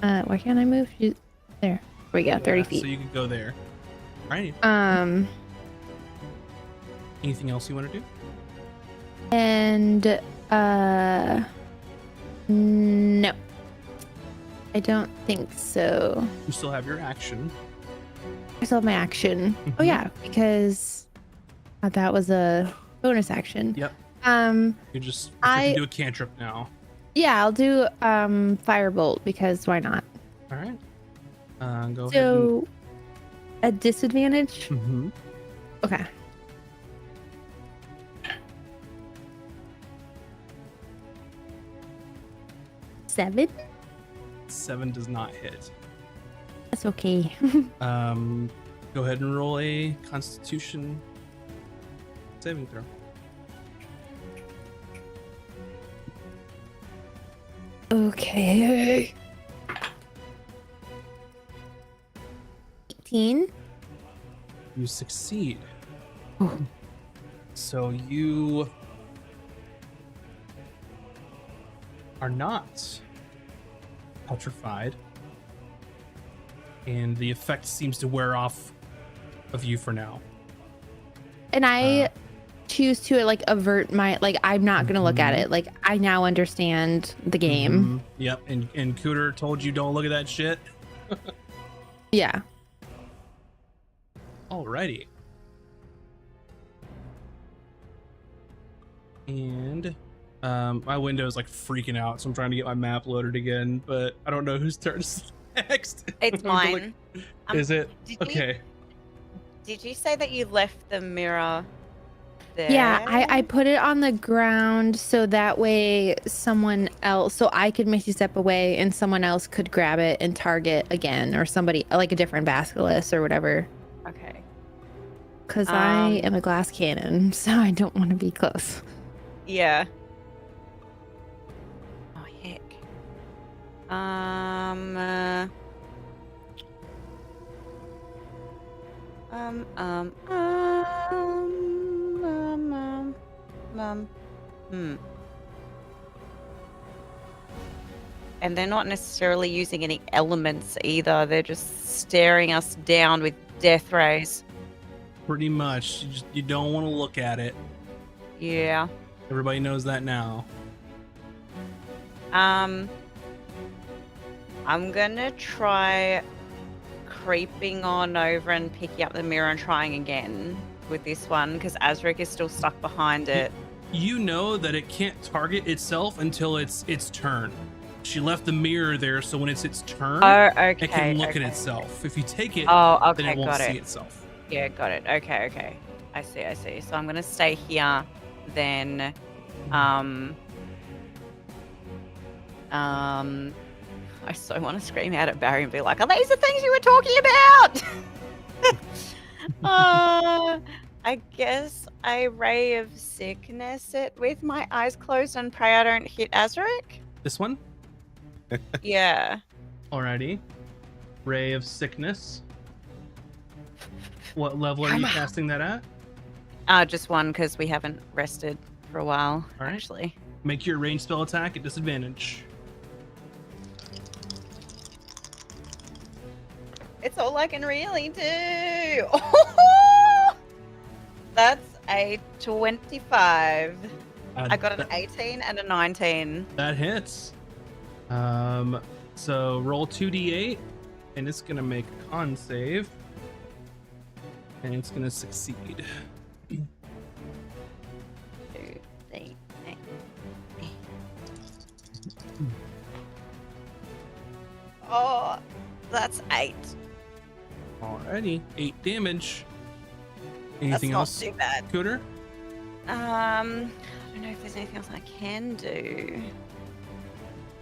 Why can't I move? There. There we go. 30 feet. So you could go there. All right. Anything else you want to do? And no. I don't think so. You still have your action. I still have my action. Oh Mhm. yeah, because that was a bonus action. Yep. Um You just I- do a cantrip now. yeah, I'll do firebolt because why not? All right. Go ahead. So a disadvantage? And, Okay. Seven? 7 does not hit. That's okay. Go ahead and roll a Constitution saving throw. Okay. 18. You succeed. Oh. So you are not petrified, and the effect seems to wear off of you for now. And I choose to like avert my like I'm not gonna look at it. Like I now understand the game. Yep. And Cooter told you don't look at that shit. Yeah. Alrighty. And my window is like freaking out, so I'm trying to get my map loaded again, but I don't know whose turn is next. It's I'm like, mine. is it? Did Okay. Did you say that you left the mirror there? Yeah, I put it on the ground so that way someone else, so I could Misty Step away and someone else could grab it and target again, or somebody like a different basilisk or whatever. Okay. Because I am a glass cannon, so I don't want to be close. Yeah. Oh heck. And they're not necessarily using any elements either. They're just staring us down with death rays. Pretty much. You don't want to look at it. Yeah. Everybody knows that now. I'm gonna try creeping on over and picking up the mirror and trying again with this one because Azric is still stuck behind it. You know that it can't target itself until it's its turn. She left the mirror there, so when it's its turn, Oh, okay. it can look okay. at itself. If you take it, Oh, then okay, it won't got see it. itself. Yeah, got it. Okay. I see. So I'm gonna stay here, then, I so want to scream out at Barry and be like, "Are these the things you were talking about?" I guess I ray of sickness it with my eyes closed and pray I don't hit Azric. This one? Yeah. Alrighty. Ray of Sickness. What level are you casting that at? Just one because we haven't rested for a while, All right. actually. Make your ranged spell attack at disadvantage. It's all I can really do. That's a 25. I got an 18 and a 19. That hits. So roll 2d8, and it's gonna make a con save, and it's gonna succeed. 2, 3, 8. Oh, that's 8. Alrighty, 8 damage. That's Anything not else, too bad. Cooter? I don't know if there's anything else I can do.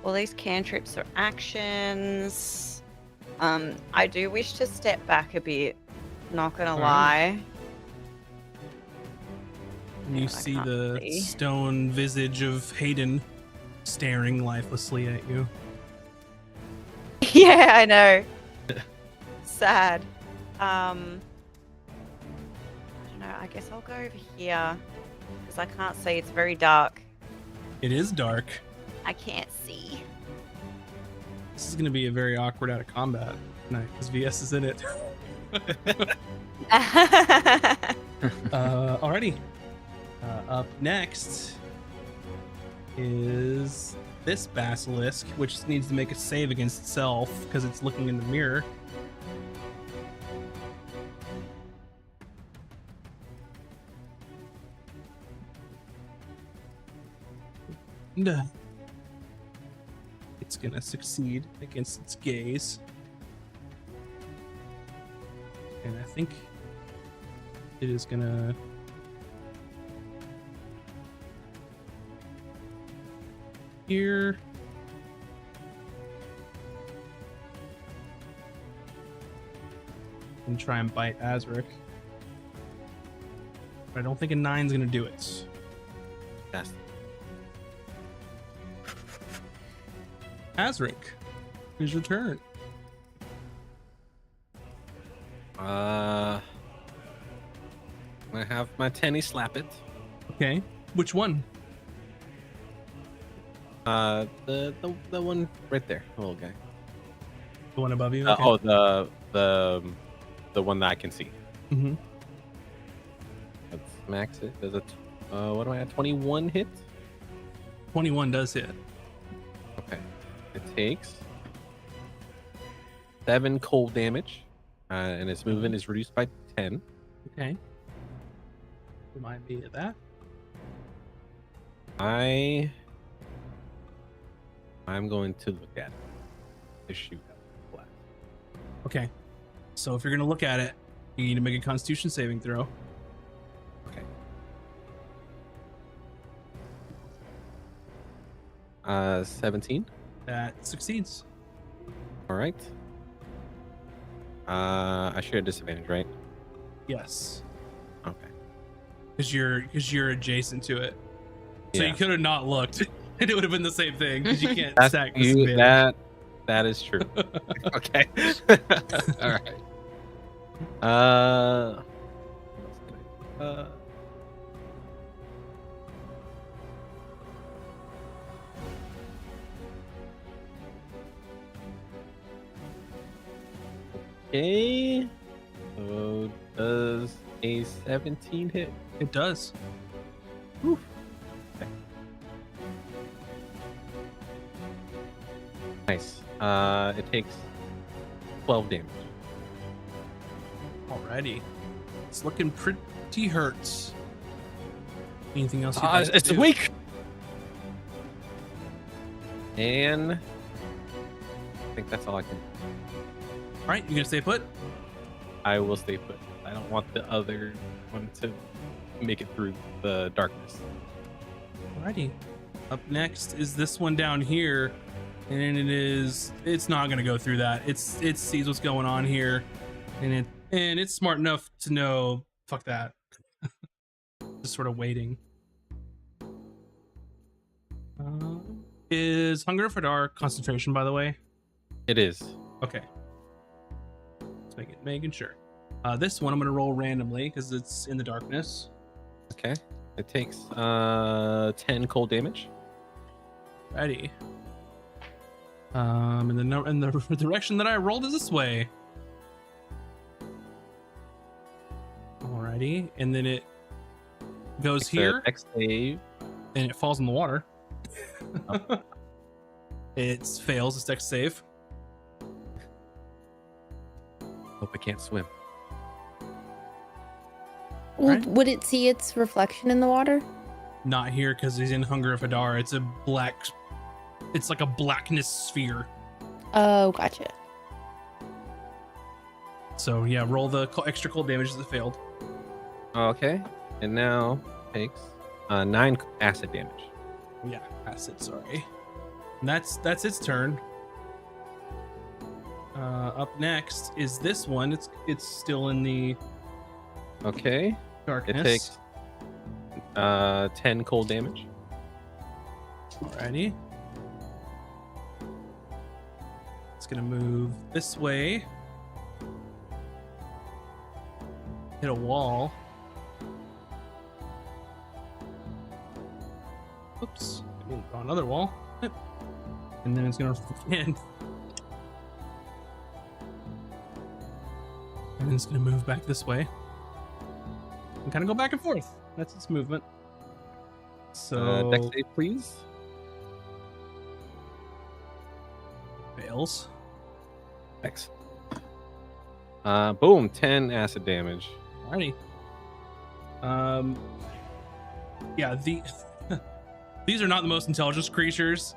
Well, these cantrips are actions. I do wish to step back a bit. Not gonna lie. And you I see can't the see. stone visage of Hayden staring lifelessly at you. Yeah, I know. Sad. I don't know. I guess I'll go over here because I can't see. It's very dark. It is dark. I can't see. This is gonna be a very awkward out of combat tonight because VS is in it. Alrighty. Up next is this basilisk, which needs to make a save against itself because it's looking in the mirror. And, it's gonna succeed against its gaze. And I think it is gonna here. And try and bite Azric. But I don't think a 9's gonna do it. That's Azric, here's your turn. I have my tenny slap it. Okay. Which one? The one right there, the little guy. The one above you? The one that I can see. Mm-hmm. Let's max it. Does it? What do I have? 21 hit. 21 does hit. Okay. It takes 7 cold damage, and its movement is reduced by 10. Okay. Remind me of that. I'm going to look at it. To shoot at the blast. Okay. So if you're gonna look at it, you need to make a Constitution saving throw. Okay. 17. That succeeds. All right. I share a disadvantage, right? Yes. Okay. Because you're adjacent to it. So Yeah. you could have not looked, and it would have been the same thing because you can't That's stack you, disadvantage. that is true. Okay. All right. Okay. So does a 17 hit? It does. Nice. It takes 12 damage. Alrighty. It's looking pretty hurt. Anything else you'd like to It's do? weak. And I think that's all I can. All right, you gonna stay put? I will stay put. I don't want the other one to make it through the darkness. Alrighty. Up next is this one down here, and it's not gonna go through that. It sees what's going on here, and it's smart enough to know, fuck that. Just sort of waiting. Is Hunger for Dark concentration, by the way? It is. Okay. Let's making sure. This one I'm gonna roll randomly because it's in the darkness. Okay. It takes 10 cold damage. Ready. And the direction that I rolled is this way. Alrighty, and then it goes Makes a here dex save. and it falls in the water. It fails its dex save. Hope I can't swim. Right. Would it see its reflection in the water? Not here because he's in Hunger of Hadar. It's like a blackness sphere. Oh, gotcha. So yeah, roll the extra cold damage as it failed. Okay. And now takes 9 acid damage. Yeah, acid. Sorry. And that's its turn. Up next is this one. It's still in the Okay. darkness. It takes 10 cold damage. Alrighty. It's gonna move this way. Hit a wall. Oops. Another wall. And then it's gonna again. And then it's gonna move back this way. And kind of go back and forth. That's its movement. So Dex save, please. fails. X. Boom, 10 acid damage. Alrighty. Yeah, these are not the most intelligent creatures.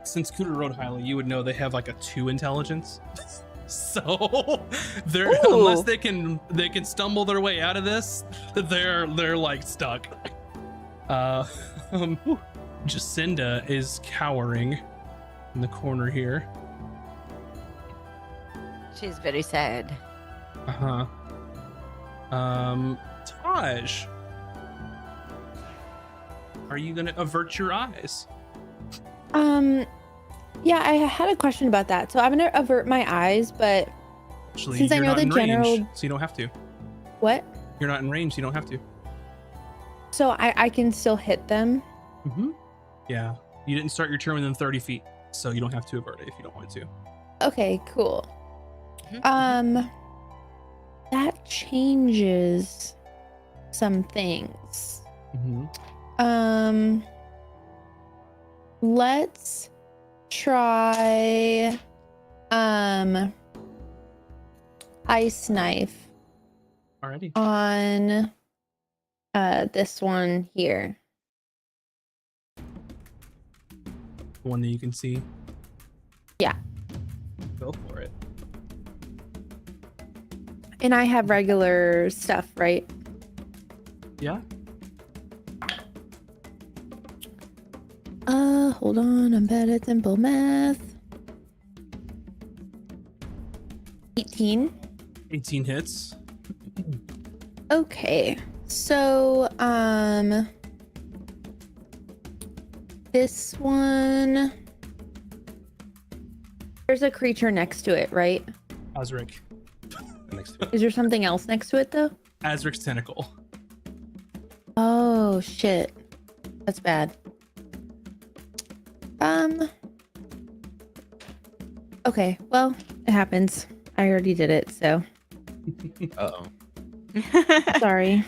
Since Cooter rode highly, you would know they have like a 2 intelligence. So they're Ooh. unless they can stumble their way out of this, they're like stuck. Jacinda is cowering in the corner here. She's very sad. Uh-huh. Taj, are you gonna avert your eyes? Yeah, I had a question about that. So I'm gonna avert my eyes, but Actually, Since I you're know not the in range, general- so you don't have to. what? You're not in range, so you don't have to. So I can still hit them. Mm-hmm. Yeah, you didn't start your turn within 30 feet, so you don't have to avert it if you don't want to. Okay, cool. That changes some things. Mm-hmm. Let's try ice knife Alrighty. on this one here. The one that you can see. Yeah. Go for it. And I have regular stuff, right? Yeah. Hold on, I'm bad at simple math. 18. 18 hits. Okay. So, this one, there's a creature next to it, right? Azric. Next to it. Is there something else next to it though? Azric's tentacle. Oh shit. That's bad. Okay, well, it happens. I already did it, so. Uh-oh. Sorry.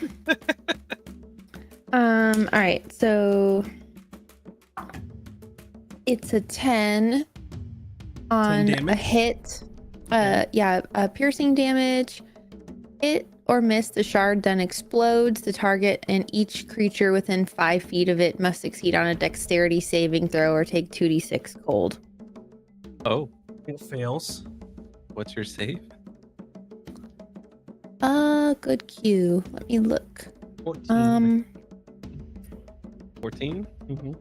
All right, so it's a 10 on 10 a damage? hit. Piercing damage. Hit or miss, the shard then explodes. The target and each creature within 5 feet of it must succeed on a dexterity saving throw or take 2d6 cold. Oh, It fails. what's your save? Good cue. Let me look. 14. 14? Mhm.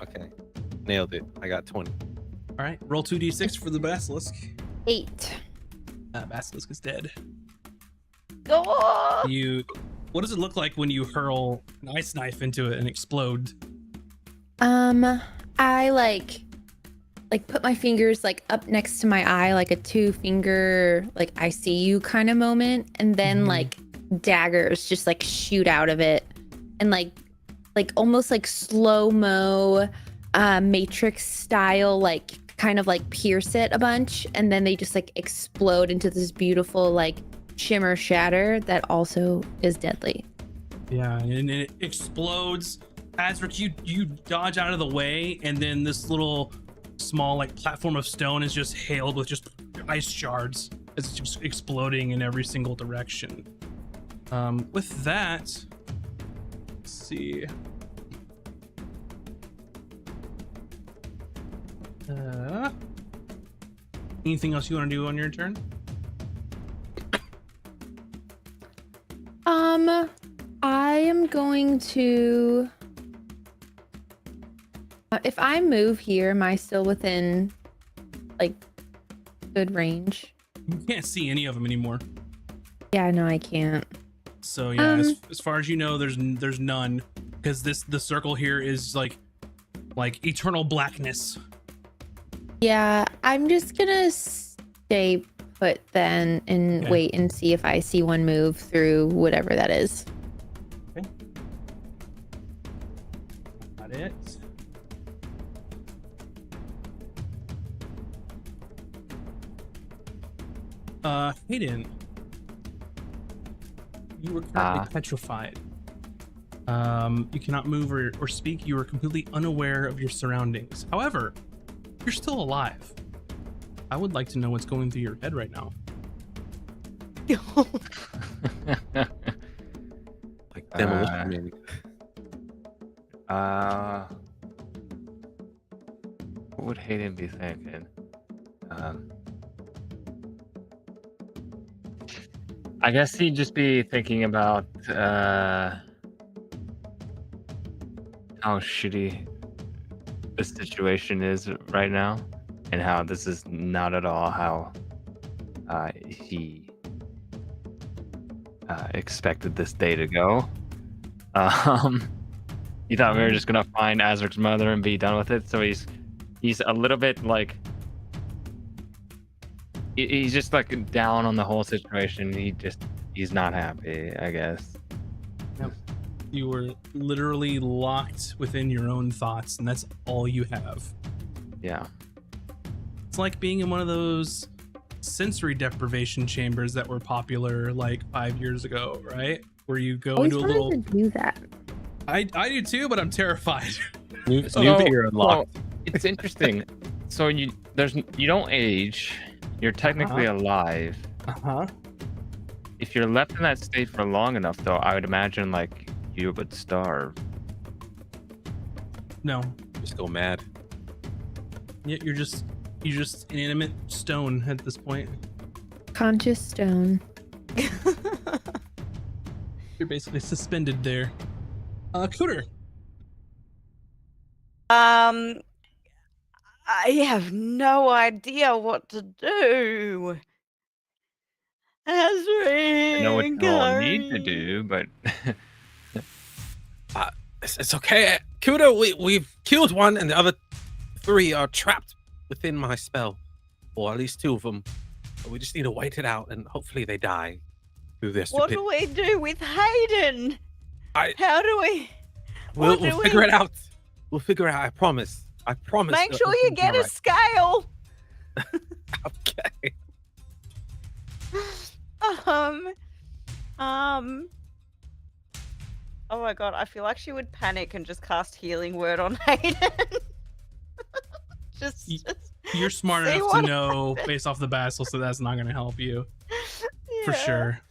Okay. Nailed it. I got 20. All right, roll 2d6 for the basilisk. 8. Basilisk is dead. Oh! What does it look like when you hurl an ice knife into it and explode? I like put my fingers like up next to my eye, like a 2-finger, like I see you kind of moment, and then Mhm. like daggers just like shoot out of it, and like almost like slow-mo, Matrix style, like kind of like pierce it a bunch, and then they just like explode into this beautiful like shimmer shatter that also is deadly. Yeah, and it explodes. Azric, you dodge out of the way, and then this little small like platform of stone is just hailed with just ice shards. It's just exploding in every single direction. With that, let's see. Anything else you want to do on your turn? I am going to. If I move here, am I still within like good range? You can't see any of them anymore. Yeah, no, I can't. So yeah, as Um, far as you know, there's none, because the circle here is like eternal blackness. Yeah, I'm just gonna stay put then and Okay. wait and see if I see one move through whatever that is. Got it. Hayden, you were currently petrified. You cannot move or speak. You are completely unaware of your surroundings. However, you're still alive. I would like to know what's going through your head right now. Like demolition man. What would Hayden be thinking? I guess he'd just be thinking about how shitty the situation is right now, and how this is not at all how he expected this day to go. He thought we were just gonna find Azric's mother and be done with it. So he's a little bit like he's just like down on the whole situation. He's not happy, I guess. You were literally locked within your own thoughts, and that's all you have. Yeah. It's like being in one of those sensory deprivation chambers that were popular like 5 years ago, right? Where you go Always into a wanted little. to do that. I do too, but I'm terrified. New Oh, ear unlocked. well, it's interesting. So you don't age. You're technically alive. Uh-huh. If you're left in that state for long enough, though, I would imagine like you would starve. No. Just go mad. You're just inanimate stone at this point. Conscious stone. You're basically suspended there. Cooter. I have no idea what to do. I know what you all need to do, but It's okay. Kudo, we've killed one, and the other 3 are trapped within my spell. Or at least 2 of them. We just need to wait it out, and hopefully they die through their What stupidity. do we do with Hayden? I- How do we? We'll what do figure we- it out. We'll figure it out. I promise. I promise. Make that sure you everything will get a be scale. all right. Okay. Oh my god, I feel like she would panic and just cast Healing Word on Hayden. just You're smart see enough to what know based off the basilisk that that's not going to help you for Yeah. sure.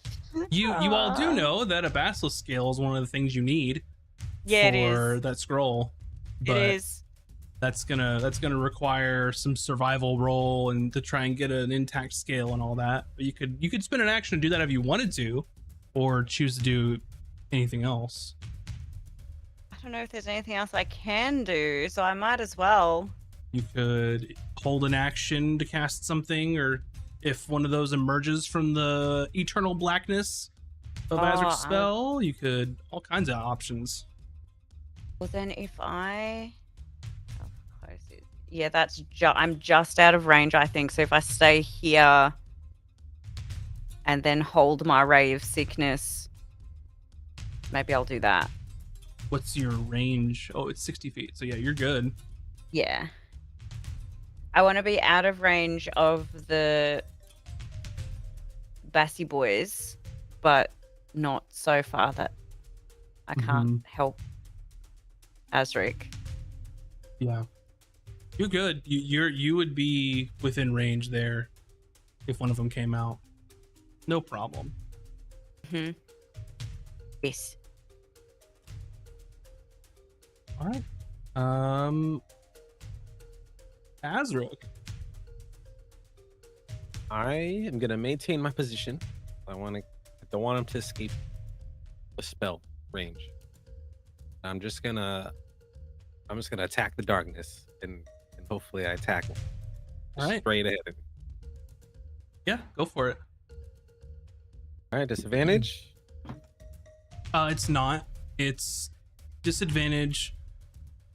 You all do Aw. know that a basilisk scale is one of the things you need Yeah, it for is. that scroll, It but is. that's gonna require some survival roll and to try and get an intact scale and all that. But you could spend an action to do that if you wanted to, or choose to do anything else. I don't know if there's anything else I can do, so I might as well. You could hold an action to cast something, or if one of those emerges from the eternal blackness of Azric's spell, you could all kinds of options. Well, then if I... How close is... Yeah, that's I'm just out of range, I think. So if I stay here and then hold my Ray of Sickness, maybe I'll do that. What's your range? Oh, it's 60 feet. So yeah, you're good. Yeah. I want to be out of range of the Bassy boys, but not so far that I can't help Azric. Yeah, you're good. You would be within range there if one of them came out. No problem. Yes. All right. Azric. I am gonna maintain my position. I don't want him to escape the spell range. I'm just gonna attack the darkness and hopefully I attack him. All right. Straight ahead. Yeah, go for it. All right, disadvantage. It's not. It's disadvantage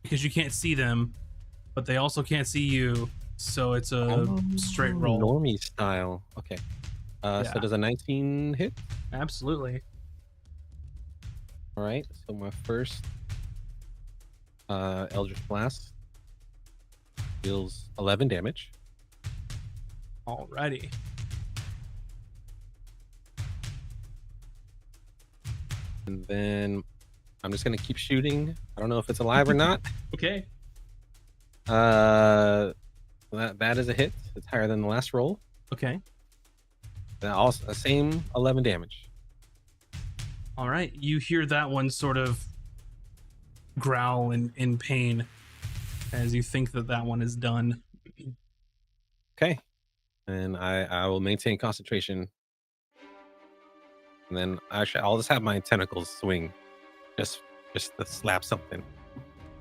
because you can't see them, but they also can't see you. So it's a straight roll. Normie style. Okay. So does a 19 hit? Absolutely. All right. So my first Eldritch Blast deals 11 damage. Alrighty. And then I'm just gonna keep shooting. I don't know if it's alive or not. Okay. That is a hit. It's higher than the last roll. Okay. And also the same 11 damage. All right. You hear that one sort of growl in pain as you think that one is done. Okay. And I will maintain concentration. And then actually I'll just have my tentacles swing. Just to slap something.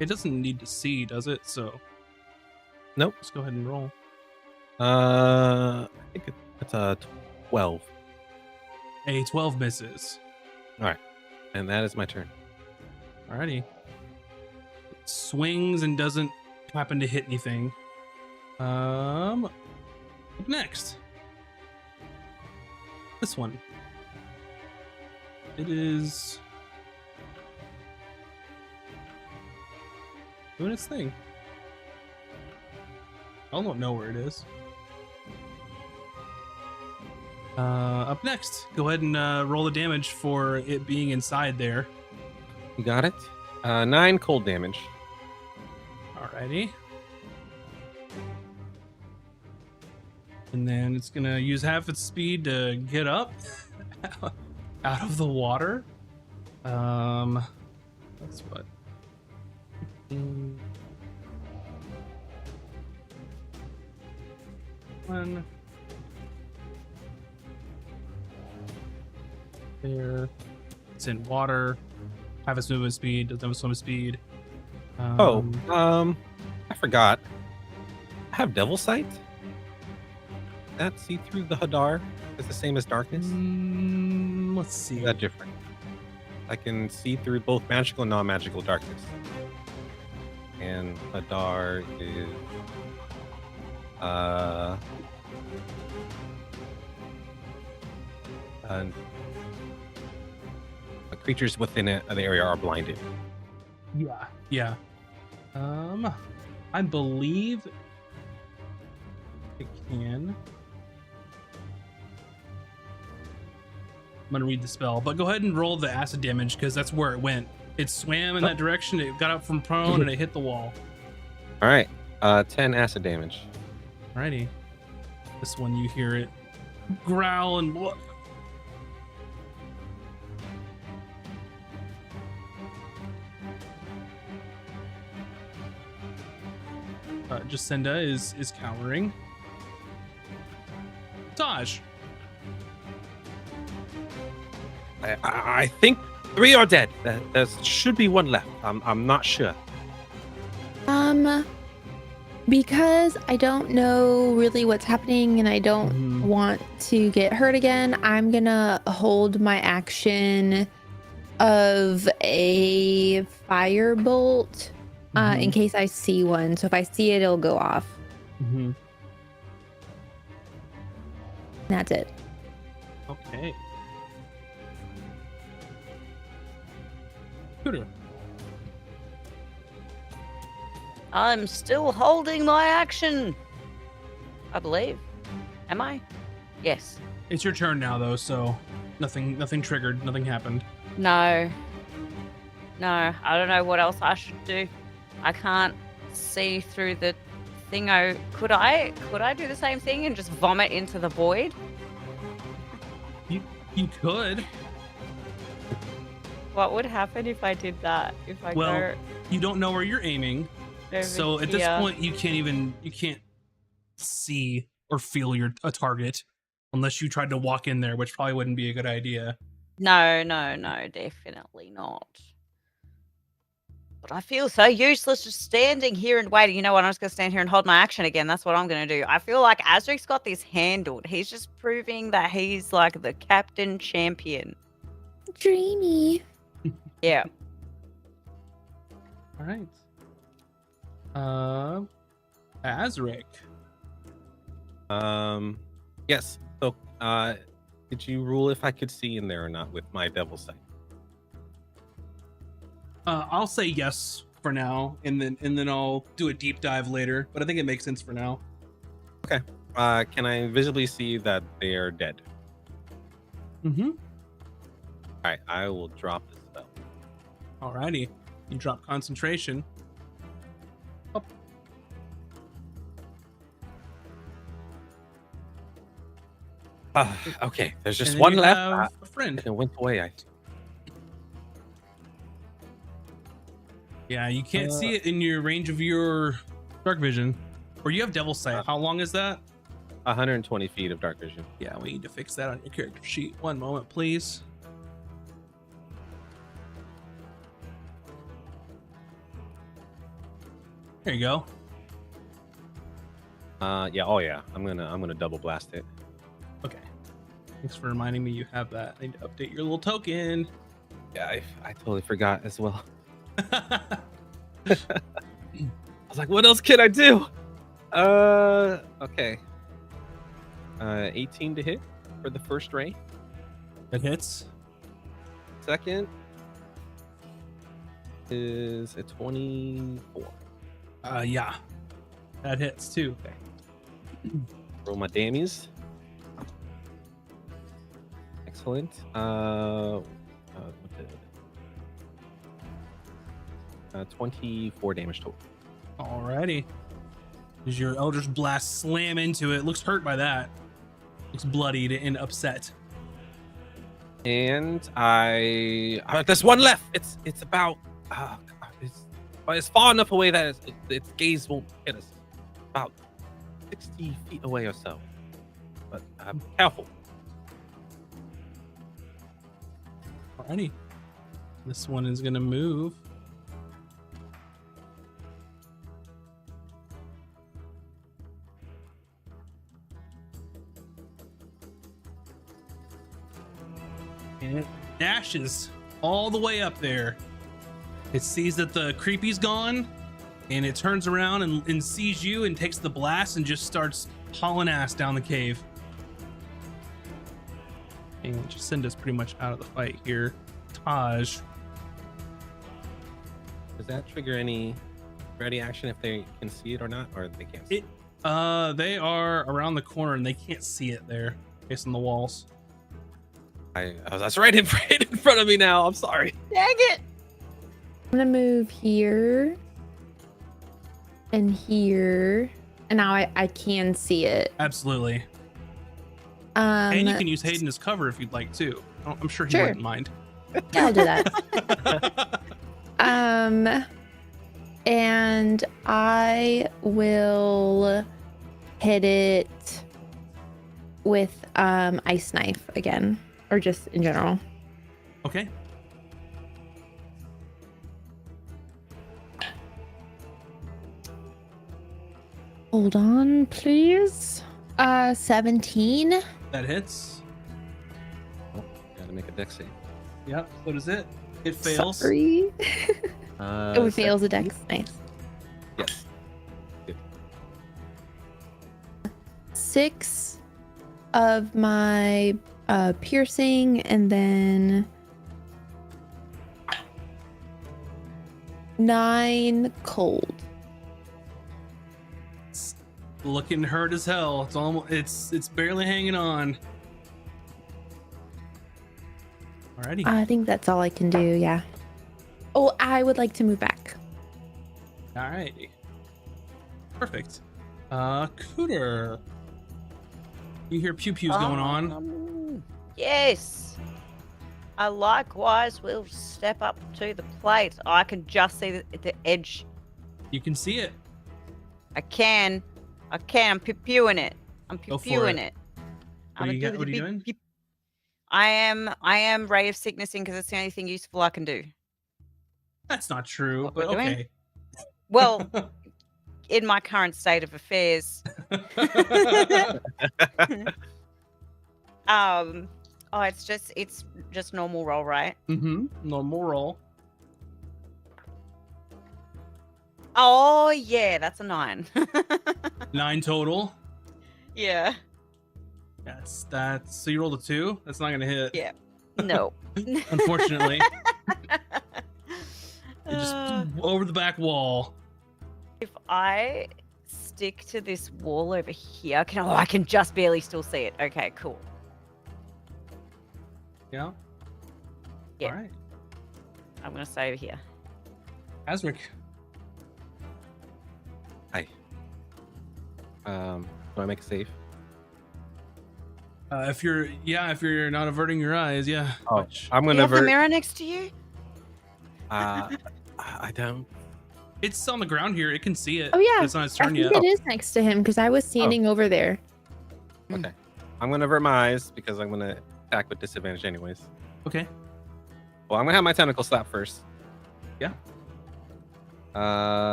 It doesn't need to see, does it? So nope. Just go ahead and roll. I think it's a 12. A 12 misses. All right. And that is my turn. Alrighty. It swings and doesn't happen to hit anything. Up next. This one. It is doing its thing. I don't know where it is. Up next, go ahead and roll the damage for it being inside there. You got it. 9 cold damage. Alrighty. And then it's gonna use half its speed to get up out of the water. That's what. One. There. It's in water. Half its movement speed. Doesn't have a swim speed. I forgot. I have Devil Sight. That see through the Hadar is the same as darkness. Let's see. Is that different? I can see through both magical and non-magical darkness. And Hadar is creatures within the area are blinded. Yeah. I believe it can. I'm gonna read the spell, but go ahead and roll the acid damage because that's where it went. It swam in that direction. It got up from prone and it hit the wall. All right. 10 acid damage. Alrighty. This one you hear it growl and Jacinda is cowering. Taj. I think 3 are dead. There should be 1 left. I'm not sure. Because I don't know really what's happening and I don't want to get hurt again, I'm gonna hold my action of a firebolt in case I see one. So if I see it, it'll go off. That's it. Okay. Cooter. I'm still holding my action. I believe. Am I? Yes. It's your turn now, though, so nothing triggered. Nothing happened. No. No, I don't know what else I should do. I can't see through the thing. Could I do the same thing and just vomit into the void? You could. What would happen if I did that? If I Well, you don't know where you're aiming. go So over at this here? point, you can't see or feel a target unless you tried to walk in there, which probably wouldn't be a good idea. No, definitely not. But I feel so useless just standing here and waiting. You know what? I'm just going to stand here and hold my action again. That's what I'm going to do. I feel like Azric's got this handled. He's just proving that he's like the captain champion. Dreamy. Yeah. All right. Azric. Yes. So, did you rule if I could see in there or not with my devil sight? I'll say yes for now, and then I'll do a deep dive later. But I think it makes sense for now. Okay. Can I visibly see that they are dead? Mm-hmm. All right. I will drop the spell. Alrighty. You drop concentration. Oh. Okay. There's just And then one you left. have a friend. It went away. Yeah, you can't see it in your range of your dark vision. Or you have devil sight. How long is that? 120 feet of dark vision. Yeah, we need to fix that on your character sheet. One moment, please. There you go. Yeah. Oh yeah. I'm gonna double blast it. Okay. Thanks for reminding me you have that. I need to update your little token. Yeah, I totally forgot as well. I was like, what else can I do? Okay. 18 to hit for the first ray. It hits. Second is a 24. Yeah. That hits too. Roll my dammies. Excellent. What did 24 damage total. Alrighty. Does your Eldritch Blast slam into it? Looks hurt by that. Looks bloodied and upset. And there's one left. It's about it's far enough away that its gaze won't hit us. About 60 feet away or so. But careful. Alrighty. This one is gonna move. And it dashes all the way up there. It sees that the creepy's gone, and it turns around and sees you and takes the blast and just starts hauling ass down the cave. And Jacinda's pretty much out of the fight here. Taj. Does that trigger any ready action if they can see it or not, or they can't see it? They are around the corner and they can't see it there based on the walls. That's right in front of me now. I'm sorry. Dang it! I'm gonna move here and here, and now I can see it. Absolutely. Um, And you can use Hayden as cover if you'd like to. I'm sure he Sure. wouldn't mind. yeah, I'll do that. And I will hit it with ice knife again, or just in general. Okay. Hold on, please. 17. That hits. Oh, gotta make a dex save. Yep. So does it. It fails. Sorry. It fails a 17? dex. Nice. Yes. 6 of my piercing, and then 9 cold. It's looking hurt as hell. It's almost. It's barely hanging on. Alrighty. I think that's all I can do. Yeah. Oh, I would like to move back. Alrighty. Perfect. Cooter. You hear pew pews going on. Yes. I likewise will step up to the plate. I can just see the edge. You can see it. I can. I'm pew-pewing it. I'm Go for pew-pewing it. it. What do you got? What are you doing? I am ray of sicknessing because it's the only thing useful I can do. That's not true, What but we're doing? okay. Well, in my current state of affairs. Oh, it's just normal roll, right? Normal roll. Oh yeah, that's a 9. 9 total. Yeah. That's so you rolled a 2. That's not gonna hit. Yeah. No. Unfortunately. It just over the back wall. If I stick to this wall over here, I can just barely still see it. Okay, cool. Yeah. Yeah. All right. I'm gonna stay over here. Asric. Hi. Do I make a save? If you're not averting your eyes, yeah. Oh, Which- I'm Do you gonna have the avert. mirror next to you? I don't. It's on the ground here. It can see it. Oh, yeah. It's not its I turn think yet. it is next to him because I was standing over there. Okay. I'm gonna avert my eyes because I'm gonna attack with disadvantage anyways. Okay. Well, I'm gonna have my tentacle slap first. Yeah.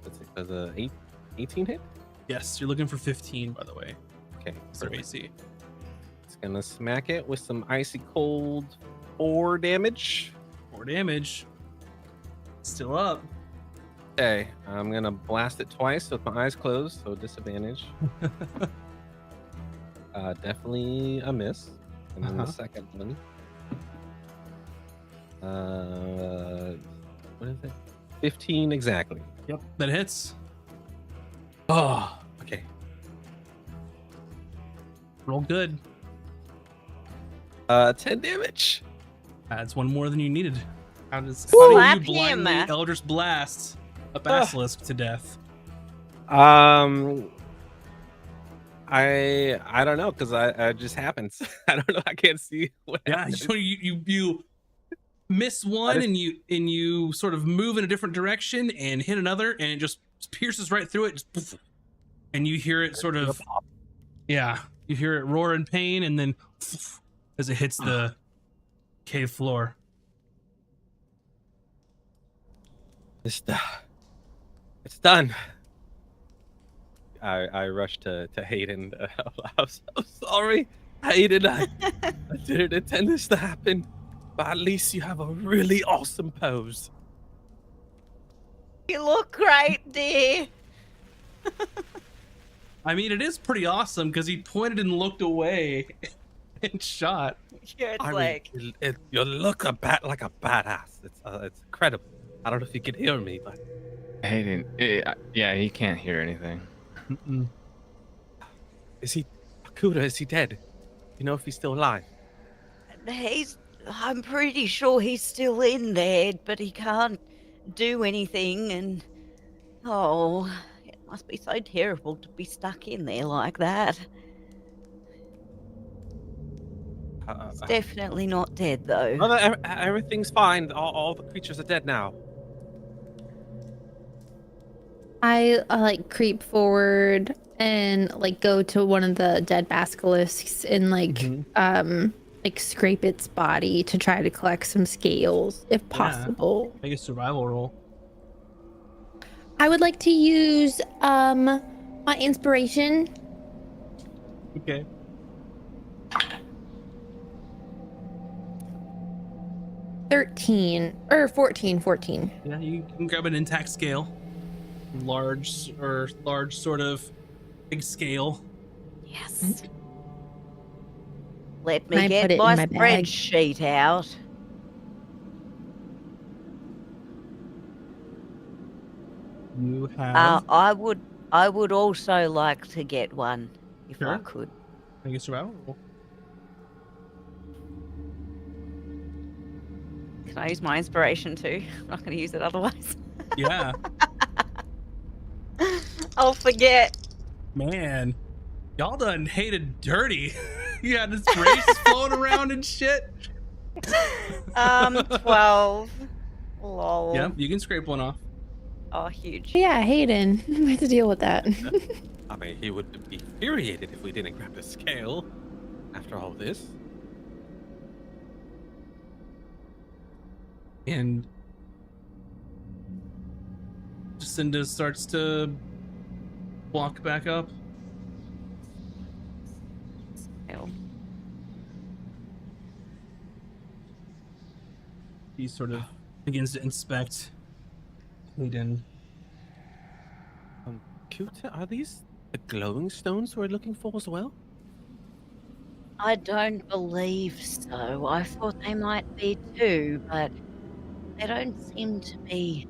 Let's see, does a 18 hit? Yes, you're looking for 15, by the way. Okay. It's their perfect. AC. It's gonna smack it with some icy cold 4 damage. 4 damage. Still up. Okay, I'm gonna blast it twice with my eyes closed, so disadvantage. Definitely a miss. And then the second one. What is it? 15 exactly. Yep, that hits. Oh, okay. Roll good. 10 damage. That's one more than you needed. How do Slap you blindly him. Eldritch Blast a basilisk to death? I don't know because I just happens. I don't know. I can't see. What Yeah, happens. you miss one and you sort of move in a different direction and hit another and it just pierces right through it, just poof, and you hear it sort of, yeah, you hear it roar in pain and then poof, as it hits the cave floor. It's done. I rushed to Hayden. I'm so sorry, Hayden. I didn't intend this to happen, but at least you have a really awesome pose. You look great, dear. I mean, it is pretty awesome because he pointed and looked away and shot. Yeah, it's I like mean, you look like a badass. It's incredible. I don't know if you can hear me, but Hayden, yeah, he can't hear anything. Mm-mm. is he? Akuda, is he dead? You know if he's still alive? I'm pretty sure he's still in there, but he can't do anything. And oh, it must be so terrible to be stuck in there like that. He's definitely not dead, though. No, everything's fine. All the creatures are dead now. I like creep forward and like go to one of the dead basilisks and like scrape its body to try to collect some scales if possible. Make a survival roll. I would like to use my inspiration. Okay. $13 or 14. Yeah, you can grab an intact scale. Large sort of big scale. Yes. Let Can me I get put it my in my bag? spreadsheet out. You have I would also like to get one if I Sure. could. make a survival roll. Can I use my inspiration too? I'm not going to use it otherwise. Yeah. I'll forget. Man, y'all done hated dirty. You had this race floating around and shit. 12. Lol. Yeah, you can scrape one off. Oh, huge. Yeah, Hayden. We have to deal with that. I mean, he would be infuriated if we didn't grab the scale after all this. And Jacinda starts to walk back up. Ew. He sort of begins to inspect Hayden. Kuta, are these the glowing stones we're looking for as well? I don't believe so. I thought they might be too, but they don't seem to be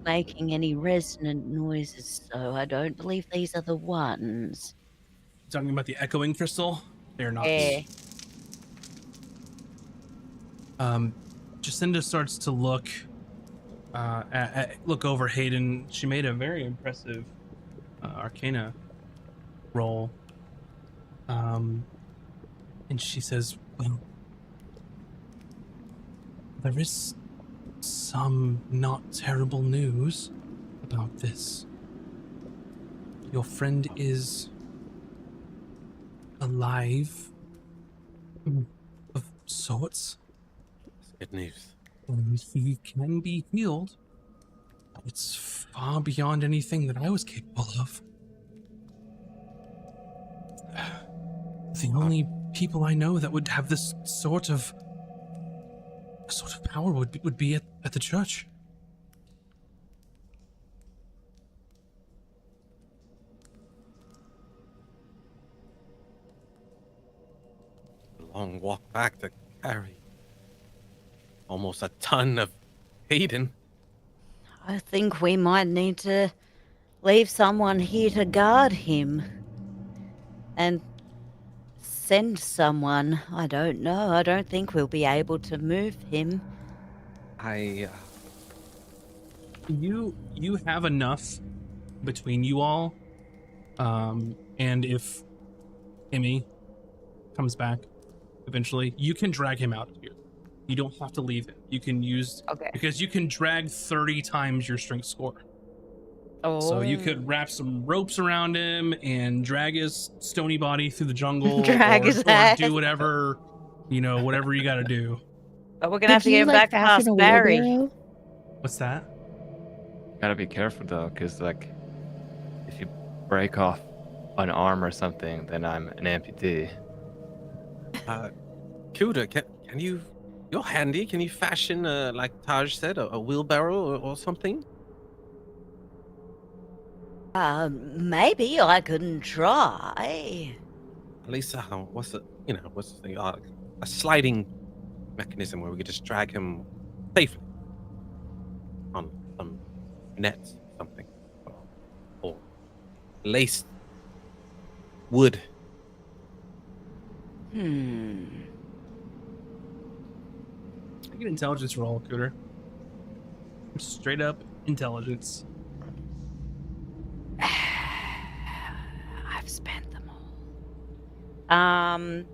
making any resonant noises, so I don't believe these are the ones. Talking about the echoing crystal? They're not. Yeah. Jacinda starts to look look over Hayden. She made a very impressive Arcana roll. And she says, well, there is some not terrible news about this. Your friend is alive of sorts. That's good news. And he can be healed. But it's far beyond anything that I was capable of. The only people I know that would have this sort of power would be at the church. A long walk back to carry almost a ton of Hayden. I think we might need to leave someone here to guard him. And send someone. I don't know. I don't think we'll be able to move him. You have enough between you all, and if Emmy comes back eventually, you can drag him out of here. You don't have to leave him. You can use because you can drag 30 times your strength score. Oh. So you could wrap some ropes around him and drag his stony body through the jungle, Drag his ass. do whatever, whatever you got to do. But we're gonna have to get him back past Barry. What's that? Gotta be careful though, because like, if you break off an arm or something, then I'm an amputee. Kuta, can you? You're handy. Can you fashion, like Taj said, a wheelbarrow or something? Maybe I can try. At least, what's the thing? A sliding mechanism where we could just drag him safely on some nets, something, or laced wood. Make an intelligence roll, Cooter. Straight up intelligence. I've spent them all.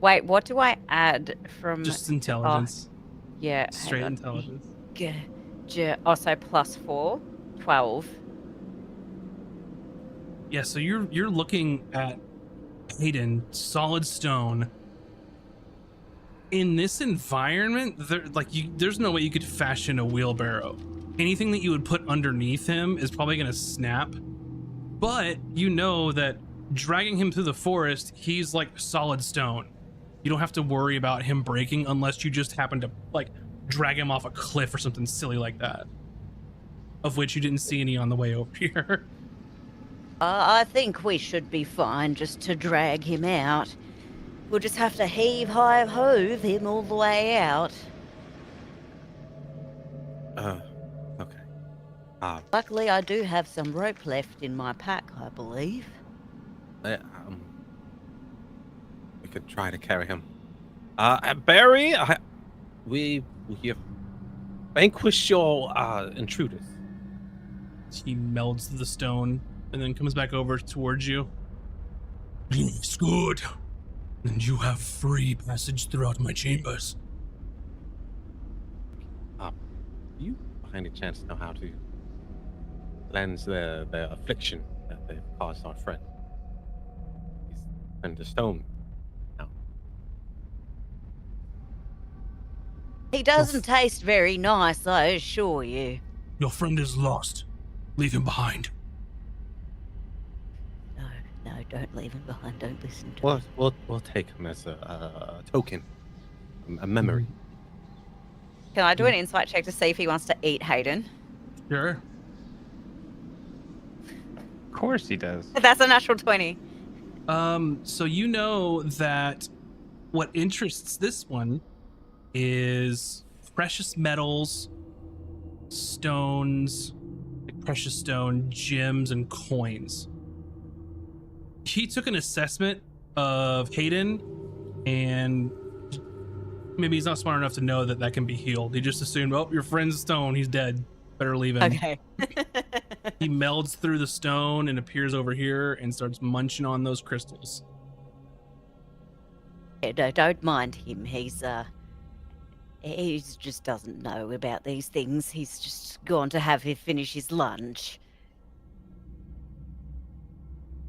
Wait, what do I add from? Just intelligence. Yeah, hang Straight on. intelligence. Also +4, 12. Yeah, so you're looking at Hayden, solid stone. In this environment, there's no way you could fashion a wheelbarrow. Anything that you would put underneath him is probably gonna snap. But you know that dragging him through the forest, he's like solid stone. You don't have to worry about him breaking unless you just happen to like drag him off a cliff or something silly like that. Of which you didn't see any on the way over here. I think we should be fine just to drag him out. We'll just have to heave-hi-hove him all the way out. Okay. Luckily, I do have some rope left in my pack, I believe. We could try to carry him. Barry, we have vanquished your intruders. He melds the stone and then comes back over towards you. It's good. And you have free passage throughout my chambers. Do you, by any chance, know how to cleanse the affliction that they've caused our friend? He's turned to stone now. He doesn't taste very nice, I assure you. Your friend is lost. Leave him behind. No, don't leave him behind. Don't listen to him. We'll take him as a token, a memory. Can I do an insight check to see if he wants to eat Hayden? Sure. Of course he does. That's a natural 20. So you know that what interests this one is precious metals, stones, like precious stone, gems, and coins. He took an assessment of Hayden, and maybe he's not smart enough to know that can be healed. He just assumed, oh, your friend's stone, he's dead. Better leave him. Okay. He melds through the stone and appears over here and starts munching on those crystals. Yeah, no, don't mind him. He just doesn't know about these things. He's just gone to finish his lunch.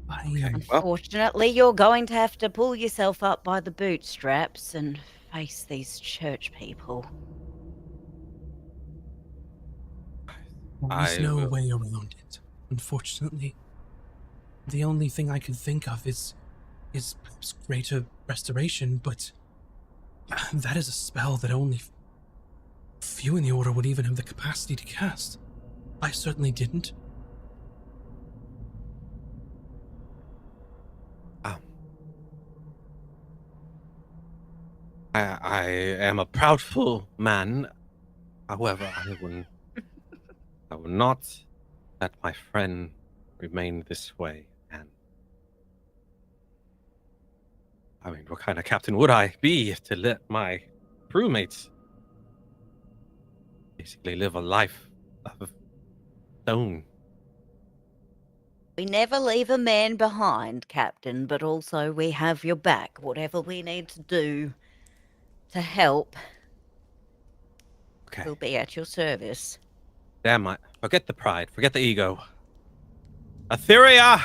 Unfortunately, you're going to have to pull yourself up by the bootstraps and face these church people. There's no way around it, unfortunately. The only thing I can think of is perhaps greater restoration, but that is a spell that only few in the Order would even have the capacity to cast. I certainly didn't. I am a proudful man. However, I will not let my friend remain this way. And I mean, what kind of captain would I be to let my crewmates basically live a life of stone? We never leave a man behind, Captain, but also we have your back. Whatever we need to do to help, Okay. we'll be at your service. Damn it. Forget the pride. Forget the ego. Etheria!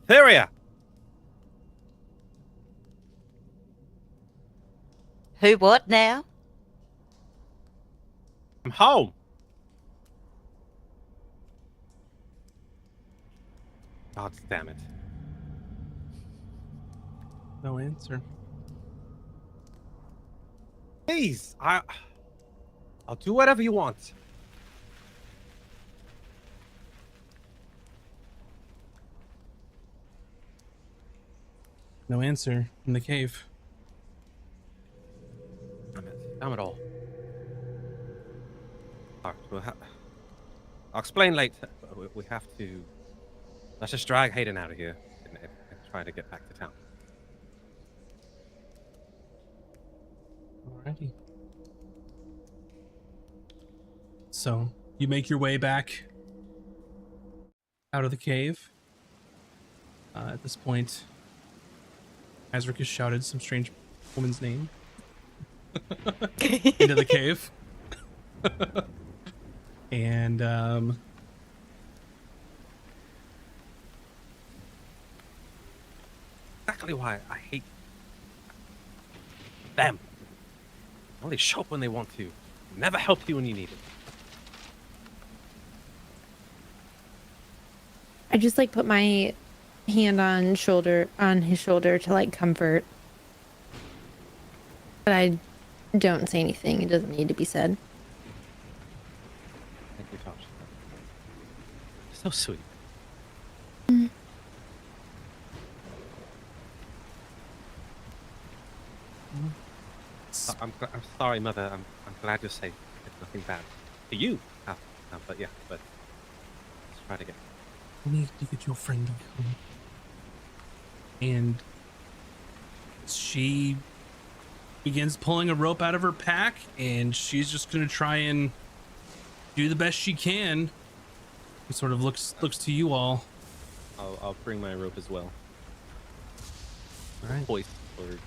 Etheria! Who what now? I'm home. God damn it. No answer. Please, I'll do whatever you want. No answer in the cave. Damn it. Damn it all. Alright, I'll explain later. We have to Let's just drag Hayden out of here and try to get back to town. Alrighty. So you make your way back out of the cave. At this point, Azric has shouted some strange woman's name into the cave. And Exactly why I hate them. They only show up when they want to. Never help you when you need it. I just like put my hand on his shoulder to like comfort. But I don't say anything. It doesn't need to be said. Thank you, Tosh. So sweet. I'm sorry, Mother. I'm glad you're safe. It's nothing bad for you. But yeah, but let's try to get. you need to get your friend back home. And she begins pulling a rope out of her pack, and she's just gonna try and do the best she can. He sort of looks to you all. I'll bring my rope as well. All right. Hoist or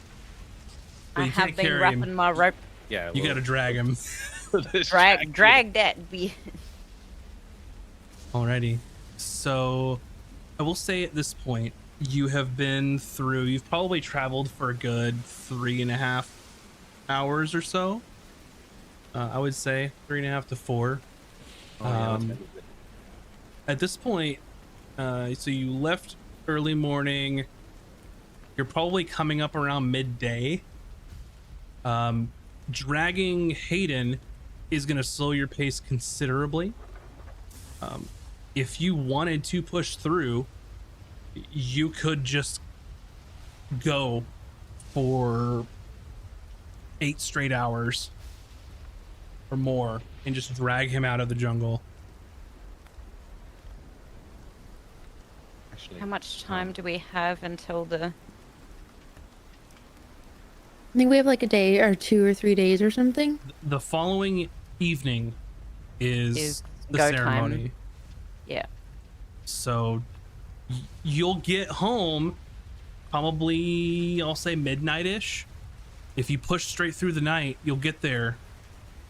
I you have can't been carry wrapping him. my rope. yeah. You gotta drag him. Drag that be. Alrighty. So I will say at this point, you've probably traveled for a good 3.5 hours or so. I would say 3.5 to 4. At this point, so you left early morning. You're probably coming up around midday. Dragging Hayden is going to slow your pace considerably. If you wanted to push through, you could just go for 8 straight hours or more and just drag him out of the jungle. Actually, How much time do we have until the? I think we have like a day or 2 or 3 days or something. The following evening is the go ceremony. time. Yeah. So you'll get home probably, I'll say midnight-ish. If you push straight through the night, you'll get there.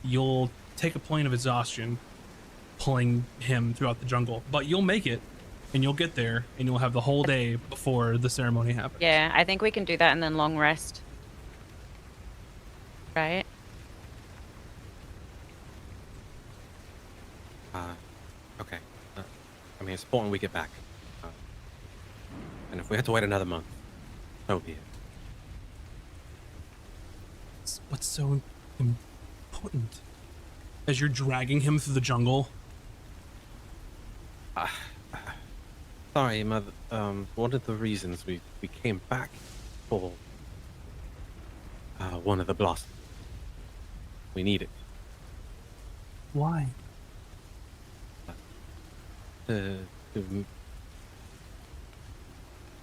You'll take a point of exhaustion pulling him throughout the jungle, but you'll make it and you'll get there and you'll have the whole day before the ceremony happens. Yeah, I think we can do that and then long rest. Right? Okay. I mean, it's important we get back. And if we have to wait another month, so be it. What's so important? As you're dragging him through the jungle. Sorry, Mother. One of the reasons we came back for one of the blossoms. We need it. Why? To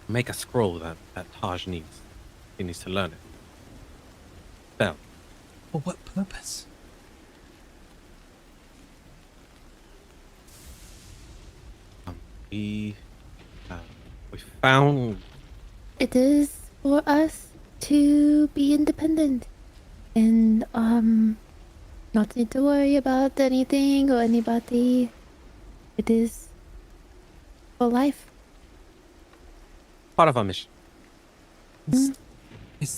make a scroll that Taj needs. He needs to learn it. Spell. For what purpose? We found. It is for us to be independent and not need to worry about anything or anybody. It is for life. Part of our mission. Is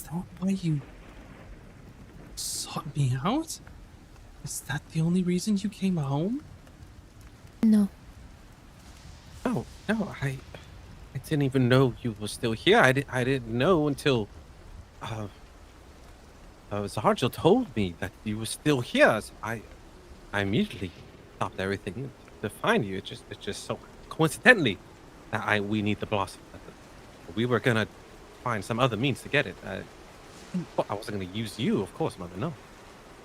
that why you sought me out? Is that the only reason you came home? No. No, I didn't even know you were still here. I didn't know until Zaharjo told me that you were still here. So I immediately stopped everything to find you. It's just so coincidentally that we need the blossom. We were gonna find some other means to get it. I wasn't gonna use you, of course, Mother. No.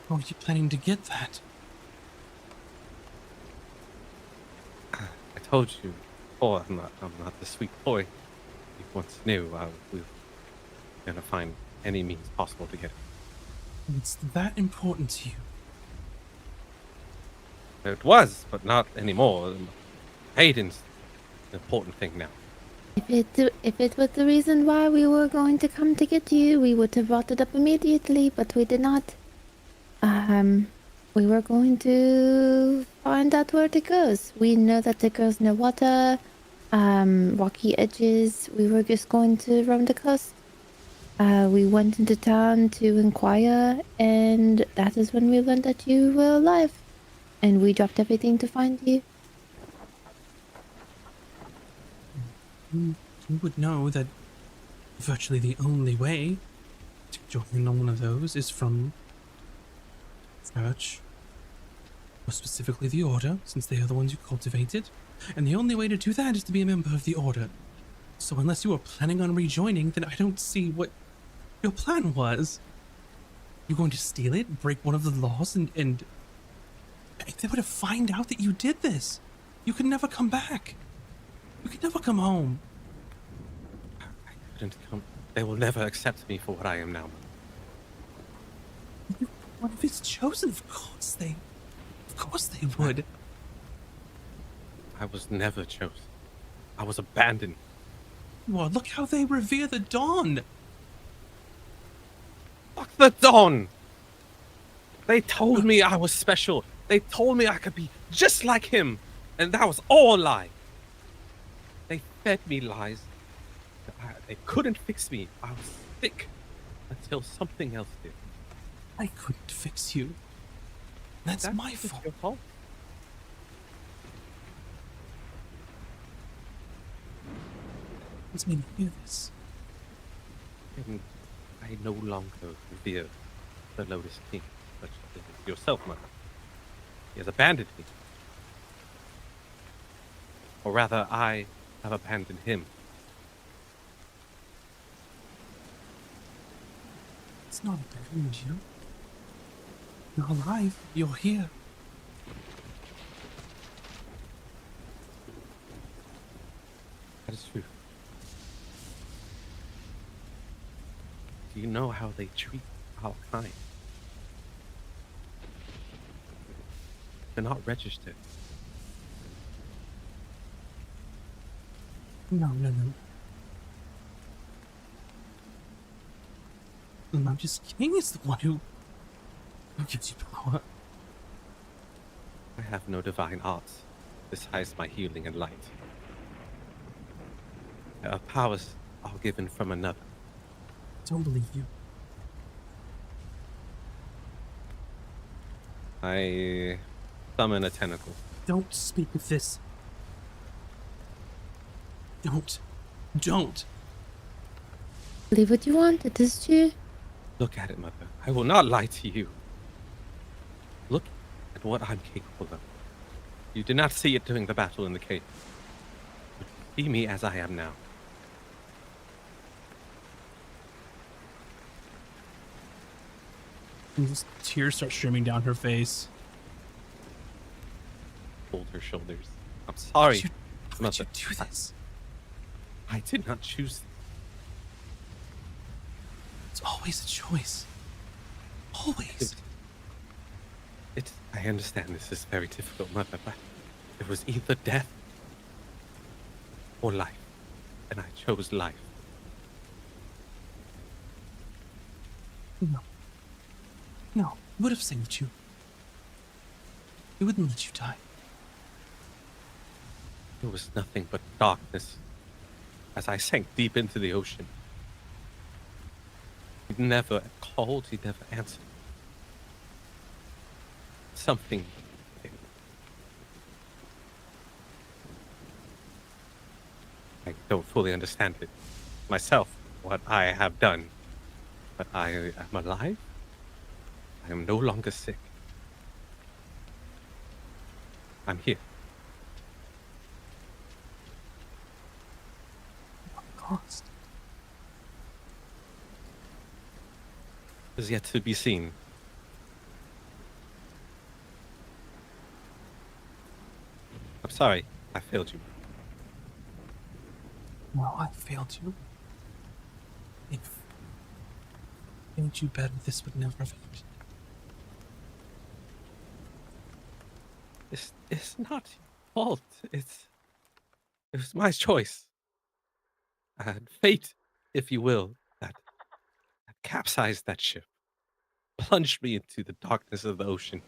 How are you planning to get that? I told you before. I'm not the sweet boy you once knew. We're gonna find any means possible to get it. It's that important to you. It was, but not anymore. Hayden's the important thing now. If it was the reason why we were going to come to get you, we would have brought it up immediately, but we did not. We were going to find out where it goes. We know that it goes near water, rocky edges. We were just going to roam the coast. We went into town to inquire, and that is when we learned that you were alive. And we dropped everything to find you. You would know that virtually the only way to join on one of those is from church, or specifically the Order, since they are the ones you cultivated. And the only way to do that is to be a member of the Order. So unless you are planning on rejoining, then I don't see what your plan was. You're going to steal it, break one of the laws, and if they were to find out that you did this, you could never come back. You could never come home. I couldn't come. They will never accept me for what I am now. One of his chosen, of course they would. I was never chosen. I was abandoned. Well, look how they revere the dawn. Fuck the Dawn! They told me I was special. They told me I could be just like him. And that was all a lie. They fed me lies. They couldn't fix me. I was sick until something else did. I couldn't fix you. That's my just fault. Your fault. What's made me hear this? And I no longer revere the Lotus King, but yourself, mother. He has abandoned me. Or rather, I have abandoned him. It's not abandoned you. You're alive. You're here. That is true. Do you know how they treat our kind? They're not registered. No. The Magus King is the one who gives you power. I have no divine arts besides my healing and light. Our powers are given from another. Don't believe you. I summon a tentacle. Don't speak of this. Don't. Believe what you want. It is true. Look at it, mother. I will not lie to you. Look at what I'm capable of. You did not see it during the battle in the cave. But see me as I am now. And just tears start streaming down her face. Hold her shoulders. I'm sorry, Why did you mother. do this? I did not choose. It's always a choice. Always. I understand this is very difficult, mother, but it was either death or life, and I chose life. No, it would have saved you. It wouldn't let you die. It was nothing but darkness as I sank deep into the ocean. He never called, he never answered. Something. I don't fully understand it myself, what I have done. But I am alive. I am no longer sick. I'm here. Cost. Is yet to be seen. I'm sorry, I failed you. Well, I failed you. If I made you better, this would never have happened. It's not your fault. It was my choice. And fate, if you will, that capsized that ship, plunged me into the darkness of the ocean.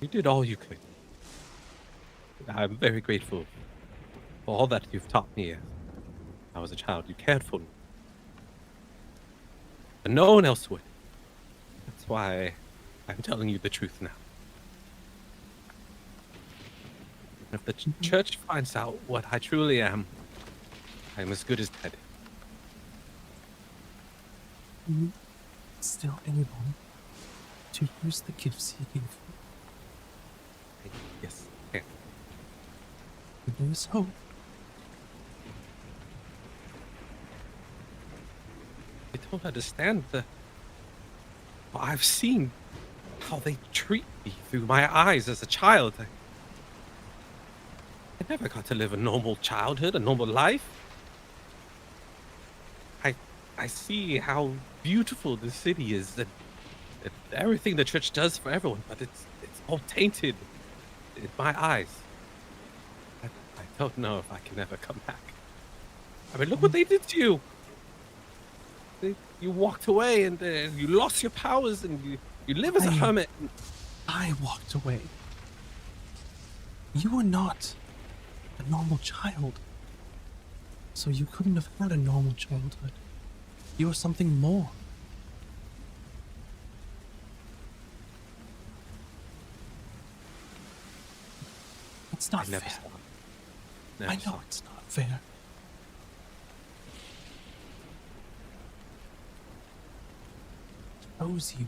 You did all you could. I'm very grateful for all that you've taught me as I was a child. You cared for me. But no one else would. That's why I'm telling you the truth now. If the church finds out what I truly am, I'm as good as dead. You still able to use the gifts he gave you. Yes, I can. There's hope. I don't understand well, I've seen how they treat me through my eyes as a child. I never got to live a normal childhood, a normal life. I see how beautiful the city is and everything the church does for everyone, but it's all tainted in my eyes. I don't know if I can ever come back. I mean, look what they did to you. You walked away and you lost your powers and you live as a hermit. I walked away. You were not a normal child. So you couldn't have had a normal childhood. You were something more. It's not I never fair. stopped. I Never know stopped. it's not fair. I chose you.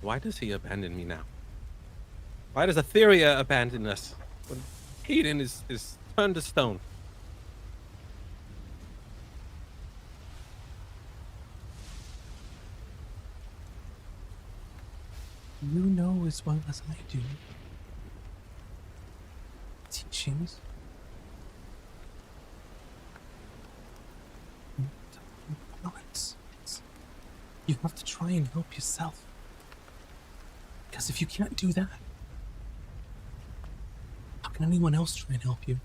Why does he abandon me now? Why does Etheria abandon us when Hayden is turned to stone? You know as well as I do. Teachings. Balance. You have to try and help yourself. Because if you can't do that, how can anyone else try and help you?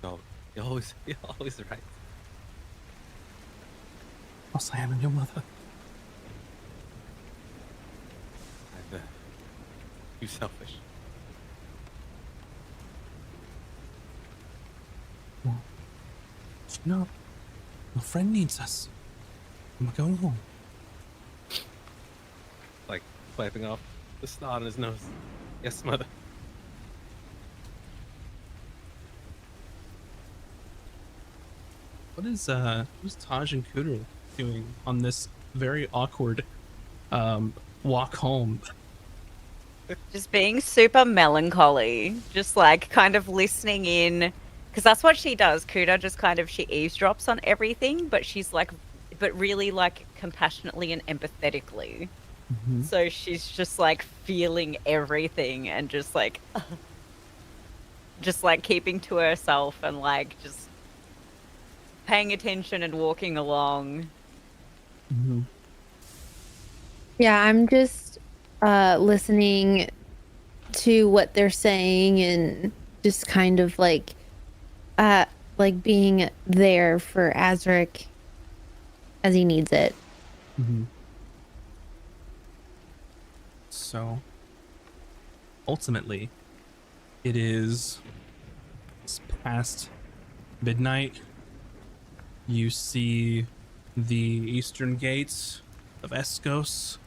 No, you're always right. Plus, I am your mother. I'm too selfish. No. Your friend needs us. We're going home. Like wiping off the snot on his nose. Yes, mother. What is Taj and Cooter doing on this very awkward walk home? Just being super melancholy, just like kind of listening in, because that's what she does. Kuda just kind of, she eavesdrops on everything, but she's like, but really like compassionately and empathetically. Mm-hmm. So she's just like feeling everything and just like keeping to herself and like just paying attention and walking along. Mm-hmm. Yeah, I'm just listening to what they're saying and just kind of like being there for Azric as he needs it. Mm-hmm. So, ultimately, it's past midnight. You see the eastern gates of Escos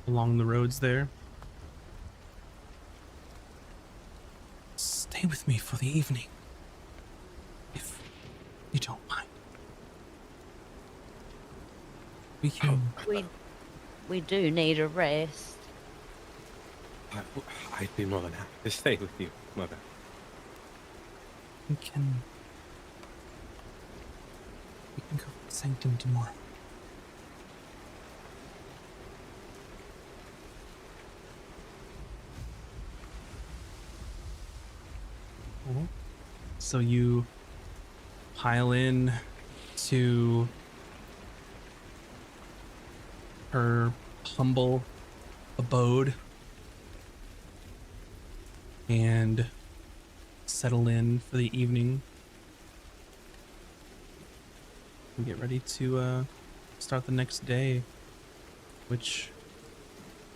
along the roads there. Stay with me for the evening, if you don't mind. We can. We do need a rest. I'd be more than happy to stay with you, mother. We can go to the sanctum tomorrow. Cool. So you pile in to her humble abode and settle in for the evening and get ready to start the next day, which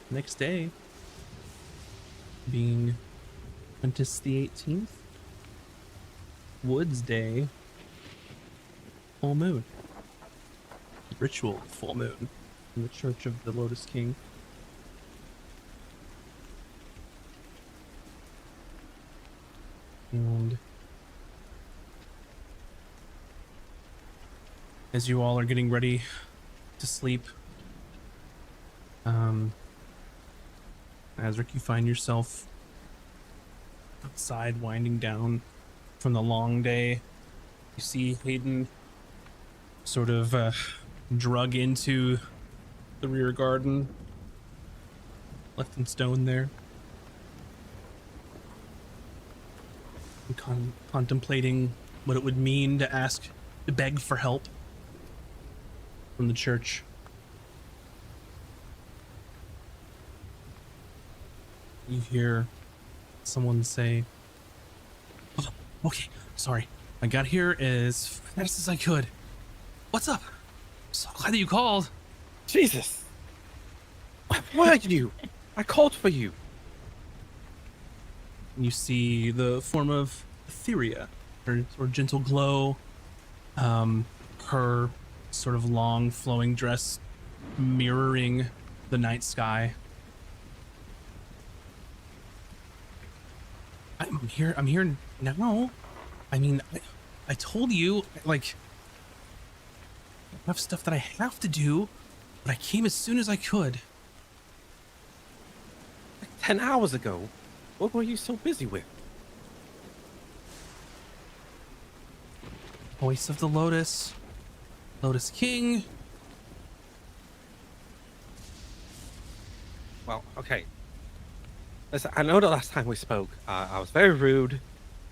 next day being Quintus the 18th, Woods Day, full moon, ritual full moon in the Church of the Lotus King. And as you all are getting ready to sleep, Azric, you find yourself outside winding down from the long day. You see Hayden sort of drug into the rear garden, left in stone there, and contemplating what it would mean to beg for help from the church. You hear someone say, "Oh, okay, sorry. I got here as fast as I could. What's up? So glad that you called." Jesus! Where are you? I called for you. And you see the form of Etheria, her sort of gentle glow, her sort of long flowing dress mirroring the night sky. I'm here now. I mean, I told you, like, I have stuff that I have to do, but I came as soon as I could. Like 10 hours ago, what were you so busy with? Voice of the Lotus, Lotus King. Well, okay. Listen, I know the last time we spoke, I was very rude.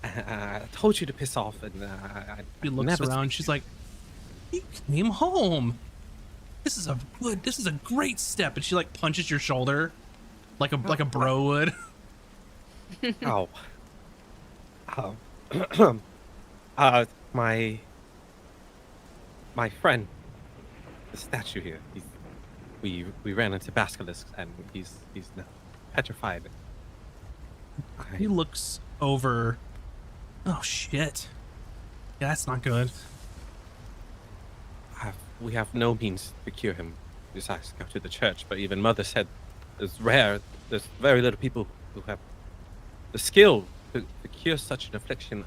I told you to piss off, and She looks around. She's like, "You came home. This is a great step." And she like punches your shoulder, like a bro would. Oh. My friend, the statue here. We ran into basilisks, and he's now petrified. He looks over. Oh shit. Yeah, that's not good. We have no means to cure him besides go to the church, but even Mother said there's very little people who have the skill to cure such an affliction.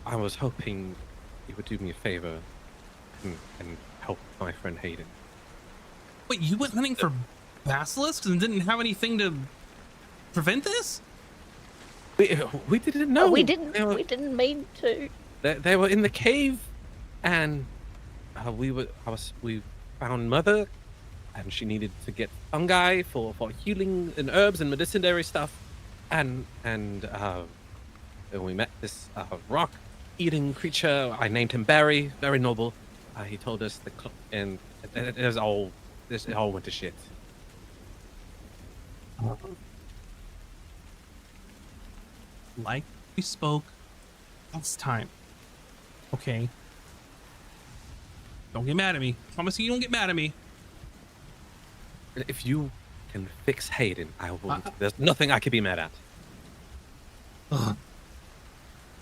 I was hoping you would do me a favor and help my friend Hayden. Wait, you went hunting for basilisks and didn't have anything to prevent this? We didn't know. We didn't mean to. They were in the cave, and we found Mother, and she needed to get fungi for healing and herbs and medicinary stuff, and we met this rock-eating creature. I named him Barry. Very noble. He told us and it all went to shit. Like we spoke last time. Okay. Don't get mad at me. Promise you don't get mad at me. If you can fix Hayden, I will. There's nothing I could be mad at. Ugh.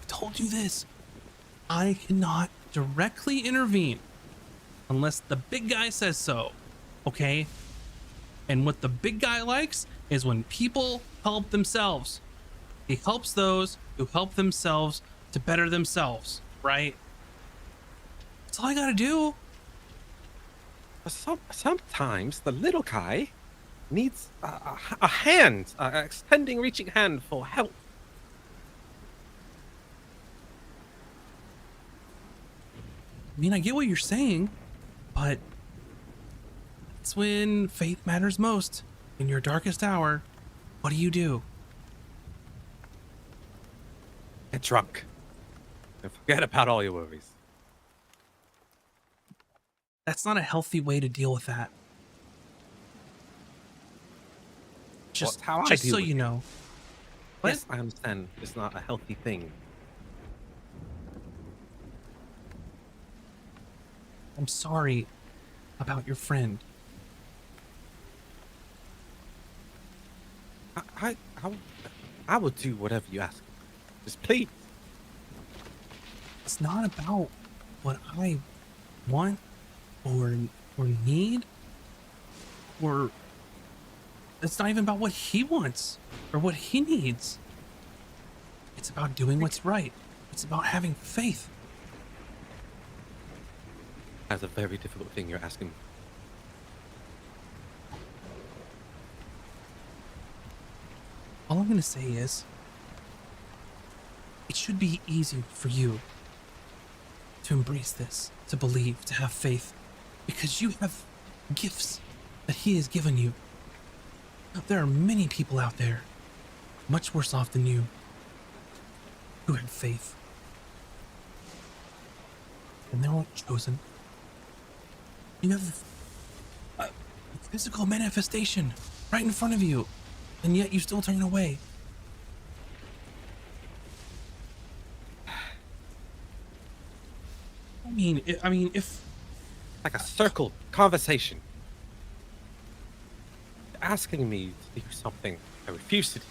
I told you this. I cannot directly intervene unless the big guy says so. Okay? And what the big guy likes is when people help themselves. He helps those who help themselves to better themselves, right? That's all I gotta do. Sometimes the little guy needs a hand, extending, reaching hand for help. mean, I get what you're saying, but it's when faith matters most. In your darkest hour, what do? Get drunk. And forget about all your worries. That's not a healthy way to deal with that. Just, how I just deal so with you it. know. What? Yes, I understand it's not a healthy thing. I'm sorry about your friend. I will do whatever you ask. Just please. It's not about what I want or need, or it's not even about what he wants or what he needs. It's about doing what's right. It's about having faith. That's a very difficult thing you're asking. All I'm going to say is, it should be easy for you to embrace this, to believe, to have faith, because you have gifts that he has given you. There are many people out there, much worse off than you, who have faith. And they weren't chosen. You have a physical manifestation right in front of you, and yet you still turn away. I mean, if Like a circle conversation. Asking me to do something I refuse to do.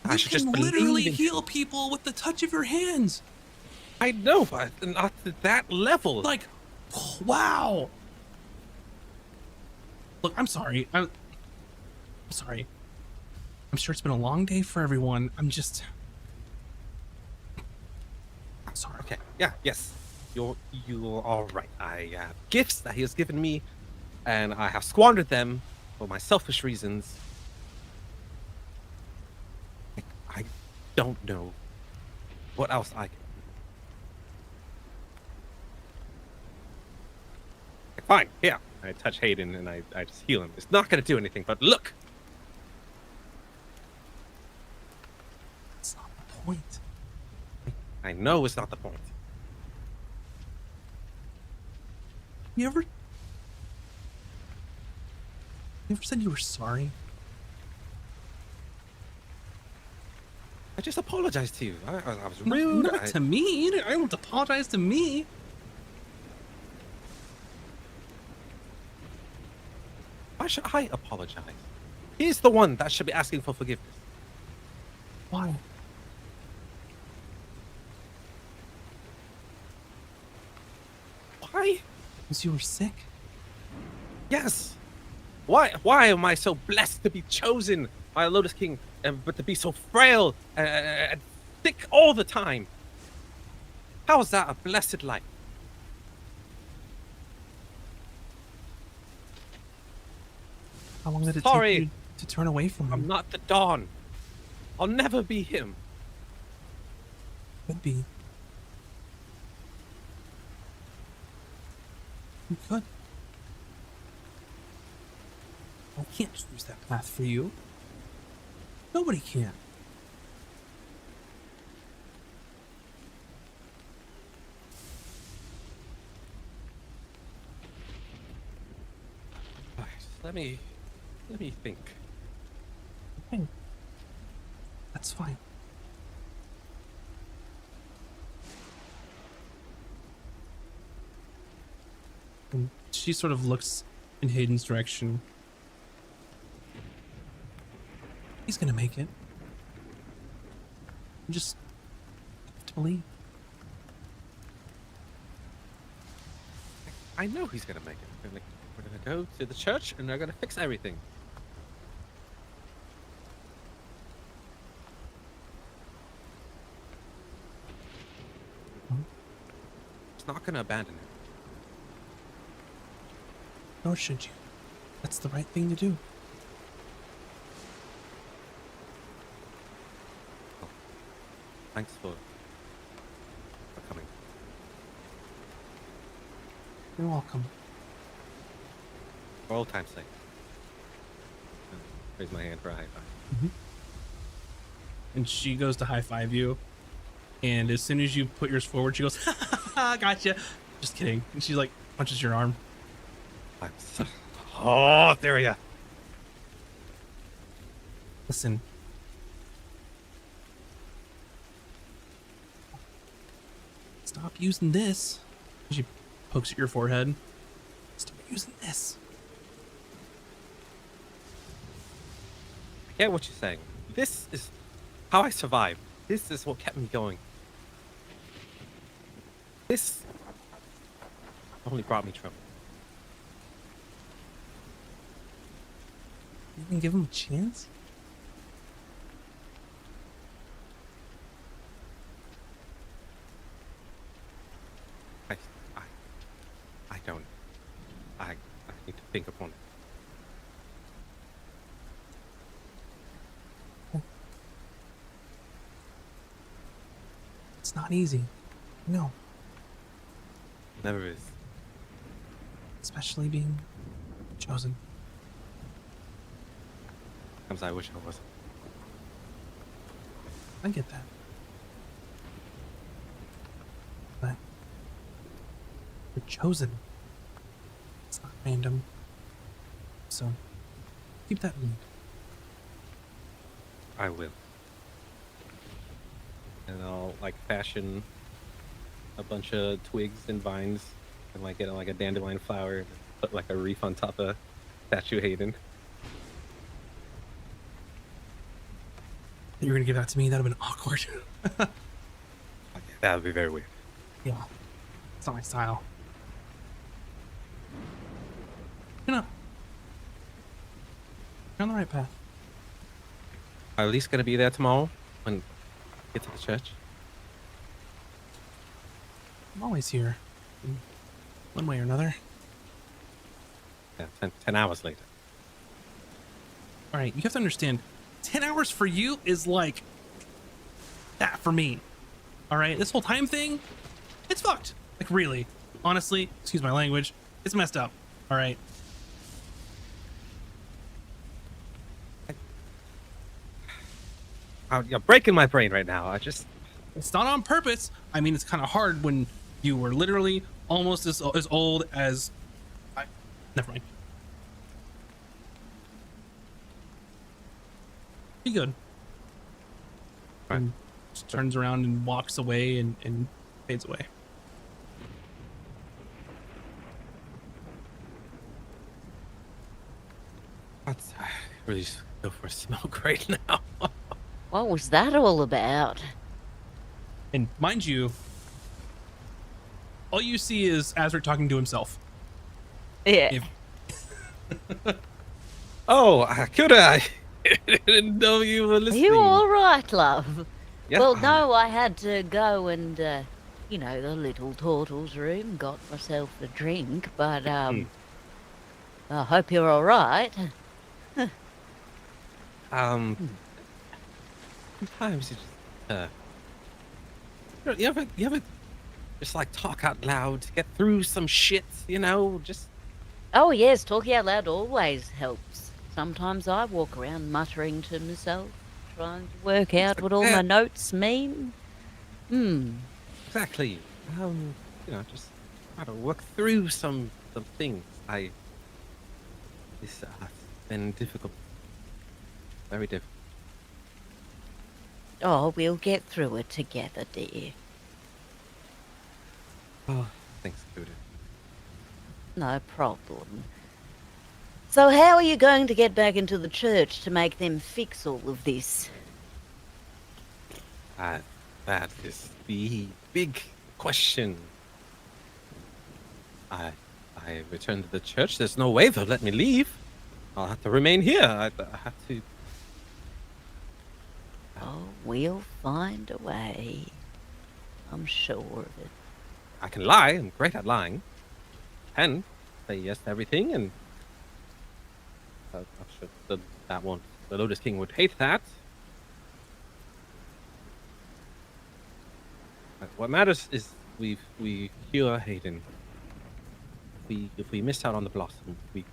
I you should can just literally believe in heal people with the touch of your hands. I know, but not to that level. Like, wow. Look, I'm sorry. I'm sorry. I'm sure it's been a long day for everyone. I'm sorry. Okay, yeah, yes. You're all right. I have gifts that he has given me, and I have squandered them for my selfish reasons. I don't know what else I can do. Fine, yeah. I touch Hayden and I just heal him. It's not going to do anything, but look! That's not the point. I know it's not the point. You ever said you were sorry? I just apologized to you. I was rude. Not to me. You didn't, I don't apologize to me. Why should I apologize? He's the one that should be asking for forgiveness. Why? Why? Because you were sick? Yes. Why am I so blessed to be chosen by a Lotus King, but to be so frail and sick all the time? How is that a blessed life? How long did it Sorry. take you to turn away from him? I'm not the Dawn. I'll never be him. Could be. You could. I can't choose that path for you. Nobody can. Alright, let me think. Okay. That's fine. And she sort of looks in Hayden's direction. He's gonna make it. You just have to believe. I know he's gonna make it. We're gonna go to the church and they're gonna fix everything. It's not gonna abandon him. Nor should you. That's the right thing to do. Thanks for coming. You're welcome. For old time's sake. Raise my hand for a high five. And she goes to high five you. And as soon as you put yours forward, she goes, ha ha ha, gotcha. Just kidding. And she like punches your arm. I'm so... Oh, there you go. Listen. Stop using this. She pokes at your forehead. Stop using this. I get what you're saying. This is how I survived. This is what kept me going. This only brought me trouble. You can give him a chance? I don't. I need to think upon it. It's not easy. No. Never is. Especially being chosen. Sometimes I wish I wasn't. I get that. But you're chosen. It's not random. So keep that in mind. I will. And I'll like fashion a bunch of twigs and vines and like get like a dandelion flower, put like a wreath on top of Statue Hayden. You're gonna give that to me? That'd have been awkward. That would be very weird. Yeah. It's not my style. You know. You're on the right path. Are you at least gonna be there tomorrow when we get to the church? I'm always here. In one way or another. Yeah, 10 hours later. Alright, you have to understand, 10 hours for you is like that for me. Alright, this whole time thing, it's fucked. Like really. Honestly, excuse my language, it's messed up. Alright. You're breaking my brain right now. It's not on purpose. I mean, it's kind of hard when you were literally almost as old as never mind. Be good. Right. And just turns around and walks away and fades away. I really just go for a smoke right now. What was that all about? And mind you, all you see is Azric talking to himself. Yeah. Oh, I didn't know you were Are listening. you all right, love? Yeah. Well, no, I had to go and, the little turtle's room, got myself a drink, but, I hope you're all right. Sometimes you ever just like talk out loud to get through some shit, just Oh, yes, talking out loud always helps. Sometimes I walk around muttering to myself, trying to work out what all my notes mean. exactly. Just try to work through some things. It's been difficult, very difficult. Oh, we'll get through it together, dear. Oh, thanks, Kuda. No problem. So how are you going to get back into the church to make them fix all of this? That is the big question. I returned to the church. There's no way they'll let me leave. I'll have to remain here. I have to. Oh, we'll find a way. I'm sure of it. I can lie. I'm great at lying. And say yes to everything, and I'm sure the Lotus King would hate that. But what matters is we cure Hayden. if we miss out on the blossom, we can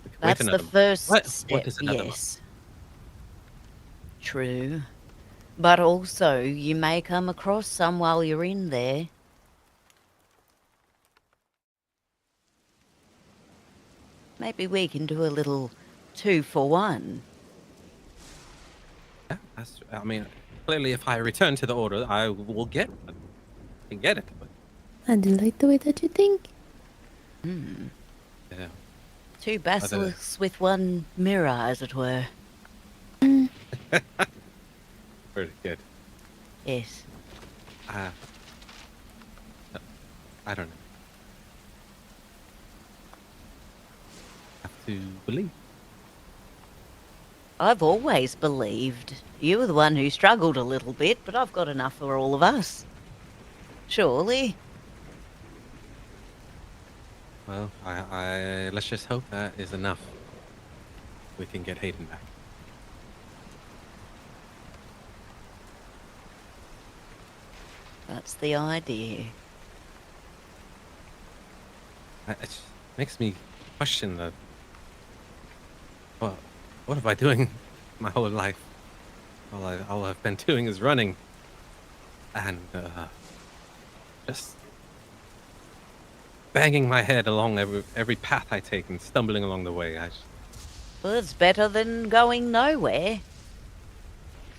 wait That's the another. first What step, is another month? yes. True. But also, you may come across some while you're in there. Maybe we can do a little 2-for-1. Yeah, I mean, clearly, if I return to the order, I will get one. I can get it, but I do like the way that you think. yeah. 2 basilisks with 1 mirror, as it were. Very good. Yes. I don't know. Have to believe. I've always believed. You were the one who struggled a little bit, but I've got enough for all of us. Surely. Well, I let's just hope that is enough. We can get Hayden back. That's the idea. It just makes me question the. Well, what have I doing my whole life? All I've been doing is running, and just banging my head along every path I take and stumbling along the way. Well, it's better than going nowhere.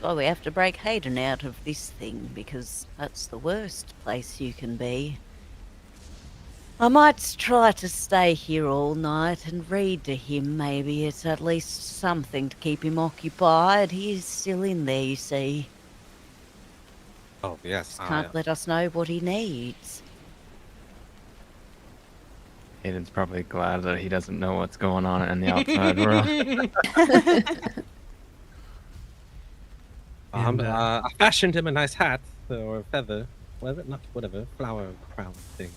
So we have to break Hayden out of this thing, because that's the worst place you can be. I might try to stay here all night and read to him. Maybe it's at least something to keep him occupied. He's still in there, you see. Oh yes, Just can't let us know what he needs. Hayden's probably glad that he doesn't know what's going on in the outside world. I fashioned him a nice hat or a feather, whatever flower crown thing.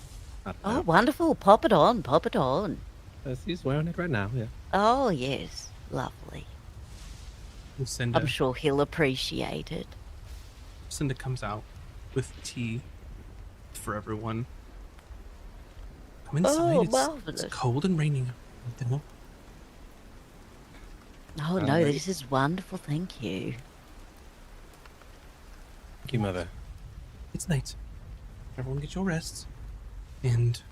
I don't Oh, know. wonderful. Pop it on, pop it on. He's wearing it right now. Yeah. Oh, yes. Lovely. Lucinda, I'm sure he'll appreciate it. Lucinda comes out with tea for everyone. Come inside. Oh, it's marvelous. cold and raining. You know? Oh, no, this is wonderful. Thank you. Thank you, mother. It's night. Everyone get your rests. And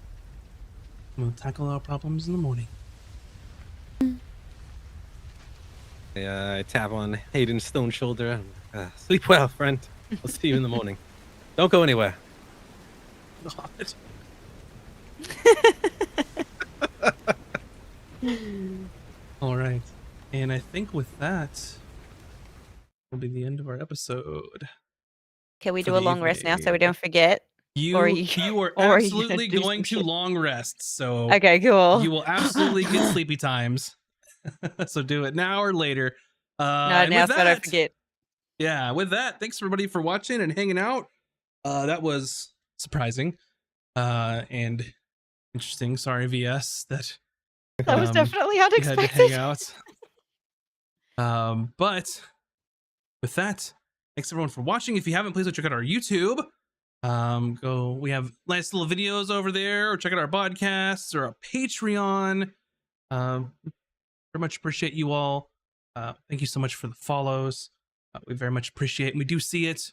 we'll tackle our problems in the morning. I tap on Hayden's stone shoulder. And, sleep well, friend. I'll see you in the morning. Don't go anywhere. God. All right. And I think with that will be the end of our episode. Can we For do a the long rest now so we evening. don't forget? You Or you are or are you absolutely gonna do going some to shit? long rest. So Okay, cool. you will absolutely get sleepy times. So do it now or later. No, And now with so I don't that, forget. yeah, with that, thanks everybody for watching and hanging out. That was surprising and interesting. Sorry, VS, that That was definitely you had to hang unexpected. out. But with that, thanks everyone for watching. If you haven't, please go check out our YouTube. We have nice little videos over there, or check out our podcasts or our Patreon. Very much appreciate you all. Thank you so much for the follows. We very much appreciate it. And we do see it.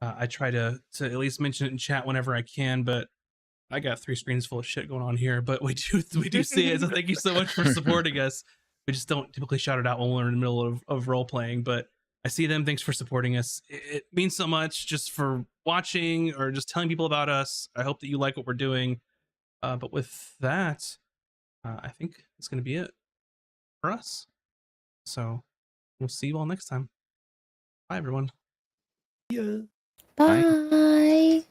I try to at least mention it in chat whenever I can, but I got 3 screens full of shit going on here, but we do see it. So thank you so much for supporting us. We just don't typically shout it out when we're in the middle of role playing, but I see them. Thanks for supporting us. It means so much just for watching or just telling people about us. I hope that you like what we're doing. But with that, I think it's going to be it for us. So we'll see you all next time. Bye, everyone. Bye.